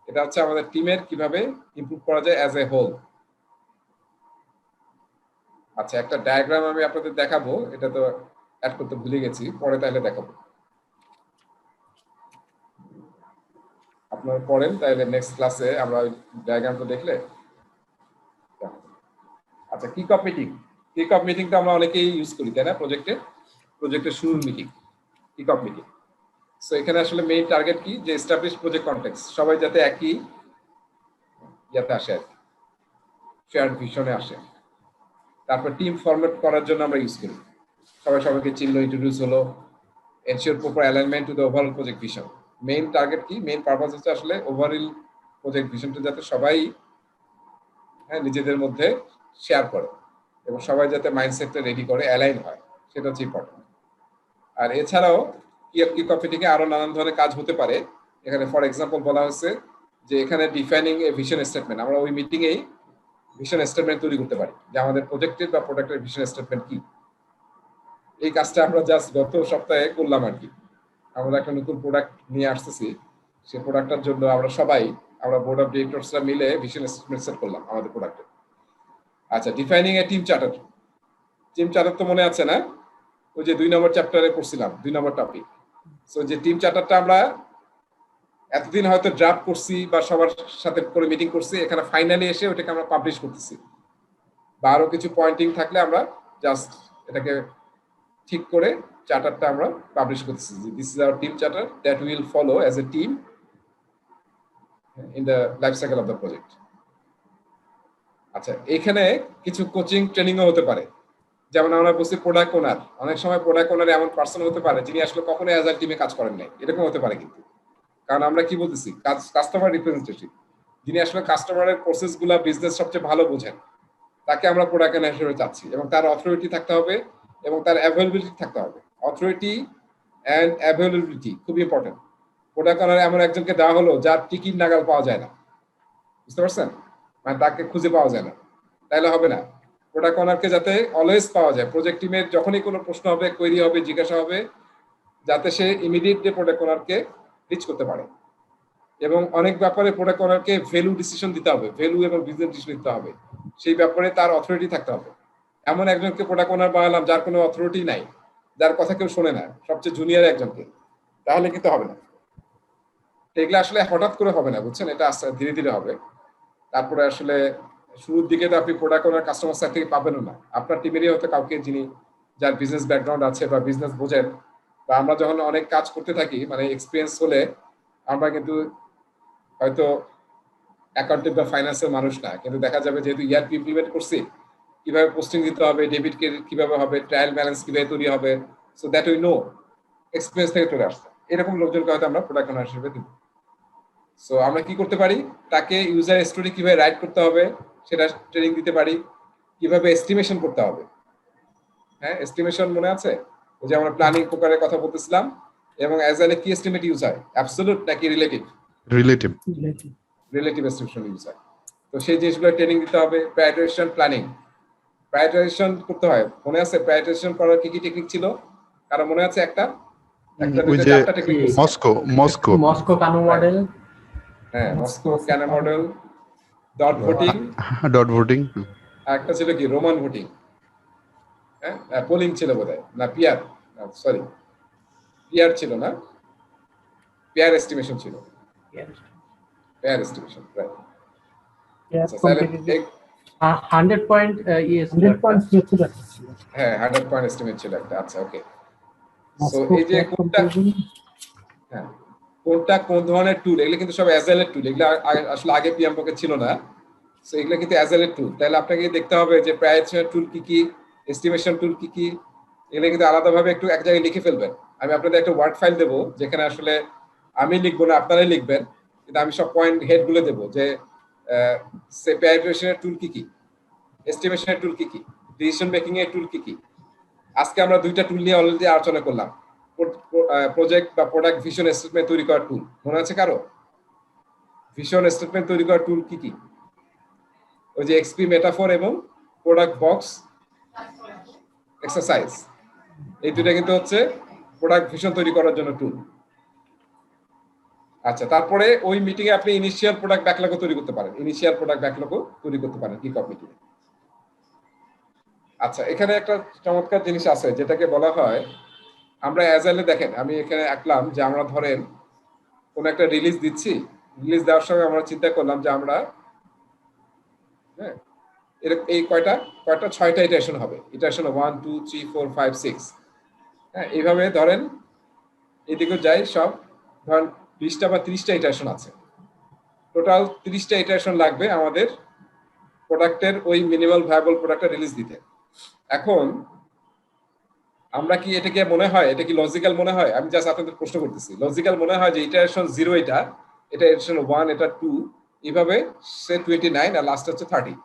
এটা হচ্ছে আমাদের টিমের কিভাবে ইমপ্রুভ করা যায় অ্যাজ এ হোল। আচ্ছা, একটা ডায়াগ্রাম আমি আপনাদের দেখাবো, এটা তো অ্যাড করতে ভুলে গেছি, পরে তাহলে দেখাবো। আপনারা পড়েন তাহলে নেক্সট ক্লাসে আমরা ডায়াগ্রামটা দেখলে। আচ্ছা, কিক অফ মিটিংটা আমরা অনেকেই ইউজ করি, তাই না? প্রজেক্টের শুরুর meeting, kick off meeting. So এখানে আসলে মেইন টার্গেট কি, যে এস্টাবলিশ প্রজেক্ট কনটেক্সট, সবাই যাতে একই ইয়াতে আসে আর কি, শেয়ার্ড ভিশনে আসে। তারপর টিম ফরম্যাট করার জন্য আমরা ইউজ করি, সবাইকে চিনলো, ইন্ট্রোডিউস হলো, ensure proper alignment to the overall project vision. Main target কি, মেইন পারপাস হচ্ছে আসলে ওভারঅল প্রজেক্ট ভিশনটা যাতে সবাই নিজেদের মধ্যে শেয়ার করে এবং সবাই যাতে মাইন্ডসেটটা রেডি করে, অ্যালাইন হয়, সেটা হচ্ছে ইম্পর্টেন্ট। আর এছাড়াও কিক অফ মিটিংয়ে আরো নানান ধরনের কাজ হতে পারে। এখানে ফর এক্সাম্পল বলা হয়েছে যে এখানে ডিফাইনিং এ ভিশন স্টেটমেন্ট, আমরা ওই মিটিংয়েই ভিশন স্টেটমেন্ট তৈরি করতে পারি যে আমাদের প্রজেক্টের বা প্রোডাক্টের ভিশন স্টেটমেন্ট কি। এই কাজটা আমরা জাস্ট গত সপ্তাহে করলাম আর কি। আমরা একটা নতুন প্রোডাক্ট নিয়ে আসতেছি, সেই প্রোডাক্টটার জন্য আমরা বোর্ড অফ ডিরেক্টরসরা মিলে ভিশন স্টেটমেন্ট সেট করলাম আমাদের প্রোডাক্টে। আচ্ছা, ডিফাইনিং এ টিম চার্টার তো মনে আছে না? ওই যে 2 নম্বর চ্যাপ্টারে পড়ছিলাম, 2 নম্বর টপিক। সো যে টিম চার্টারটা আমরা এতদিন হয়তো ড্রাফট করছি বা সবার সাথে করে মিটিং করছি, এখানে ফাইনালি এসে ওটাকে আমরা পাবলিশ করতেছি, বা আরো কিছু পয়েন্টিং থাকলে আমরা জাস্ট এটাকে ঠিক করে চার্টারটা আমরা পাবলিশ করতেছি। This is our team charter that will follow as a team in the life cycle of the project. আচ্ছা, এখানে কিছু কোচিং ট্রেনিংও হতে পারে, যেমন আমরা বলছি প্রোডাক্ট ওনার। অনেক সময় প্রোডাক্ট ওনার এমন পার্সন হতে পারে যিনি আসলে কখনো অ্যাজাইল টিমে কাজ করেন নাই, এরকম হতে পারে। কিন্তু কারণ আমরা কি বলতেছি, কাস্টমার রিপ্রেজেন্টেটিভ, যিনি আসলে কাস্টমারের প্রসেস গুলা, বিজনেস সবচেয়ে ভালো বোঝেন, তাকে আমরা প্রোডাক্ট ওনার হিসেবে চাচ্ছি। এবং তার অথরিটি থাকতে হবে এবং তার অ্যাভেলেবিলিটি থাকতে হবে। অথরিটি অ্যান্ড অ্যাভেলেবিলিটি খুব ইম্পর্টেন্ট। প্রোডাক্ট ওনার এমন একজনকে দেওয়া হলো যার টিকিট নাগাল পাওয়া যায় না, বুঝতে পারছেন? মানে তাকে খুঁজে পাওয়া যায় না, তাইলে হবে না। প্রোডাক্ট ওনারকে যাতে অলওয়েজ পাওয়া যায়, প্রজেক্ট টিমের যখনই কোনো প্রশ্ন হবে, কোয়েরি হবে, জিজ্ঞাসা হবে, যাতে সে ইমিডিয়েটলি প্রোডাক্ট ওনারকে রিচ করতে পারে। এবং অনেক ব্যাপারে প্রোডাক্ট ওনারকে ভ্যালু ডিসিশন দিতে হবে, ভ্যালু এবং বিজনেস ডিসিশন দিতে হবে, সেই ব্যাপারে তার অথরিটি থাকতে হবে। এমন একজনকে প্রোডাক্ট ওনার বানালাম যার কোনো অথরিটি নাই, যার কথা কেউ শোনে না, সবচেয়ে জুনিয়র একজনকে, তাহলে কিন্তু হবে না। এগুলো আসলে হঠাৎ করে হবে না, বুঝছেন? এটা আস্তে ধীরে ধীরে হবে। তারপরে আসলে শুরুর দিকে তো আপনি প্রোডাক্ট ওনার কাস্টমার সাইড থেকে পাবেনও না, আপনার টিমেরই হয়তো কাউকে যিনি যার বিজনেস ব্যাকগ্রাউন্ড আছে বা বিজনেস বোঝেন, বা আমরা যখন অনেক কাজ করতে থাকি মানে এক্সপিরিয়েন্স হলে আমরা কিন্তু হয়তো অ্যাকাউন্টিং বা ফাইন্যান্সের মানুষ না, কিন্তু দেখা যাবে যেহেতু ইয়ারপি ইমপ্লিমেন্ট করছি, কিভাবে পোস্টিং দিতে হবে, ডেবিট ক্রেডিট কিভাবে হবে, ট্রায়াল ব্যালেন্স কিভাবে তৈরি হবে, so that we know, experience থেকে চলে আসছে। এরকম লোকজনকে হয়তো আমরা প্রোডাক্ট ওনার হিসেবে দিব। সো আমরা কি করতে পারি, তাকে ইউজার স্টোরি কিভাবে রাইট করতে হবে সেটা ট্রেনিং দিতে পারি, কিভাবে এস্টিমেশন করতে হবে। হ্যাঁ, এস্টিমেশন মনে আছে, ওই যে আমরা প্ল্যানিং প্রকারের কথা বলতেছিলাম, এবং অ্যাজাইলে কি এস্টিমেট ইউজ হয়, অ্যাবসলিউট নাকি relative? Relative. Relative estimation use হয়। তো সেই জিনিসগুলো ট্রেনিং দিতে হবে। প্রায়োরিটাইজেশন, প্ল্যানিং, প্রায়োরিটাইজেশন করতে হয়, মনে আছে প্রায়োরিটাইজেশন করার কি কি টেকনিক ছিল, কারণ মনে আছে? একটা ওই দুইটা যে চারটা টেকনিক। মস্কো কানো মডেল, হ্যাঁ, MoSCoW Kano model, dot voting, dot voting, আর একটা ছিল কি রোমান ভোটিং। হ্যাঁ, পোলিং ছিল বোধহয়, না পিয়ার, সরি পিয়ার ছিল না, পেয়ার এস্টিমেশন ছিল, পেয়ার এস্টিমেশন, রাইট। আচ্ছা, তাহলে 100 পয়েন্ট হ্যাঁ 100 পয়েন্ট এস্টিমেট ছিল একটা। আচ্ছা, ওকে। সো এই যে হ্যাঁ, কোনটা কোন ধরনের টুল, এগুলো কিন্তু সব অ্যাজাইলের টুল, এগুলো আসলে আগে পিএমপোকে ছিল না। সো এগুলো কিন্তু অ্যাজাইলের টুল। তাহলে আপনাকে দেখতে হবে যে প্রায়োরিটাইজেশন টুল কি কি, এস্টিমেশন টুল কি কি, এগুলো কিন্তু আলাদাভাবে একটু এক জায়গায় লিখে ফেলবেন। আমি আপনাদের একটা ওয়ার্ড ফাইল দেবো, যেখানে আসলে আমি লিখবো না, আপনারাই লিখবেন, কিন্তু আমি সব পয়েন্ট হেড গুলো দেবো যে প্রায়োরিটাইজেশনের টুল কি কি, এস্টিমেশনের টুল কি কি, ডিসিশন মেকিং এর টুল কি কি। আজকে আমরা দুইটা টুল নিয়ে অলরেডি আলোচনা করলাম, প্রজেক্ট বা প্রোডাক্ট ভিশন স্টেটমেন্ট তৈরি করার টুল, মনে আছে কারো? ভিশন স্টেটমেন্ট তৈরি করার টুল কি কি? ওই যে এক্সপি মেটাফর এবং প্রোডাক্ট বক্স এক্সারসাইজ, এই দুটো কিন্তু হচ্ছে প্রোডাক্ট ভিশন তৈরি করার জন্য টুল। আচ্ছা, তারপরে ওই মিটিং এ আপনি ইনিশিয়াল প্রোডাক্ট ব্যাকলগও তৈরি করতে পারেন, ইনিশিয়াল প্রোডাক্ট ব্যাকলগও তৈরি করতে পারেন কিক অফ মিটিং। আচ্ছা, এখানে একটা চমৎকার জিনিস আছে যেটাকে বলা হয়, আমরা অ্যাজাইলে দেখেন, আমি এখানে আঁকলাম যে আমরা ধরেন কোন একটা রিলিজ দিচ্ছি, রিলিজ দেওয়ার সময় আমরা চিন্তা করলাম যে আমরা হ্যাঁ এই কয়টা 6টা ইটারেশন হবে, ইটারেশন 1 2 3 4 5 6, হ্যাঁ এইভাবে ধরেন এদিকে যাই, সব ধরেন 20টা বা 30টা ইটারেশন আছে, টোটাল 30টা ইটারেশন লাগবে আমাদের প্রোডাক্টের ওই মিনিমাল ভায়াবল প্রোডাক্টটা রিলিজ দিতে। এখন আমরা কি এটাকে মনে হয়, এটা কি লজিক্যাল মনে হয়? আমি জাস্ট আপনাদের প্রশ্ন করতেছি, লজিক্যাল মনে হয় যে ইটারেশন 0 এটা ইটারেশন 1, এটা 2, এইভাবে সে 29 আর লাস্ট হচ্ছে 30।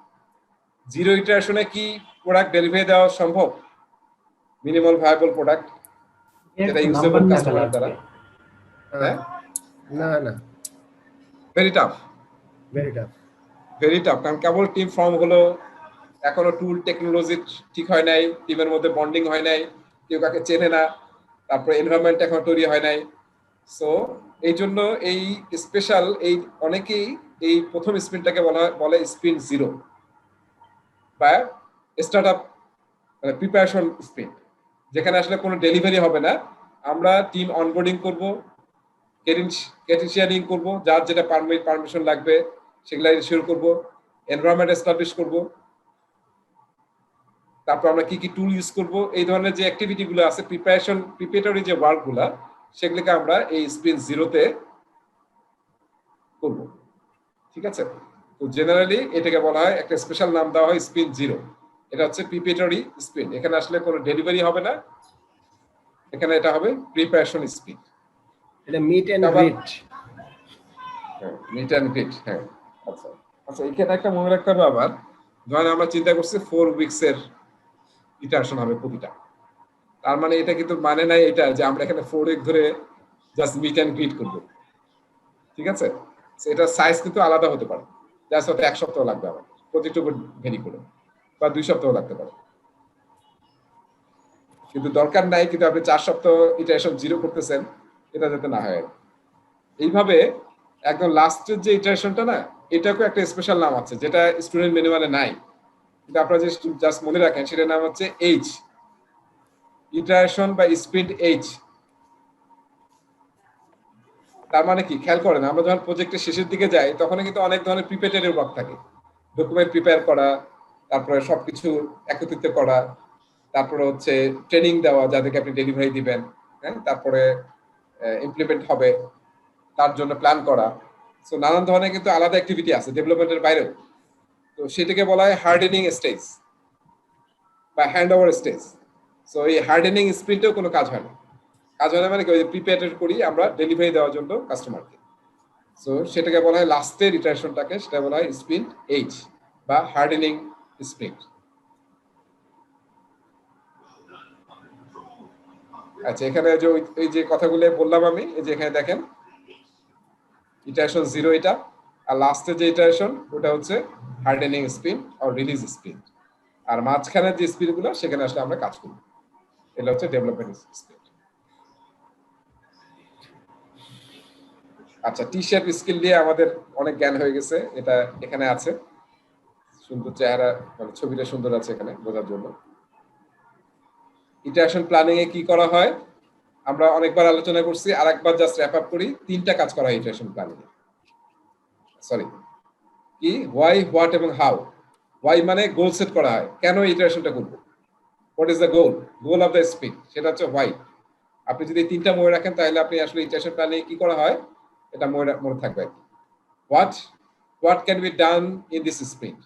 0 ইটারেশনে কি প্রোডাক্ট ডেলিভারি দেওয়া সম্ভব, মিনিমাল ভায়াবল প্রোডাক্ট যেটা ইউজেবল কাস্টমার দ্বারা? হ্যাঁ, না না, very tough, very tough. Very tough, কারণ কেবল টিম ফর্ম হলো, এখনো টুল টেকনোলজি ঠিক হয় নাই, টিমের মধ্যে বন্ডিং হয় নাই, কেউ কাকে চেনে না, তারপরে এনভায়রনমেন্ট এখন তৈরি হয় নাই। সো এই জন্য এই স্পেশাল, এই অনেকেই এই প্রথম স্প্রিন্টটাকে বলে স্প্রিন্ট 0 বা স্টার্ট আপ মানে প্রিপারেশন স্প্রিন্ট, যেখানে আসলে কোনো ডেলিভারি হবে না, আমরা টিম অনবোর্ডিং করব, কেটিশিয়ানিং করব, যার যেটা পারমিশন লাগবে সেগুলা ইনশিওর করব, এনভায়রনমেন্ট এস্টাবলিশ করব, তারপর আমরা কি কি টুল ইউজ করব, এই ধরনের যে অ্যাক্টিভিটি গুলো আছে, প্রিপারেটরি যে ওয়ার্ক গুলা, সেগুলোকে আমরা এই স্প্রিন্ট 0-তে করব। ঠিক আছে? তো জেনারেলি এটাকে বলা হয়, একটা স্পেশাল নাম দেওয়া হয় স্প্রিন্ট 0। এটা হচ্ছে প্রিপারেটরি স্প্রিন্ট, এখানে আসলে কোনো ডেলিভারি হবে না, এখানে এটা হবে প্রিপারেশন স্প্রিন্ট। এটা মিট এন্ড গ্রিট। হ্যাঁ, মিট এন্ড গ্রিট। হ্যাঁ, আচ্ছা আচ্ছা, এখানে একটা মনে রাখতে হবে আবার, ধরেন আমরা চিন্তা করছি 4 উইকস এর ইটারেশন হবে প্রতিটা, তার মানে এটা কিন্তু মানে নাই এটা যে আমরা এখানে 4 উইক ধরে জাস্ট মিট এন্ড গ্রিট করব। ঠিক আছে? এটা সাইজ কিন্তু আলাদা হতে পারে, জাস্ট হয়তো 1 সপ্তাহ লাগবে আমার, প্রজেক্টের উপর ভেরি করে, বা 2 সপ্তাহ লাগতে পারে, কিন্তু দরকার নাই কিন্তু আপনি 4 সপ্তাহ ইটারেশন 0 করতেছেন, এটা যাতে না হয়। এইভাবে একদম লাস্টের যে ইটারেশনটা না, এটাকে একটা স্পেশাল নাম আছে যেটা স্টুডেন্ট ম্যানুয়ালে নাই, কিন্তু আপনারা যে জাস্ট মনে রাখেন, সেটার নাম হচ্ছে এইচ, ইটারেশন বা স্প্রিন্ট এইচ। তার মানে কি, খেয়াল করেন, আমরা যখন প্রজেক্টের শেষের দিকে যাই তখন কিন্তু অনেক ধরনের প্রিপারেটরি ওয়ার্ক থাকে, ডকুমেন্ট প্রিপেয়ার করা, তারপরে সবকিছু একত্রিত করা, তারপরে হচ্ছে ট্রেনিং দেওয়া যাদেরকে আপনি ডেলিভারি দিবেন, হ্যাঁ, তারপরে ইমপ্লিমেন্ট হবে তার জন্য প্ল্যান করা। সো নানান ধরনের কিন্তু আলাদা অ্যাক্টিভিটি আছে ডেভেলপমেন্টের বাইরেও। তো সেটাকে বলা হয় হার্ডেনিং স্টেজ বা হ্যান্ড ওভার স্টেজ। সো এই হার্ডেনিং স্প্রিন্টেও কোনো কাজ হয় না। কাজ হয় না মানে কি, ওই প্রিপেয়ার করি আমরা ডেলিভারি দেওয়ার জন্য কাস্টমারকে। সো সেটাকে বলা হয় লাস্টের ইটারেশনটাকে, সেটা বলা হয় স্প্রিন্ট এইচ বা হার্ডেনিং স্প্রিন্ট। আচ্ছা, এখানে যে এই যে কথাগুলো বললাম আমি, এই যে এখানে দেখেন ইটারেশন 0 এটা, আর লাস্টের যে ইটারেশন ওটা হচ্ছে হার্ডেনিং স্প্রিন্ট আর রিলিজ স্প্রিন্ট, আর মাঝখানের যে স্প্রিন্ট গুলো সেখানে আসলে আমরা কাজ করি। এটা হচ্ছে ডেভেলপমেন্ট স্প্রিন্ট। আচ্ছা, টি শেপ স্কিল দিয়ে আমাদের অনেক জ্ঞান হয়ে গেছে, এটা এখানে আছে সুন্দর চেহারা, মানে ছবিটা সুন্দর আছে এখানে বোঝার জন্য। ইটারেশন প্ল্যানিং এ কি করা হয় আমরা অনেকবার আলোচনা করছি, আরেকবার জাস্ট র‍্যাপ আপ করি। 3টা কাজ করা হয় ইটারেশন প্ল্যানিং এ। সরি, কি হোয়াই, হোয়াট এবং হাউ। হোয়াই মানে গোল সেট করা হয়, কেন ইটারেশনটা করব, what is the goal, goal of the sprint, সেটা হচ্ছে হোয়াই। আপনি যদি 3টা মনে রাখেন তাহলে আপনি আসলে ইটারেশন প্ল্যানিং কি করা হয় এটা মনে থাকবে। What can be done in this sprint,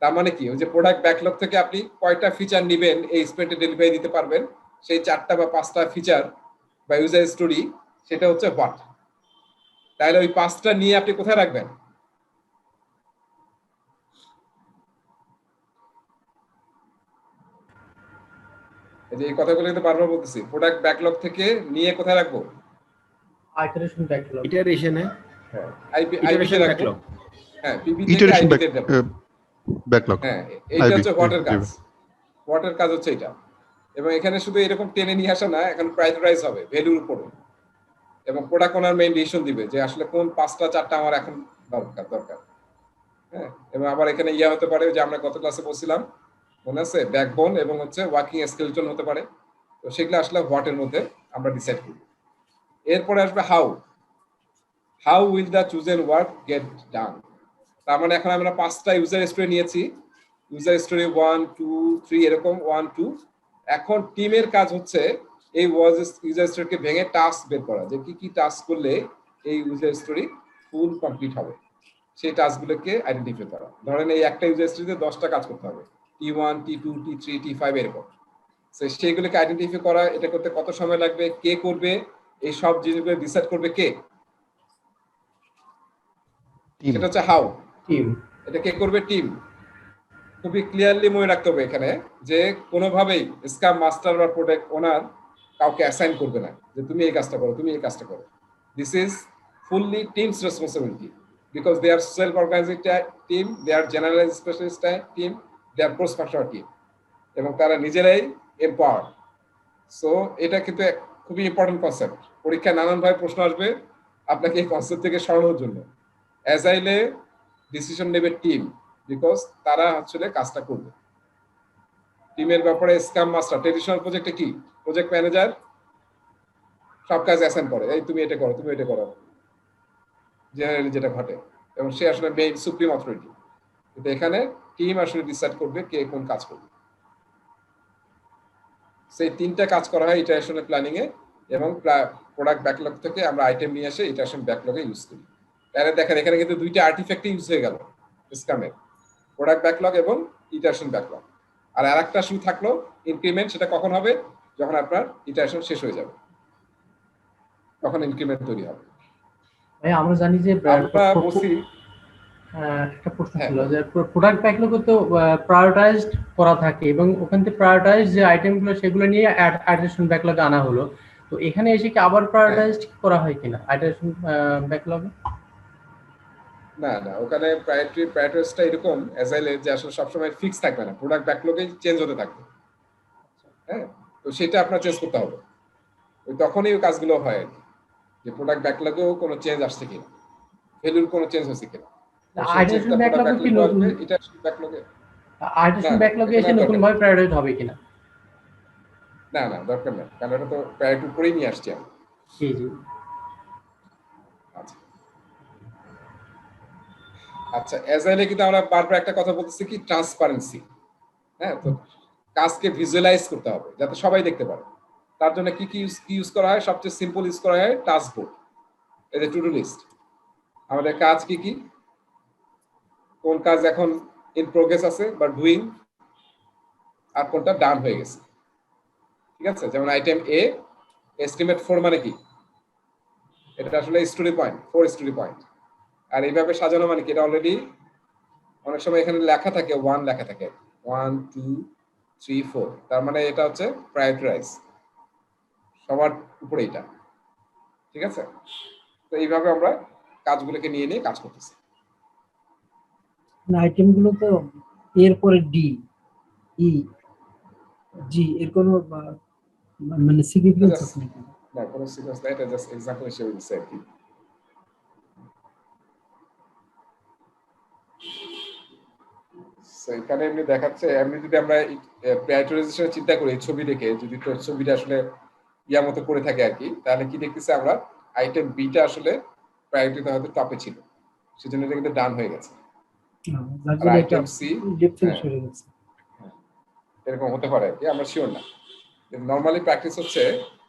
তার মানে কি ওই যে প্রোডাক্ট ব্যাকলগ থেকে আপনি কয়টা ফিচার নেবেন এই স্প্রিন্টে ডেলিভারি দিতে পারবেন, সেই 4টা বা 5টা ফিচার বা ইউজার স্টোরি, সেটা হচ্ছে হোয়াট। তাহলে ওই 5টা নিয়ে আপনি কোথায় রাখবেন? এই যে এই কথাগুলো কিন্তু বারবার বলতেছি, প্রোডাক্ট ব্যাকলগ থেকে নিয়ে কোথায় রাখবো? Iteration backlog. ইটারেশনে হ্যাঁ, আইপি ইটারেশন তে রাখবো। ব্যাকলগ। হ্যাঁ, পিবি থেকে ইটারেশন আইপি তে দেব। ব্যাকলগ। হ্যাঁ, এইটা হচ্ছে হোয়াটের কাজ। হোয়াটের কাজ হচ্ছে এটা। এবং এখানে শুধু এরকম টেনে নিয়ে আসা না, এখন প্রায়োরিটাইজ হবে ভ্যালুর উপরে, এবং প্রোডাক্ট ওনার মেইন ডিসিশন দিবে যে আসলে কোন 5টা 4টা আমার এখন দরকার। হ্যাঁ, এবং আবার এখানে ইয়া হতে পারে যে আমরা গত ক্লাসে বলছিলাম মনে আছে, ব্যাকবোন এবং হচ্ছে ওয়ার্কিং স্কেলেটন হতে পারে। তো সেগুলো আসলে হোয়াটের মধ্যে আমরা ডিসাইড করি। এরপরে আসবে how will the chosen work get done. তার মানে এখন আমরা 5টা ইউজার স্টোরি নিয়েছি, ইউজার স্টোরি 1 2 3 এরকম 1 2। এখন টিমের কাজ হচ্ছে এই ইউজার স্টোরিকে ভেঙে টাস্ক বের করা, যে কি কি টাস্ক করলে এই ইউজার স্টোরি ফুল কমপ্লিট হবে, সেই টাস্কগুলোকে আইডেন্টিফাই করা। ধরেন এই একটা ইউজার স্টোরিতে 10টা কাজ করতে হবে, T1 T2 T3 T5 এরকম। সেইগুলোকে আইডেন্টিফাই করা, এটা করতে কত সময় লাগবে, কে করবে, এই সব জিনিসগুলো ডিসাইড করবে কে, সেটা হচ্ছে হাউ। টিম। এটা কে করবে? টিম। খুবই ক্লিয়ারলি মনে রাখতে হবে এখানে যে কোনোভাবেই স্ক্রাম মাস্টার বা প্রোডাক্ট ওনার কাউকে অ্যাসাইন করবে না যে তুমি এই কাজটা করো, তুমি এই কাজটা করো। This is fully team's responsibility, because they are self organized team, they are generalize specialist team, they are cross functional team, এবং তারা নিজেরাই এম্পাওয়ার্ড। সো এটা কিন্তু খুবই ইম্পর্টেন্ট কনসেপ্ট। পরীক্ষায় নানানভাবে প্রশ্ন আসবে আপনাকে এই কনসেপ্ট থেকে সরানোর জন্য। অ্যাজাইলে ডিসিশন নেবে টিম, বিকজ তারা আসলে কাজটা করবে। টিমের ব্যাপারে স্ক্রাম মাস্টার ট্রেডিশনাল প্রজেক্টে কি প্রজেক্ট ম্যানেজার সব কাজ অ্যাসাইন করে, এই তুমি এটা করো, তুমি এটা করো, জেনারেলি যেটা ঘটে, এবং সে আসলে মেইন সুপ্রিম অথরিটি। কিন্তু এখানে টিম আসলে ডিসাইড করবে কে কোন কাজ করবে। সেই 3টা কাজ করা হয় ইটারেশনের প্ল্যানিং এ, এবং প্রোডাক্ট ব্যাকলগ থেকে আমরা আইটেম নিয়ে এসে ইটারেশন ব্যাকলগে ইউজ করি। তাহলে দেখেন এখানে কিন্তু 2টা আর্টিফ্যাক্ট ইউজ হয়ে গেল স্ক্রামের, প্রোডাক্ট ব্যাকলগ এবং ইটারেশন ব্যাকলগ। আর আরেকটা শুধু থাকলো ইনক্রিমেন্ট, সেটা কখন হবে? যখন আপনার ইটারেশন শেষ হয়ে যাবে, তখন ইনক্রিমেন্ট তৈরি হবে। ভাই আমরা জানি যে আমরা বলছি একটা প্রশ্ন ছিল যে প্রোডাক্ট ব্যাকলগে তো প্রায়োরিটাইজড করা থাকে, এবং ওখান থেকে প্রায়োরিটাইজ যে আইটেমগুলো সেগুলো নিয়ে আইটারেশন ব্যাকলগে আনা হলো। তো এখানে এসে কি আবার প্রায়োরিটাইজড করা হয় কিনা আইটারেশন ব্যাকলগে? না, ওখানে প্রায়োরিটাইজটা এরকম অ্যাজাইলে যে আসলে সবসময় ফিক্স থাকবে না, প্রোডাক্ট ব্যাকলগে চেঞ্জ হতে থাকবে। হ্যাঁ, তো সেটা আপনার চেঞ্জ করতে হবে। ওই তখনই ওই কাজগুলো হয় আর কি, যে প্রোডাক্ট ব্যাকলগেও কোনো চেঞ্জ আসছে কিনা, ভ্যালুর কোনো চেঞ্জ হচ্ছে কিনা। আইটারেশন ব্যাকলগে কি ইটারেশন ব্যাকলগে আইটারেশন ব্যাকলগে এসে নতুন ভাবে প্রায়োরিটাইজ হবে কিনা? না, দরকার নেই, কারণ এটা তো প্রায়োরিটি করেই নিয়ে আসছি আমি। জি জি। আচ্ছা, আচ্ছা, এজাইলে কিন্তু আমরা বারবার একটা কথা বলতেছি কি, ট্রান্সপারেন্সি। হ্যাঁ, তো কাজকে ভিজুয়ালাইজ করতে হবে যাতে সবাই দেখতে পারে। তার জন্য কি ইউজ করা হয়? সবচেয়ে সিম্পল ইউজ করা হয় টাস্ক বোর্ড, এই যে টু ডু লিস্ট। আমাদের কাজ কি কি, কোন কাজ এখন ইন প্রোগ্রেস আছে বা ডুইং, আর কোনটা ডান হয়ে গেছে। ঠিক আছে, যেমন আইটেম এ এস্টিমেট 4 মানে কি, এটা আসলে স্টোরি পয়েন্ট, 4 স্টোরি পয়েন্ট। আর এইভাবে সাজানো মানে কি, এটা অলরেডি অনেক সময় এখানে লেখা থাকে 1 লেখা থাকে, 1 2 3 4, তার মানে এটা হচ্ছে প্রায়োরিটাইজ, সবার উপরে এটা। ঠিক আছে, তো এইভাবে আমরা কাজগুলোকে নিয়ে নিয়ে কাজ করতেছি। আইটেম গুলো তো এর পরে ডি ই জি এর কোনো মানে সিগনিফিকেন্স আছে নাকি? না, কোনো সিকোয়েন্স নাই, এটা জাস্ট এক্সাম্পল হিসেবে দিচ্ছে আর কি। সো এখানে এমনি দেখাচ্ছে, এমনি যদি আমরা প্রায়োরিটাইজেশন চিন্তা করি, ছবি দেখে যদি তো ছবিটা আসলে ইয়া মতো করে থাকে আর কি, তাহলে কি দেখতেছি আমরা, আইটেম বিটা আসলে প্রায়োরিটিতে হয়তো টপে ছিল, সেজন্য এটা কিন্তু ডান হয়ে গেছে। যার আর জন্য এটা আইটেম সি ডিফারেন্স হয়ে গেছে। এরকম হতে পারে আর কি, আমরা শিওর না। নর্মালি প্র্যাকটিস হচ্ছে,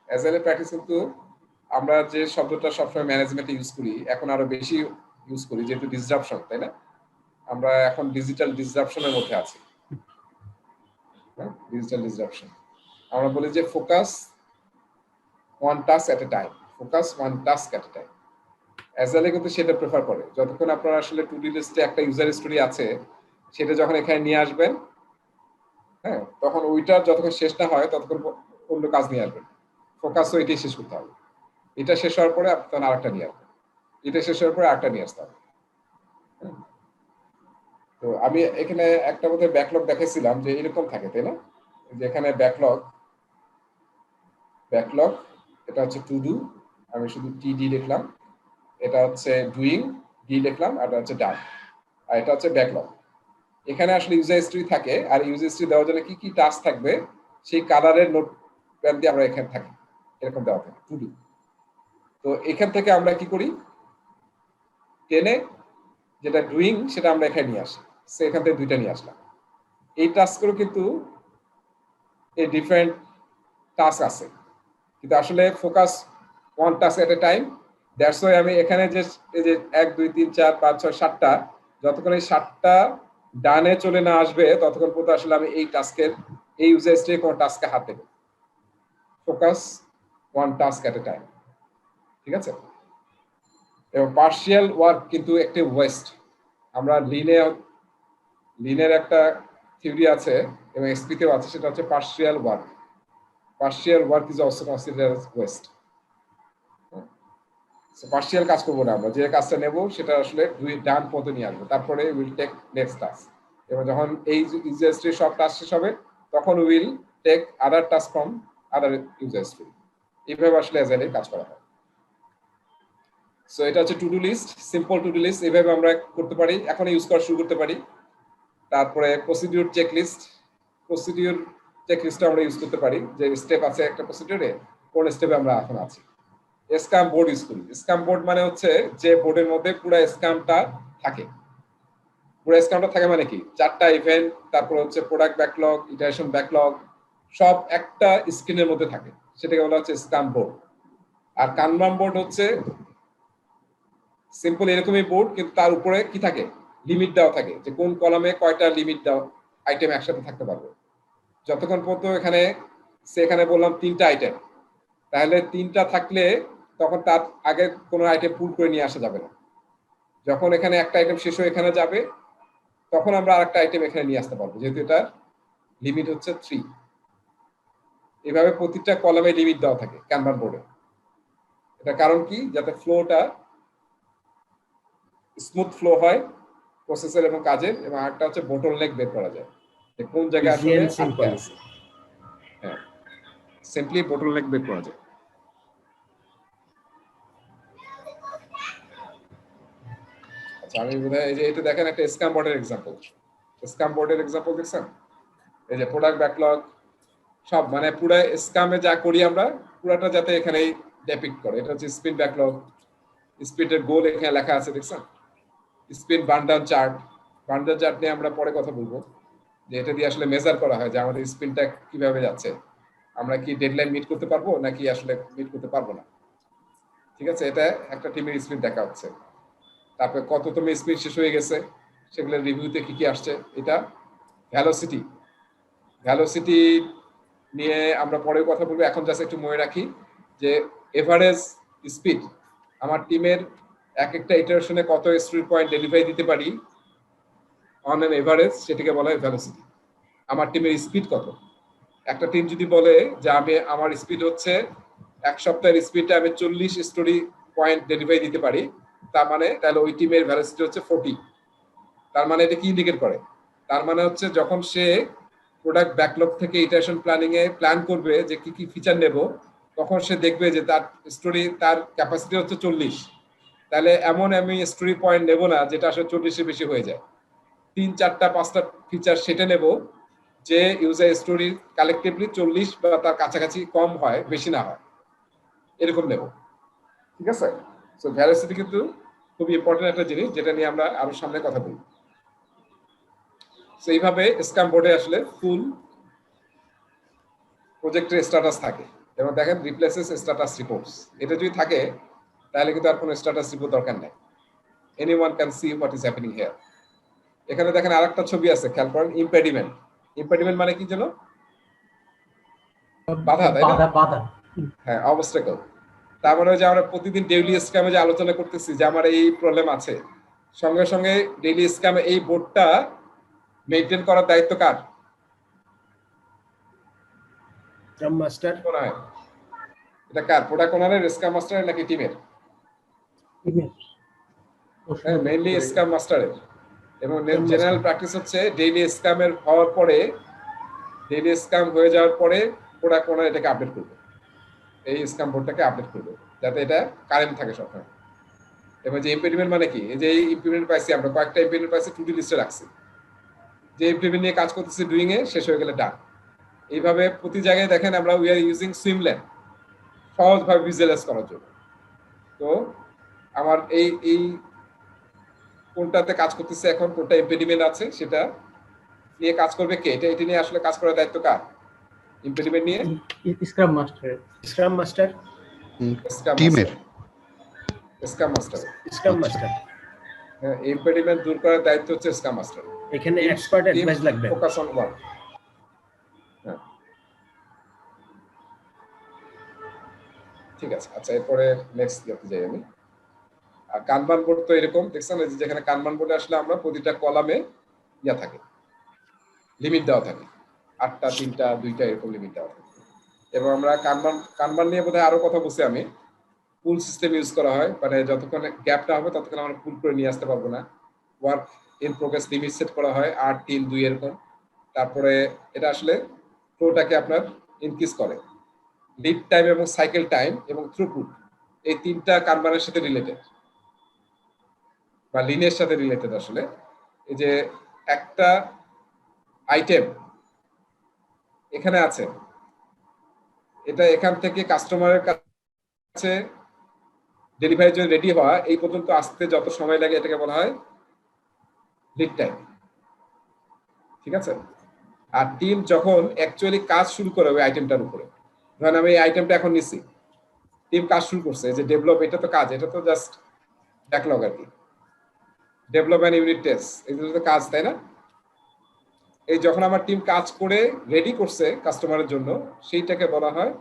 অ্যাজাইল প্র্যাকটিস কিন্তু আমরা যে শব্দটা সবসময় ম্যানেজমেন্টে ইউজ করি, এখন আরো বেশি ইউজ করি, যেহেতু ডিসরাপশন, তাই না? আমরা এখন ডিজিটাল ডিসরাপশনের মধ্যে আছি। ডিজিটাল ডিসরাপশন, আমরা বলি যে focus one task at a time, focus one task at a time. অ্যাজাইলে কিন্তু সেটা প্রেফার করে, যতক্ষণ আপনার আসলে টু ডু লিস্টে একটা ইউজার স্টোরি আছে, সেটা যখন এখানে নিয়ে আসবেন, হ্যাঁ, তখন ওইটা যতক্ষণ শেষ না হয় ততক্ষণ অন্য কাজ নিয়ে আসবেন। ফোকাস তো এটাই শেষ করতে হবে, এটা শেষ হওয়ার পরে তখন আরেকটা নিয়ে আসবেন, এটা শেষ হওয়ার পরে আরেকটা নিয়ে আসতে হবে। তো আমি এখানে একটা মধ্যে ব্যাকলগ দেখাইছিলাম যে এরকম থাকে, তাই না? যে এখানে ব্যাকলগ, এটা হচ্ছে টু ডু, আমি শুধু টি লিখলাম, এটা হচ্ছে ডুইং, ডি লিখলাম, আর এটা হচ্ছে ডান, আর এটা হচ্ছে ব্যাকলগ। এখানে আসলে ইউজার হিস্ট্রি থাকে, আর ইউজার হিস্ট্রি দেওয়ার জন্য কি কি টাস্ক থাকবে সেই কালারের নোট প্যান দিয়ে আমরা এখানে থাকি, এরকম দেওয়া থাকে টু ডু। তো এখান থেকে আমরা কি করি, টেনে যেটা ডুইং সেটা আমরা এখানে নিয়ে আসি, সো এখান থেকে দুইটা নিয়ে আসলাম। এই টাস্কগুলো কিন্তু এই ডিফারেন্ট টাস্ক আছে, কিন্তু আসলে focus one task at a time. That's why আমি এখানে যে এই যে 1 2 3 4 5 6 7টা, যতক্ষণ এই 7টা ডানে চলে না আসবে ততক্ষণ পর্যন্ত আসলে আমি এই টাস্কের, এই ইউজার স্টেক কোন টাস্কে হাত দেব। Focus one task at a time, ঠিক আছে? এবং পার্শিয়াল ওয়ার্ক কিন্তু একটি ওয়েস্ট। আমরা লিনের একটা থিওরি আছে এবং এসপিতেও আছে, সেটা হচ্ছে partial work. Partial work is also considered as West. Partial কাজ করবো না, আমরা যে কাজটা নেব সেটা আসলে ডান পথে নিয়ে আসবো, তারপরে উইল টেক নেক্সট টাস্ক। এবং যখন এই ইউজার স্টোরি সব টাস্ক শেষ হবে তখন will take other task from other user story. এইভাবে আসলে অ্যাজাইলে কাজ করা হয়। সো এটা হচ্ছে to do list, simple to do list, এইভাবে আমরা করতে পারি, এখন ইউজ করা শুরু করতে পারি। তারপরে প্রসিডিউর চেকলিস্ট, প্রসিডিউর চেকলিস্টটা আমরা ইউজ করতে পারি, যে স্টেপ আছে একটা প্রসিডিউরে, কোন স্টেপে আমরা এখন আছি। স্ক্যাম বোর্ড ইউজ করি। স্ক্যাম বোর্ড মানে হচ্ছে যে বোর্ডের মধ্যে পুরো স্ক্যামটা থাকে। পুরো স্ক্যামটা থাকে মানে কি, 4টা ইভেন্ট, তারপর হচ্ছে প্রোডাক্ট ব্যাকলগ, ইটারেশন ব্যাকলগ, সব একটা স্ক্রিনের মধ্যে থাকে, সেটাকে বলা হচ্ছে স্ক্যাম বোর্ড। আর কানবান বোর্ড হচ্ছে সিম্পল এরকমই বোর্ড, কিন্তু তার উপরে কি থাকে, লিমিট দেওয়া থাকে, যে কোন কলামে কয়টা লিমিট দেওয়া আইটেম একসাথে থাকতে পারবে। যতক্ষণ পর্যন্ত এখানে বললাম 3টা আইটেম, তাহলে 3টা থাকলে তখন তার আগে কোনো আইটেম পুল করে নিয়ে আসা যাবে না। যখন এখানে একটা আইটেম শেষ হয়ে এখানে যাবে তখন আমরা আরেকটা আইটেম এখানে নিয়ে আসতে পারবো, যেহেতু এটার লিমিট হচ্ছে 3। এভাবে প্রতিটা কলামে লিমিট দেওয়া থাকে ক্যানভান বোর্ডে। এটা কারণ কি, যাতে ফ্লোটা স্মুথ ফ্লো হয় প্রসেসর এবং কাজের, এবং আরেকটা হচ্ছে বোটলনেক বের করা যায়, যে কোন জায়গায় আসলে আটকে আছে। হ্যাঁ, সিম্পলি বোটলনেক বের করা যায়। আচ্ছা, আমি বোধহয় এই যে এটা দেখেন একটা স্ক্যাম বোর্ডের এক্সাম্পল। স্ক্যাম বোর্ডের এক্সাম্পল দেখছেন, এই যে প্রোডাক্ট ব্যাকলগ, সব মানে পুরো স্ক্যামে যা করি আমরা পুরাটা যাতে এখানেই ডেপিক্ট করে। এটা হচ্ছে স্পিড ব্যাকলগ, স্পিডের গোল এখানে লেখা আছে, দেখছেন? স্প্রিন্ট বার্ন ডাউন চার্ট নিয়ে আমরা পরে কথা বলবো, যে এটা দিয়ে আসলে মেজার করা হয় যে আমাদের স্প্রিন্টটা কিভাবে যাচ্ছে, আমরা কি ডেডলাইন মিট করতে পারবো নাকি আসলে মিট করতে পারবো না। ঠিক আছে, এটা একটা টিমের স্প্রিন্ট দেখা হচ্ছে। তারপরে কততম স্প্রিন্ট শেষ হয়ে গেছে, সেগুলোর রিভিউতে কি কি আসছে। এটা ভ্যালোসিটি নিয়ে আমরা পরে কথা বলবো। এখন জাস্ট একটু মনে রাখি যে এভারেজ স্পিড, আমার টিমের এক একটা ইটারেশনে কত স্টোরি পয়েন্ট ডেলিভারি দিতে পারি অন এন এভারেজ, সেটাকে বলা হয় ভ্যালোসিটি। আমার টিমের স্পিড কত। একটা টিম যদি বলে যে আমার স্পিড হচ্ছে এক সপ্তাহের স্পিডটা আমি 40 স্টোরি পয়েন্ট ডেলিভারি দিতে পারি, তার মানে তাহলে ওই টিমের ভ্যালোসিটি হচ্ছে 40। তার মানে এটা কি ইন্ডিকেট করে? তার মানে হচ্ছে যখন সে প্রোডাক্ট ব্যাকলগ থেকে ইটারেশন প্ল্যানিং এ প্ল্যান করবে যে কি কি ফিচার নেব, তখন সে দেখবে যে তার ক্যাপাসিটি হচ্ছে 40। তাহলে এমন আমি স্টোরি পয়েন্ট নেব না যেটা আসলে 40-এর বেশি হয়ে যায়। 3, 4টা 5টা ফিচার সেটা নেব যে ইউজার স্টোরি কালেক্টিভলি 40 বা তার কাছাকাছি কম হয়, বেশি না হয়, এরকম নেব। ঠিক আছে, সো ভ্যালোসিটি কিন্তু খুব ইম্পর্টেন্ট একটা জিনিস, যেটা নিয়ে আমরা আরো সামনে কথা বলব। সো এইভাবে স্ক্রাম বোর্ডে আসলে ফুল প্রজেক্টের স্ট্যাটাস থাকে। এবং দেখেন রিপ্লেসেস স্ট্যাটাস রিপোর্টস, এটা যদি থাকে তাহলে কিন্তু আর কোনো স্ট্যাটাস রিপোর্ট দরকার নাই। Anyone can see what is happening here. এখানে দেখেন আরেকটা ছবি আছে, খেয়াল করেন। ইম্পেডিমেন্ট মানে কি যেন? বাধা, তাই না? বাধা। হ্যাঁ, অবস্টাকল। তার মানে যে আমরা প্রতিদিন ডেইলি স্ক্রামে যে আলোচনা করতেছি যে আমার এই প্রবলেম আছে, সঙ্গে সঙ্গে ডেইলি স্ক্রামে এই বোর্ডটা মেইনটেইন করার দায়িত্ব কার? Scrum master. মনে হয় এটা কার? প্রোডাক্ট ওনারের, স্ক্রাম মাস্টারের নাকি টিমের? হ্যাঁ, মেইনলি স্ক্রাম মাস্টারের। এবং জেনারেল প্র্যাকটিস হচ্ছে ডেইলি স্ক্রামের হওয়ার পরে, ডেইলি স্ক্রাম হয়ে যাওয়ার পরে প্রোডাক্ট ওনার এটাকে আপডেট করবে, এই স্ক্রাম বোর্ডটাকে আপডেট করবে, যাতে এটা কারেন্ট থাকে সবসময়। এবং যে ইমপ্লিমেন্ট মানে কি, এই যে ইমপ্লিমেন্ট পাইছি আমরা, কয়েকটা ইমপ্লিমেন্ট পাইছি, টু ডু লিস্টে রাখছি, যে ইমপ্লিমেন্ট নিয়ে কাজ করতেছি ডুইং এ, শেষ হয়ে গেলে ডান। এইভাবে প্রতি জায়গায় দেখেন আমরা উই আর ইউজিং সুইমল্যান্ড সহজভাবে ভিজুয়ালাইজ করার জন্য। তো আমার এই কোনটাতে কাজ করতেছে এখন, কোনটা ইমপ্লিমেন্ট আছে, সেটা নিয়ে কাজ করবে কে? এটা নিয়ে আসলে কাজ করার দায়িত্ব কার? ইমপ্লিমেন্ট নিয়ে স্ক্রাম মাস্টার টিমের স্ক্রাম মাস্টার। হ্যাঁ, ইমপ্লিমেন্ট দূর করার দায়িত্ব হচ্ছে স্ক্রাম মাস্টার। এখানে এক্সপার্ট অ্যাডভাইস লাগবে। Focus on work. হ্যাঁ, ঠিক আছে। আচ্ছা, এরপরে নেক্সট দেখতে যাই আমি। আর কানবান বোর্ড তো এরকম দেখছেন, যেখানে কানবান বোর্ডে আসলে আমরা প্রতিটা কলামে ইয়া থাকে, লিমিট দেওয়া থাকে, 8টা 3টা 2টা এরকম লিমিট দেওয়া থাকে। এবং আমরা কানবান নিয়ে বোধহয় আরো কথা বলছি আমি। পুল সিস্টেম ইউজ করা হয়, মানে যতক্ষণ গ্যাপ না হবে ততক্ষণ আমরা পুল করে নিয়ে আসতে পারবো না। Work in progress limit set করা হয় 8, 3, 2 এরকম। তারপরে এটা আসলে ফ্লোটাকে আপনার ইনক্রিজ করে। লিড টাইম এবং সাইকেল টাইম এবং থ্রুপুট, এই 3টা কানবানের সাথে রিলেটেড বা লিনের সাথে রিলেটেড। আসলে এই যে একটা আইটেম এখানে আছে, এটা এখান থেকে কাস্টমারের কাছে ডেলিভারির জন্য রেডি হওয়া এই পর্যন্ত আসতে যত সময় লাগে, এটাকে বলা হয় লিড টাইম। ঠিক আছে। আর টিম যখন অ্যাকচুয়ালি কাজ শুরু করে ওই আইটেমটার উপরে, ধরেন আমি এই আইটেমটা এখন নিচ্ছি, টিম কাজ শুরু করছে, যে ডেভেলপ, এটা তো কাজ, এটা তো জাস্ট ব্যাকলগ আর কি, ডেভেলপমেন্ট ইউনিট টেস্ট, এগুলো তো কাজ, তাই না? এই যখন আমার টিম কাজ করে রেডি করছে কাস্টমারের জন্য, সেইটাকে বলা হয়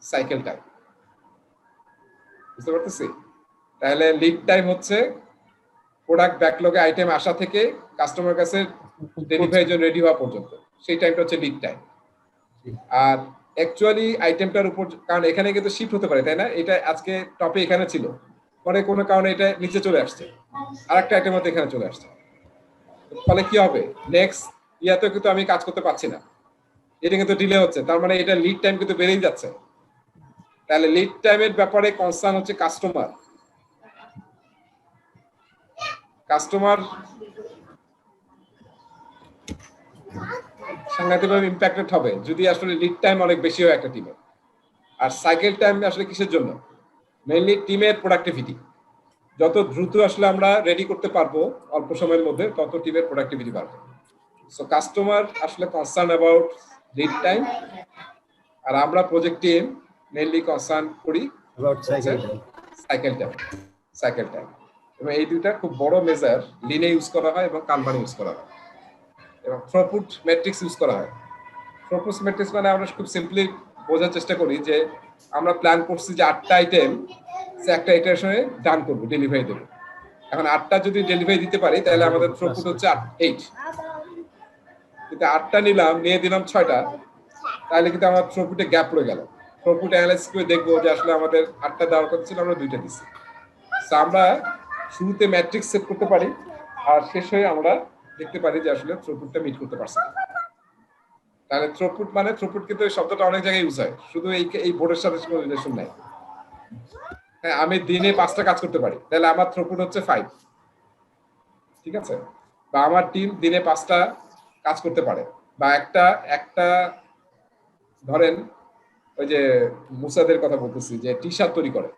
সাইকেল টাইম। বুঝতে পারতেছি? তাহলে লিড টাইম হচ্ছে প্রোডাক্ট ব্যাকলগে আইটেম আসা থেকে কাস্টমার কাছে ডেলিভারির জন্য রেডি হওয়া পর্যন্ত, সেই টাইমটা হচ্ছে লিড টাইম। আর অ্যাকচুয়ালি আইটেমটার উপর, কারণ এখানে কিন্তু শিফট হতে পারে, তাই না? এটা আজকে টপে এখানে ছিল, পরে কোনো কারণে এটা নিচে চলে আসছে, আরেকটা আইটেম হয়তো এখানে চলে আসছে, ফলে কি হবে, নেক্সট ইয়াতে কিন্তু আমি কাজ করতে পারছি না, এটা কিন্তু ডিলে হচ্ছে। তার মানে এটা লিড টাইম কিন্তু বেড়েই যাচ্ছে। তাহলে লিড টাইমের ব্যাপারে কনসার্ন হচ্ছে কাস্টমার সাংঘাতিকভাবে ইম্প্যাক্টেড হবে যদি আসলে লিড টাইম অনেক বেশি হয় একটা টিমে। আর সাইকেল টাইম আসলে কিসের জন্য? মেইনলি টিমের প্রোডাক্টিভিটি। যত দ্রুত আসলে আমরা রেডি করতে পারবো অল্প সময়ের মধ্যে, তত টিমের প্রোডাক্টিভিটি বাড়বে। সো কাস্টমার আসলে কনসার্ন অ্যাবাউট লিড টাইম, আর আমরা প্রজেক্ট টিম মেইনলি কনসার্ন করি সাইকেল টাইম। এবং এই দুইটা খুব বড় মেজার লিনে ইউজ করা হয় এবং কানবানে ইউজ করা হয়, এবং থ্রুপুট ম্যাট্রিক্স ইউজ করা হয়। থ্রুপুট ম্যাট্রিক্স মানে আমরা খুব সিম্পলি বোঝার চেষ্টা করি যে আমরা প্ল্যান করছি যে 8টা আইটেম একটা ইটারেশনে ডান করবো, ডেলিভারি দেবো। এখন 8টা যদি ডেলিভারি দিতে পারি তাহলে আমাদের থ্রুপুট হচ্ছে 8। কিন্তু 8টা নিলাম, নিয়ে দিলাম 6টা, তাহলে কিন্তু আমার থ্রুপুটে গ্যাপ পড়ে গেল। থ্রুপুট অ্যানালাইসিস করে দেখবো যে আসলে আমাদের 8টা দেওয়ার কথা ছিল, আমরা 2টা দিচ্ছি। তো আমরা শুরুতে ম্যাট্রিক্স সেট করতে পারি, আর শেষ হয়ে আমরা দেখতে পারি যে আসলে থ্রুপুটটা মিট করতে পারছি। তাহলে থ্রুপুট মানে, থ্রুপুট কিন্তু এই শব্দটা অনেক জায়গায় ইউজ হয়, শুধু এই বোর্ডের সাথে কোনো রিলেশন নাই। হ্যাঁ, আমি দিনে 5টা কাজ করতে পারি, তাহলে আমার থ্রুপুট হচ্ছে 5, ঠিক আছে? বা আমার টিম দিনে 5টা কাজ করতে পারে, বা একটা ধরেন ওই যে মুসাদের কথা বলতেছি যে টি শার্ট তৈরি করে,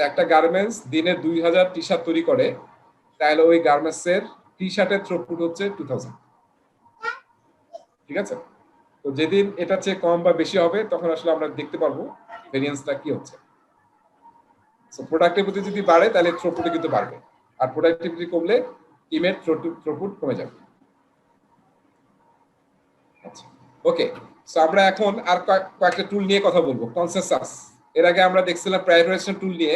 একটা গার্মেন্টস দিনে 2000 টি শার্ট তৈরি করে, তাহলে ওই গার্মেন্টস এর টি শার্টের থ্রুপুট হচ্ছে 2000, ঠিক আছে? তো যেদিন এটা চেয়ে কম বা বেশি হবে তখন আসলে আমরা দেখতে পারবো ভেরিয়েন্সটা কি হচ্ছে। সো প্রোডাক্টিভিটি যদি বাড়ে তাহলে থ্রুপুট কিন্তু বাড়বে, আর প্রোডাক্টিভিটি কমলে টিমের থ্রুপুট কমে যাবে। আচ্ছা, ওকে। সো আমরা এখন আর কয়েকটা টুল নিয়ে কথা বলবো। কনসেনসাস, এর আগে আমরা দেখছিলাম প্রায়োরিটাইজেশন টুল নিয়ে,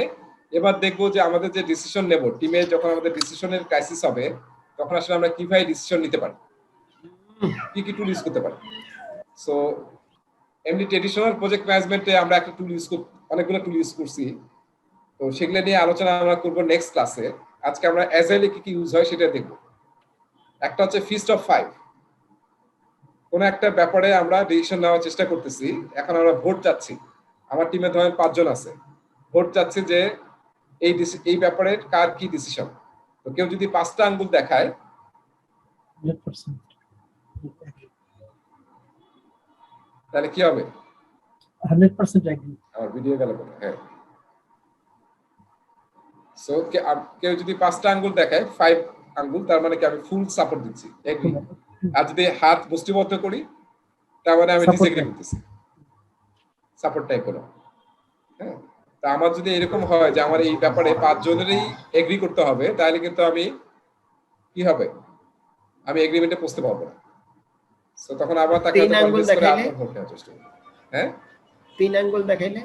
এবার দেখবো যে আমাদের যে ডিসিশন নেব টিমে, যখন আমাদের ডিসিশনের ক্রাইসিস হবে তখন আসলে আমরা কিভাবে ডিসিশন নিতে পারি, কি কি টুল ইউজ করতে পারি। সো এমনি ট্রেডিশনাল প্রজেক্ট ম্যানেজমেন্টে আমরা একটা টুল ইউজ অনেকগুলো টুল ইউজ করছি, তো সেগুলো নিয়ে আলোচনা আমরা করবো নেক্সট ক্লাসে। আজকে আমরা অ্যাজাইলে কি কি ইউজ হয় সেটা দেখবো। একটা হচ্ছে ফিস্ট অফ 5। কোন একটা ব্যাপারে আমরা ডিসিশন নেওয়ার চেষ্টা করতেছি, এখন আমরা ভোট চাচ্ছি, আমার টিমে ধরেন 5 জন আছে, ভোট চাচ্ছে যে এই ব্যাপারে কার কি ডিসিশন। তো কেউ যদি 5টা আঙ্গুল দেখায় 100% তাহলে কি হবে? 100% এগ্রি। আমার ভিডিও গেল কোথায়? হ্যাঁ, সো কেউ যদি 5টা আঙ্গুল দেখায় 5 আঙ্গুল, তার মানে কি আমি ফুল সাপোর্ট দিচ্ছি, এগ্রি। আর যদি হাত মুষ্টিবদ্ধ করি তার মানে আমি ডিসএগ্রি করতেছি, সাপোর্ট টাইপ হলো। হ্যাঁ, তা আমার যদি এরকম হয় যে আমার এই ব্যাপারে 5 জনেরই এগ্রি করতে হবে, তাহলে কিন্তু আমি কি হবে, আমি এগ্রিমেন্টে পৌঁছতে পারবো না। সো তখন আবার তাকে কনভিন্স করে আবার ভোট নেওয়ার চেষ্টা করব। হ্যাঁ, 3 আঙ্গুল দেখাইলে,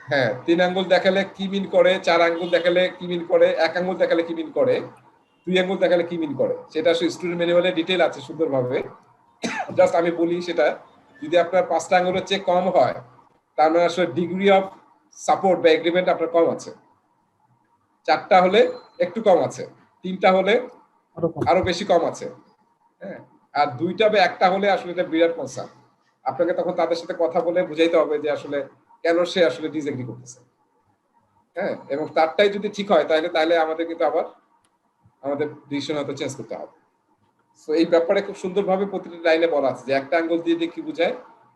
হ্যাঁ 3 আঙ্গুল দেখালে কি মিন করে, 4 আঙ্গুল দেখালে কি মিন করে, 1 আঙ্গুল দেখালে কি মিন করে, 2 আঙ্গুল দেখালে কি মিন করে, সেটা আসলে স্টুডেন্ট ম্যানুয়ালে ডিটেইল আছে সুন্দরভাবে। জাস্ট আমি বলি সেটা, যদি আপনার 5টা আঙ্গুলের চেয়ে কম হয় তার মানে আসলে ডিগ্রি অফ সাপোর্ট বা এগ্রিমেন্ট আপনার কম আছে, 4টা হলে একটু কম আছে, 3টা হলে আরো বেশি কম আছে, হ্যাঁ, আর 2টা বা 1টা হলে আসলে এটা বিরাট কনসার্ন। আপনাকে তখন তাদের সাথে কথা বলে বুঝাইতে হবে যে আসলে কেন সে আসলে ডিসএগ্রি করতেছে। হ্যাঁ, এবং তারটাই যদি ঠিক হয় তাহলে আমাদের কিন্তু আবার আমাদের ডিসিশন হয়তো চেঞ্জ করতে হবে। সো এই ব্যাপারে খুব সুন্দরভাবে প্রতিটি লাইনে বলা আছে যে একটা আঙ্গুল দিয়ে কি বোঝায়,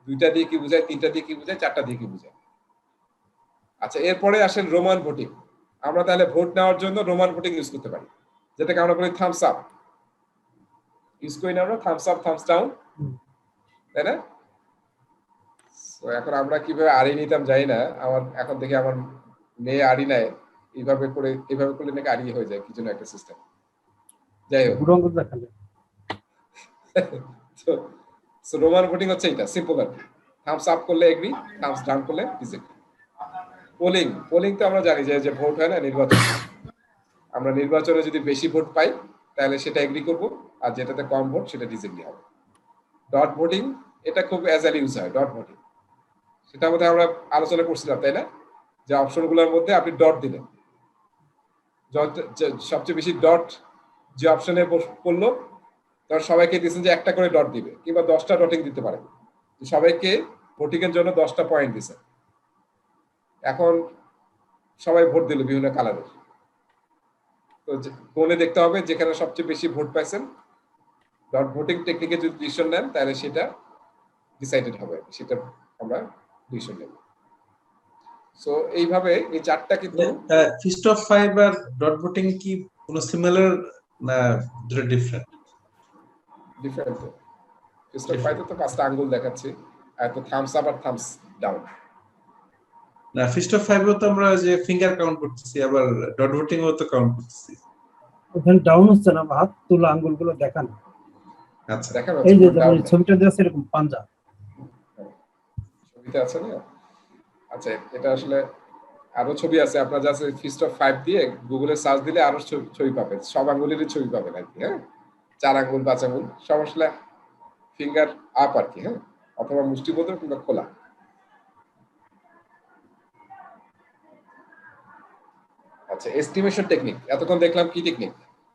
2টা দিয়ে কি বোঝায়, 3টা দিয়ে কি বোঝায়, 4টা দিয়ে কি বোঝায়। আচ্ছা, এরপরে আসেন রোমান ভোটিং। আমরা তাহলে ভোট নেওয়ার জন্য রোমান ভোটিং ইউজ করতে পারি, যেটাকে আমরা বলি থামস আপ। ইউজ করি না আমরা থামস আপ, থামস ডাউন, তাই না? তো এখন আমরা কিভাবে আড়ি নিতাম জানি না, আমার এখন দেখি আমার মেয়ে আড়ি নেয়, এইভাবে করলে নাকি আড়ি হয়ে যায়, কি জন্য একটা সিস্টেম। যাই হোক, বুড়ো আঙ্গুল দেখালে সো রোমান ভোটিং হচ্ছে এটা, সিম্পল আর কি। থামস আপ করলে এগ্রি, থামস ডাউন করলে ডিসএগ্রি। পোলিং তো আমরা জানি যে ভোট হয় না নির্বাচন, আমরা নির্বাচনে যদি বেশি ভোট পাই তাহলে সেটা এগ্রি করব, আর যেটাতে কম ভোট সেটা ডিসএগ্রি হবে। ডট ভোটিং, এটা খুব অ্যাজাইল ইউজ হয়, ডট ভোটিং। সেটা মধ্যে আমরা আলোচনা করছিলাম, তাই না, যে অপশনগুলোর মধ্যে আপনি ডট দিলেন, সবচেয়ে বেশি ডট যে অপশনে পড়লো তার সবাইকে দিয়েছেন যে একটা করে ডট দিবে, কিংবা 10টা ডটিং দিতে পারে, সবাইকে ভোটিং এর জন্য 10টা পয়েন্ট দিছে। এখন সবাই ভোট দিল বিভিন্ন কালারের, তো কোণে দেখতে হবে যেখানে সবচেয়ে বেশি ভোট পাইছেন, ডট ভোটিং টেকনিকে যদি ডিসিশন নেন তাহলে সেটা ডিসাইডেড হবে, সেটা আমরা ডিসিশন নেব। সো এইভাবে এই চারটা কিন্তু ফিস্ট অফ ফাইভ আর ডট ভোটিং কি কোনো সিমিলার না দুটো ডিফারেন্ট? ডিফারেন্ট। ফিস্ট অফ ফাইভে তো 5টা আঙ্গুল দেখাচ্ছি, আর তো থামস আপ আর থামস ডাউন। না, ফিস্ট অফ ফাইভেও তো আমরা যে ফিঙ্গার কাউন্ট করতেছি, আবার ডট ভোটিং এও তো কাউন্ট করতেছি। ওখানে ডাউন হচ্ছে না, হাত তোলা আঙ্গুলগুলো দেখান। আচ্ছা, দেখা এই যে যাচ্ছে যেমন ছবিটা দেওয়া আছে এরকম পাঞ্জা। ছবিতে আছে না? আচ্ছা, এটা আসলে আরো ছবি আছে, আপনার জাস্ট ফিস্ট অফ ফাইভ দিয়ে গুগলে সার্চ দিলে আরো ছবি পাবেন, সব আঙ্গুলেরই ছবি পাবেন আর কি। হ্যাঁ, 4 আঙ্গুল 5 আঙ্গুল সব আসলে ফিঙ্গার আপ আর কি। হ্যাঁ, অথবা মুষ্টি বোধ কিংবা খোলা। আচ্ছা, এস্টিমেশন টেকনিক এতক্ষণ দেখলাম কি টেকনিক?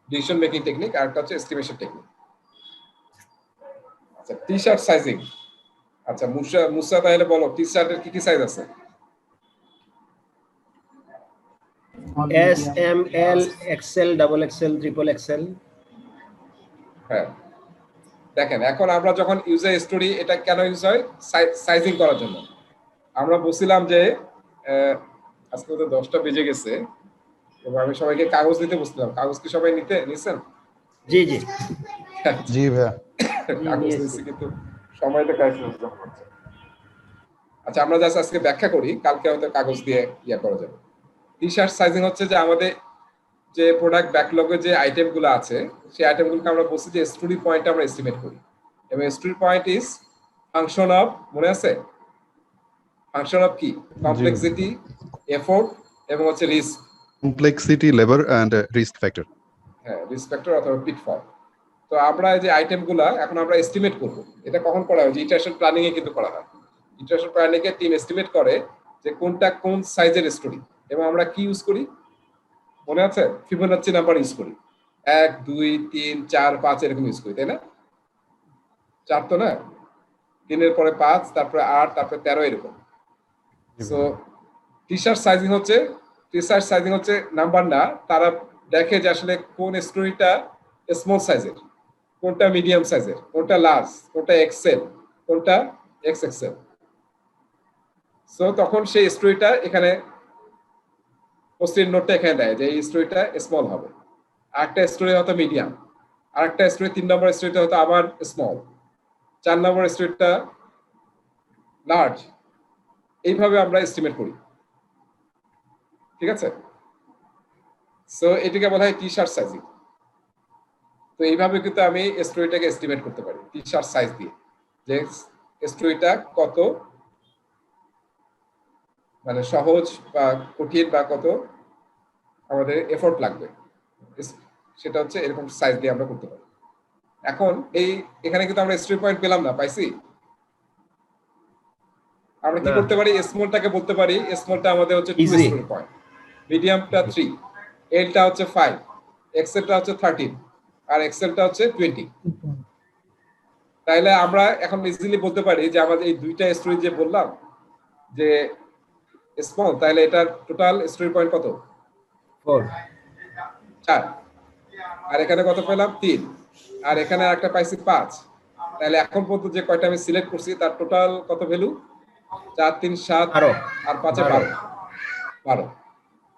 ডিসিশন মেকিং টেকনিক, আর একটা হচ্ছে এস্টিমেশন টেকনিক। আচ্ছা, টি শার্ট সাইজিং। আচ্ছা, মুসা তাহলে বলো টি শার্টের কি কি সাইজ আছে? S, M, L, XL, double XL, triple XL. হ্যাঁ, দেখেন এখন আমরা যখন ইউজার স্টোরি, এটা কেন ইউজ হয়? সাইজিং করার জন্য। আমরা বলছিলাম যে আজকে তো 10টা বেজে গেছে এবং আমি সবাইকে কাগজ দিতে বলছিলাম। কাগজ কি সবাই নিছেন? জি জি জি ভাইয়া। কাগজ নিচ্ছি কিন্তু সময়টা ক্রাইসিস যখন হচ্ছে। আচ্ছা, আমরা জাস্ট আজকে ব্যাখ্যা করি, কালকে হয়তো কাগজ দিয়ে ইয়া করা যাবে। টি শার্ট সাইজিং হচ্ছে যে আমাদের যে প্রোডাক্ট ব্যাকলগে যে আইটেমগুলো আছে, সেই আইটেমগুলোকে আমরা বলছি যে স্টোরি পয়েন্ট আমরা এস্টিমেট করি, এবং story point is function of, মনে আছে ফাংশন অফ কি? কমপ্লেক্সিটি, এফোর্ট এবং হচ্ছে risk. Complexity, labour and risk factor. হ্যাঁ, রিস্ক ফ্যাক্টর অথবা পিটফল। তো আমরা এই যে আইটেমগুলা এখন আমরা এস্টিমেট করব। এটা কখন করা হয়? যে ইটারেশন প্ল্যানিং এ কিন্তু করা হয়। ইটারেশন প্ল্যানিং এ টিম এস্টিমেট করে যে কোনটা কোন সাইজের স্টোরি, এবং আমরা কি ইউজ করি মনে আছে? ফিবোনাচ্চি নাম্বার ইউজ করি। 1 2 3 4 5 এরকম ইউজ করি, তাই না? 4 তো না, 3 এর পরে 5, তারপরে 8, তারপরে 13 এরকম। সো টি শার্ট সাইজিং হচ্ছে নাম্বার না, তারা দেখে যে আসলে কোন স্টোরিটা স্মল সাইজের, কোনটা মিডিয়াম সাইজের, কোনটা লার্জ, কোনটা এক্সেল, কোনটা এক্স এক্সেল। সো তখন সেই স্টোরিটা এখানে পোস্টের নোটটা এখানে দেয় যে এই স্টোরিটা স্মল হবে, আরেকটা স্টোরি হয়তো মিডিয়াম, আরেকটা স্টোরি 3 নম্বর স্টোরিটা হয়তো আবার স্মল, 4 নম্বর স্টোরিটা লার্জ। এইভাবে আমরা এস্টিমেট করি, ঠিক আছে? সো এটাকে বলা হয় টি শার্ট সাইজিং। তো এইভাবে কিন্তু আমি স্টোরিটাকে এস্টিমেট করতে পারি টি শার্ট সাইজ দিয়ে, যে স্টোরিটা কত মানে সহজ বা কঠিন বা কত আমাদের এফোর্ট লাগবে, সেটা হচ্ছে এরকম সাইজ দিয়ে আমরা করতে পারি। এখন এখানে কিন্তু আমরা স্টোরি পয়েন্ট পেলাম না, পাইছি? আমরা কি করতে পারি? স্মলটাকে বলতে পারি স্মলটা আমাদের হচ্ছে 2 স্টোরি পয়েন্ট, মিডিয়ামটা 3, এলটা হচ্ছে 5, এক্সেলটা হচ্ছে 13, আর এক্সেলটা হচ্ছে 20। তাইলে আমরা এখন ইজিলি বলতে পারি যে আমাদের এই দুইটা স্টোরি যে বললাম যে স্মল, তাহলে এটা টোটাল স্টোরি পয়েন্ট কত? 4। আর এখানে কত পেলাম? 3। আর এখানে একটা পাইছি 5। তাহলে এখন পর্যন্ত যে কয়টা আমি সিলেক্ট করছি তার টোটাল কত ভ্যালু? 4 3 7 আর 5 12।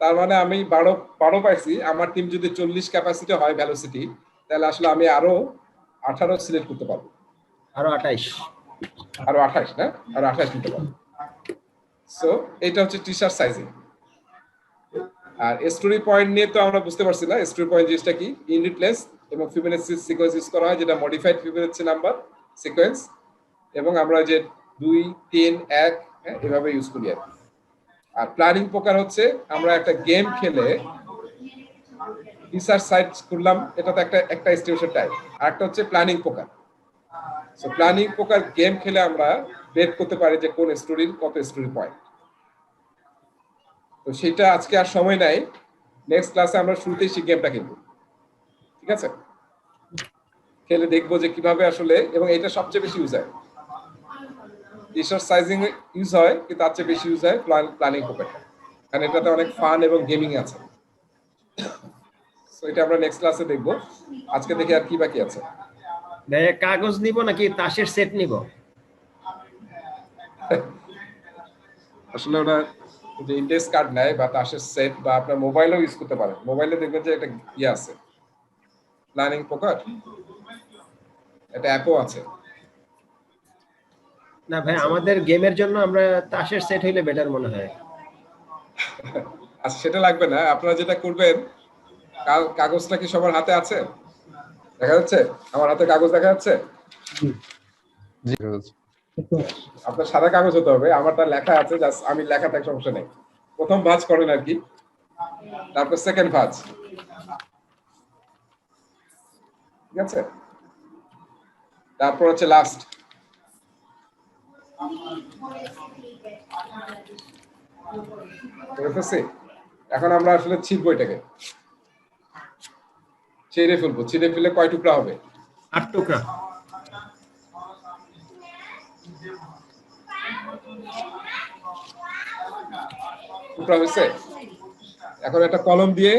তার মানে আমি 12 পাইছি। আমার টিম যদি 40 ক্যাপাসিটি হয় ভেলোসিটি, তাহলে আসলে আমি আরো 18 সিলেক্ট করতে পারবো, আরো 28 না, আরো 28 নিতে পারবো। সো এটা হচ্ছে টি শার্ট সাইজিং। আর স্টোরি পয়েন্ট নিয়ে তো আমরা বুঝতে পারছি না স্টোরি পয়েন্ট জিনিসটা কি। ইউনিটলেস এবং ফিবোনাচি সিকোয়েন্স ইউজ করা হয়, যেটা মডিফাইড ফিবোনাচি নাম্বার সিকোয়েন্স, এবং আমরা যে 2 3 1 এভাবে ইউজ করি আর কি। আর প্ল্যানিং প্রকার হচ্ছে আমরা একটা গেম খেলে রিসার্চ সাইট করলাম, এটা তো একটা এস্টিমেশন টাইপ। আর একটা হচ্ছে প্ল্যানিং প্রকার। সো প্ল্যানিং প্রকার গেম খেলে আমরা বের করতে পারি যে কোন স্টোরির কত স্টোরি পয়েন্ট। তো সেটা আজকে আর সময় নাই, নেক্সট ক্লাসে আমরা শুরুতেই সেই গেমটা খেলবো, ঠিক আছে? খেলে দেখবো যে কিভাবে আসলে, এবং এটা সবচেয়ে বেশি ইউজ হয় রিসার্চ সাইজিং ইউজ হয়, কিন্তু তার চেয়ে বেশি ইউজ হয় প্ল্যানিং প্রকারটা, কারণ এটাতে অনেক ফান এবং গেমিং আছে। সো এটা আমরা নেক্সট ক্লাসে দেখবো। আজকে দেখি আর কি বাকি আছে। কাগজ নিব নাকি তাসের সেট নিব? আসলে ওটা যে ইন্ডেক্স কার্ড নেয় বা তাসের সেট বা আপনার মোবাইলেও ইউজ করতে পারেন। মোবাইলে দেখবেন যে একটা ইয়ে আছে, প্ল্যানিং পোকার, একটা অ্যাপও আছে। না ভাই, আমাদের গেমের জন্য আমরা তাসের সেট হইলে বেটার মনে হয়। আচ্ছা সেটা লাগবে না, আপনারা যেটা করবেন, কাগজটা কি সবার হাতে আছে? দেখা যাচ্ছে? আমার হাতে কাগজ দেখা যাচ্ছে? জি আপনার সাদা কাগজ হতে হবে, আমারটা লেখা আছে, জাস্ট আমি লেখাতে সমস্যা নেই। প্রথম ভাঁজ করেন আর কি, তারপর সেকেন্ড ভাঁজ, ঠিক আছে? তারপর হচ্ছে লাস্ট। এখন আমরা আসলে ছিঁড়বো, এটাকে ছিঁড়ে ফেলবো। ছিঁড়ে ফেলে কয় টুকরা হবে? 8 টুকরা। টুকরা হয়েছে। এখন একটা কলম দিয়ে,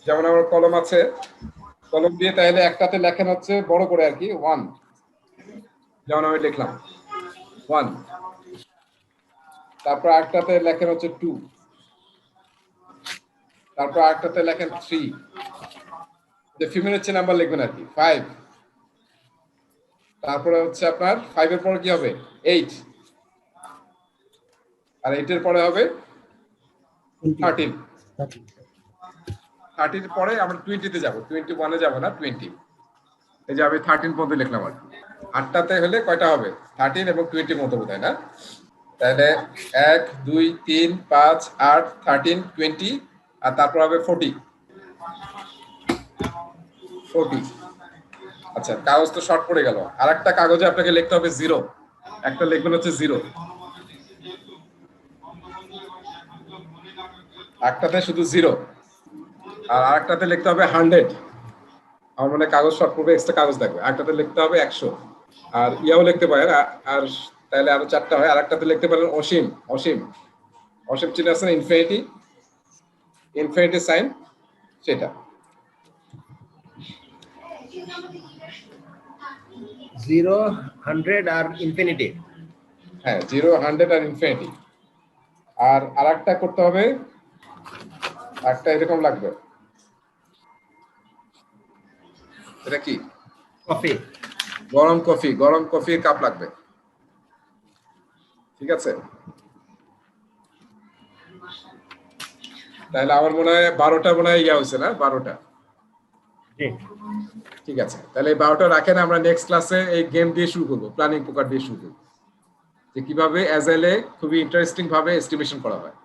যেমন আমার কলম আছে, কলম দিয়ে তাহলে একটাতে লেখেন হচ্ছে বড় করে আর কি 1, যেমন আমি লিখলাম 1। তারপর আরেকটাতে লেখেন হচ্ছে 2, তারপর আরেকটাতে লেখেন 3, যে ফিবোনাচি নাম্বার লিখবেন আর কি 5। তারপরে হচ্ছে আপনার 5 এর পরে কি হবে? 8, আর 8 এর পরে হবে 13। 30 এর পরে আমরা 20 তে যাব, 21 এ যাব না, 20। এই যে আমি 13 পর্যন্ত লিখলাম আর কি। 8টাতে হলে কয়টা হবে? 13 এবং 20 মতো বোধহয় না? তাহলে 1 2 3 5 8 13 20, আর তারপর হবে 40। আচ্ছা, কাগজ তো শর্ট পড়ে গেল। আরেকটা কাগজে আপনাকে লিখতে হবে 0, একটা লিখবেন হচ্ছে 0, একটাতে শুধু 0, আর আরেকটাতে লিখতে হবে 100। আমার মনে কাগজ শর্ট পড়বে, এক্সট্রা কাগজ লাগবে। আরেকটাতে লিখতে হবে 100, আর ইয়াও লিখতে পারেন, আর তাহলে আরো 4টা হয়। আরেকটাতে লিখতে পারেন অসীম। অসীম, অসীম চিহ্ন আছে, ইনফিনিটি, ইনফিনিটি সাইন, সেটা। 0 100 আর ইনফিনিটি। হ্যাঁ, 0 100 আর ইনফিনিটি। আর আরেকটা করতে হবে, একটা এরকম লাগবে। এটা কি? কফি। গরম কফি, গরম কফির কাপ লাগবে, ঠিক আছে? তাহলে আমার মনে হয় 12টা মনে হয় ইয়া হয়েছে না? 12টা, ঠিক আছে। তাহলে এই 12টা রাখেন, আমরা নেক্সট ক্লাসে এই গেম দিয়ে শুরু করবো, প্ল্যানিং পোকার দিয়ে শুরু করবো, যে কিভাবে অ্যাজাইলে খুবই ইন্টারেস্টিং ভাবে এস্টিমেশন করা হয়।